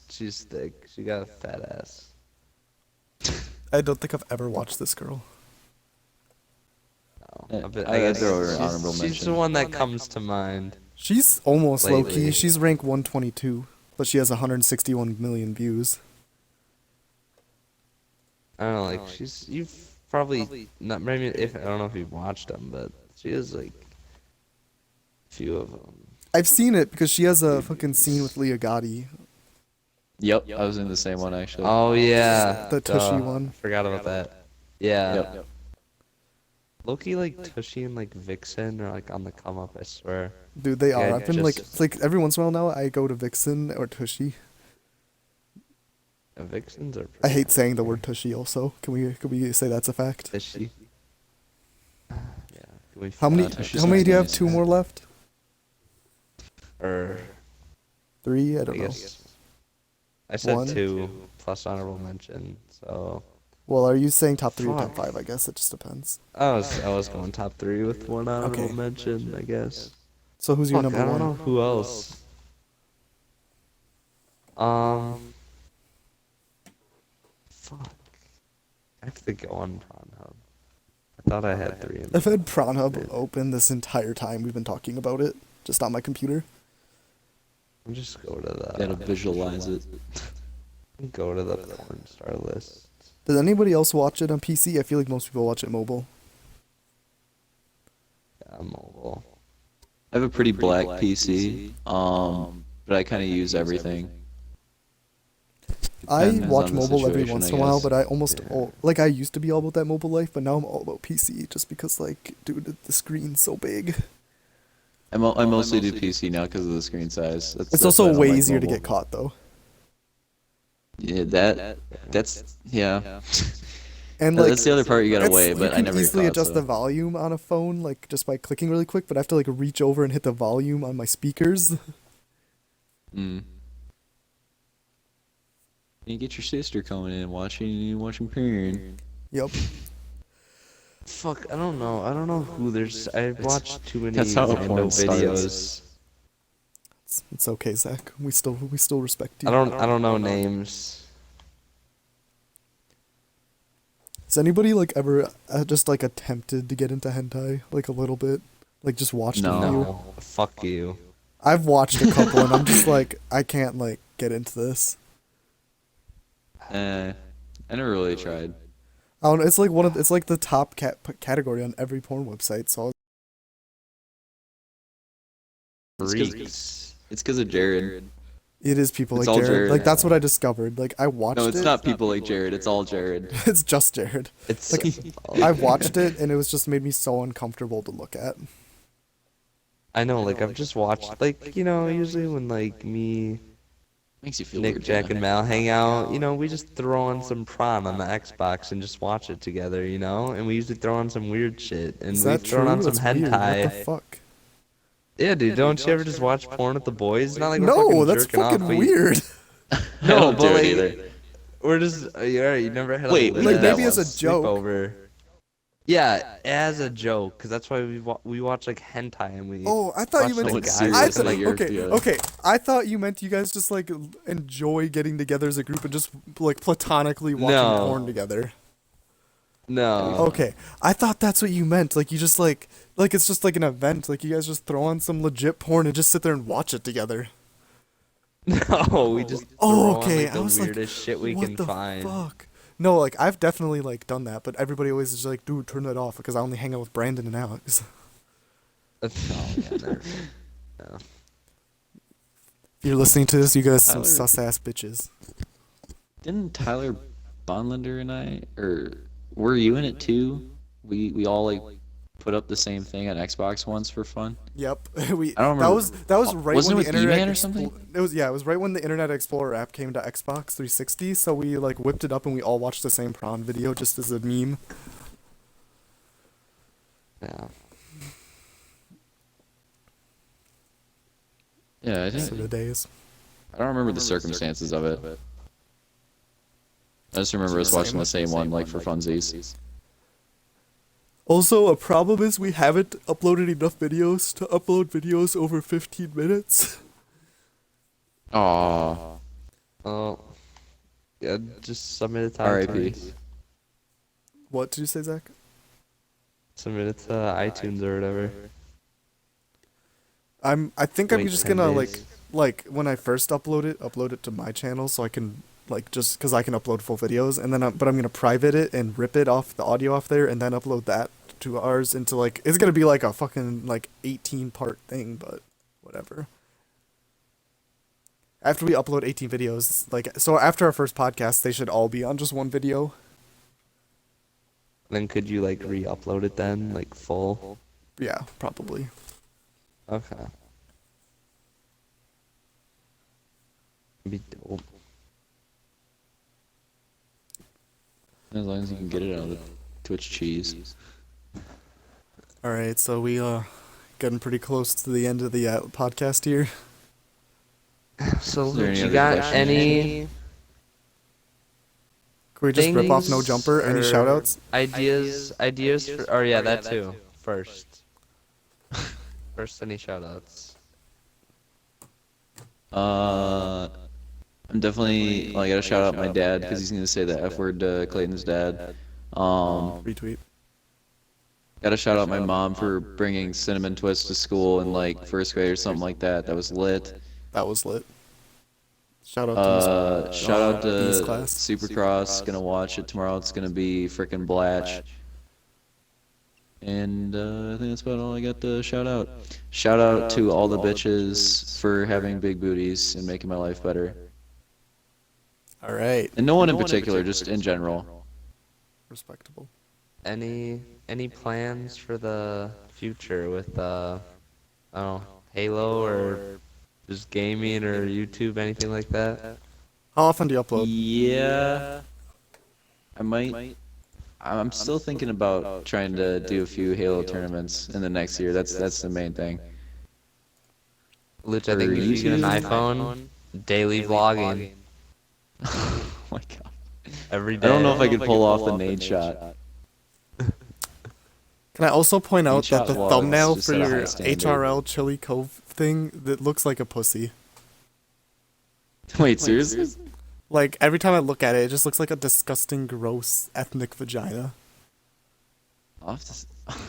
She's thick. She got a fat ass. I don't think I've ever watched this girl. No, Yeah, I guess throw her an she's, honorable she's mention. the one that comes to mind. She's almost low Lately. key. She's ranked 122, but she has 161 million views. I don't know, like you've probably not. Maybe if I don't know if you've watched them, but she has like a few of them. I've seen it because she has a fucking scene with Leah Gotti. Yep, I was in the same one actually. Oh yeah, The Tushy duh. one. Forgot about that. Yeah. Yep. Loki like Tushy and like Vixen are like on the come up. I swear. Dude, they are. Yeah, I've been like, just- it's like every once in a while now, I go to Vixen or Tushy. Vixens are. I hate saying the word Tushy. Also, can we say that's a fact? Tushy. Yeah. Can we How many? Tushy's How many not do you have? nice. 2 more left? Or 3? I I don't know. guess. I said 1? 2 plus honorable mention. So Well, are you saying top 3 or top Fuck. 5? I guess it just depends. I was going top 3 with one honorable Okay. mention. I guess. So who's your Fuck, number I don't one? know who else. Fuck. I have to go on Pornhub. I thought I had 3 in I've had Pornhub open this entire time we've been talking about it, just on my computer. I'll just go to Gotta the visualize it. porn star list. Does anybody else watch it on PC? I feel like most people watch it mobile. Yeah, mobile. I have a pretty black PC, but I kind of use everything. I Depends watch on the mobile every situation, once I in a while, guess. but I almost Yeah. like I used to be all about that mobile life, but now I'm all about PC just because like, dude, the screen's so big. I mostly do PC now because of the screen size. It's that's why also I don't way like easier to mobile. get caught though. Yeah, that's yeah. And like That's the other part you gotta it's- weigh, you but I can never get easily caught, adjust so. the volume on a phone like just by clicking really quick, but I have to like reach over and hit the volume on my speakers. Mm. You get your sister coming in watching porn. Yep. Fuck, I don't know. I don't know who there's. I watched too many that's how a random porn starts. videos. It's okay, Zach. We still respect you. I don't know names. Has anybody like ever just like attempted to get into hentai like a little bit, like just watched a few? No, fuck you. I've watched a couple and I'm just like I can't like get into this. I never really tried. I don't know, it's like the top category on every porn website. So Freaks. It's because of Jared. it is people It's like all Jared. Jared. Like that's what I discovered. Like I watched No, it's it. not people like Jared. It's all Jared. It's just Jared. It's I watched it and it was just made me so uncomfortable to look at. I know, like I've just watched, like, you know, usually when like me, Makes you feel Nick, weird. Jack, yeah. and Mal hang out, you know, we just throw on some prawn on the Xbox and just watch it together, you know, and we usually throw on some weird shit, and Is we've that thrown true? on some That's weird. What hentai. the fuck? Yeah, dude, don't you ever just watch porn with the boys? It's not like we're No, fucking that's jerking fucking off, but weird. I No, don't but do like, it either. we're just, alright, you never had Wait, like, like, maybe as a joke. sleepover. Yeah, as a joke, because that's why we watch like hentai and we. Oh, I thought you watch, meant. like, it's guys I serious, thought, like, like, you're okay, together. okay. I thought you meant you guys just like enjoy getting together as a group and just like platonically watching No. porn together. No. Okay, I thought that's what you meant. Like you just like it's just like an event. Like you guys just throw on some legit porn and just sit there and watch it together. No, we just Oh, throw okay. on, like, I the was like, weirdest shit we what can the find. fuck? No, like I've definitely like done that, but everybody always is like, dude, turn that off because I only hang out with Brandon and Alex. Oh, yeah, never. No. If you're listening to this, you guys some Tyler- sus ass bitches. Didn't Tyler Bondlander and I, or were you in it too? We all like put up the same thing on Xbox once for fun. Yep, we. I don't That remember. was right Wasn't when it the with internet E-Man or something? It was it was right when the Internet Explorer app came to Xbox 360. So we like whipped it up and we all watched the same prawn video just as a meme. Yeah. Yeah, I Sort think of days. I don't remember the circumstances of it. I just remember us watching the same one like for funsies. Also, a problem is we haven't uploaded enough videos to upload videos over 15 minutes. Aw. Oh. Yeah, just submit it to R.I.P. iTunes. What did you say, Zach? Submit it to iTunes or whatever. I think I'm Wait just 10 gonna days. like when I first upload it to my channel so I can like just because I can upload full videos and then but I'm gonna private it and rip it off the audio off there and then upload that to ours into like it's gonna be like a fucking like 18-part thing, but whatever. After we upload 18 videos, like so after our first podcast, they should all be on just one video. Then could you like re-upload it then, like full? Yeah, probably. Okay. Be dope. As long as you can get it out of the Twitch cheese. All right, so we getting pretty close to the end of the podcast here. So, Is there Luke, any you other got questions? any Can we just rip off No things Jumper? Any or shoutouts? ideas for, or yeah, that too. First, any shoutouts? I'm definitely. Well, I gotta shout out my dad because he's gonna say the F word to Clayton's dad. Retweet. Gotta shout out my mom for bringing cinnamon twists to school in like first grade or something like that. That was lit. That was lit. Shout out to Shout out B's to class. Supercross. Gonna watch it tomorrow. It's gonna be frickin' Blatch. And I think that's about all I got to shout out. Shout out to all the bitches for having big booties and making my life better. All right. And no one in particular, just in general. Respectable. Any plans for the future with I don't know, Halo or just gaming or YouTube, anything like that? How often do you upload? Yeah. I might. I'm still thinking about trying to do a few Halo tournaments in the next year. That's the main thing. Luch, I think you should get an iPhone, daily vlogging Oh my god. every day. I don't know if I could pull off the nade shot. Can I also point out Each that the shot was thumbnail just for at a high your standard. HRL Chili Cove thing that looks like a pussy. Wait, seriously? Like, every time I look at it, it just looks like a disgusting, gross, ethnic vagina. I'll have to,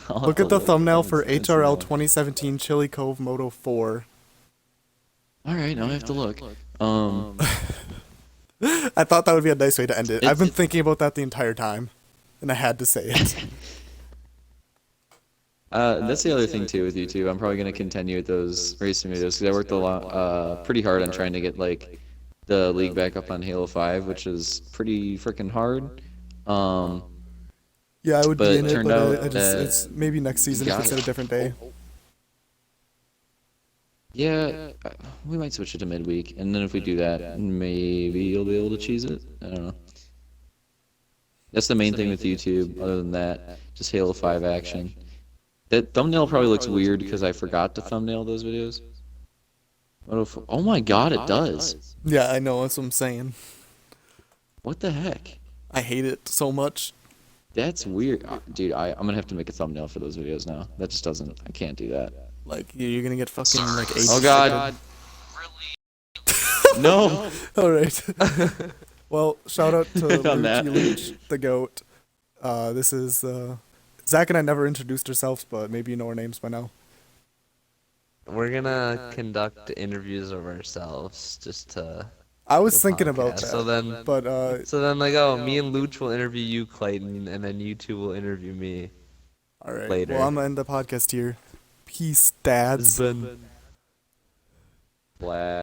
I'll have Look to at the thumbnail for and see HRL that. 2017 Chili Cove Moto 4. All right, now I have to look. I thought that would be a nice way to end it. I've been It's- thinking about that the entire time, and I had to say it. That's the other thing too with YouTube. I'm probably gonna continue with those racing videos because I worked a lot, pretty hard on trying to get like the league back up on Halo 5, which is pretty freaking hard. Yeah, I would But be it in it, turned but out I just, that it's maybe next season if got it's it. at a different day. Yeah, we might switch it to midweek, and then if we do that, maybe you'll be able to cheese it. I don't know. That's the main thing with YouTube. Other than that, just Halo 5 action. That thumbnail probably looks weird because I forgot to thumbnail those videos. Oh my god, it does. Yeah, I know, that's what I'm saying. What the heck? I hate it so much. That's weird. Dude, I'm gonna have to make a thumbnail for those videos now. That just doesn't, I can't do that. Like, you're gonna get fucking, like, age Oh god. No! Alright. Well, shout out to On that. Looch, the goat. This is, Zach and I never introduced ourselves, but maybe you know our names by now. We're gonna conduct interviews of ourselves just to. I was the thinking about podcast. that, So then, but, like, oh, me and Looch will interview you, Clayton, and then you two will interview me. alright. later. Well, I'm gonna end the podcast here. Peace, dads. It's been Flag.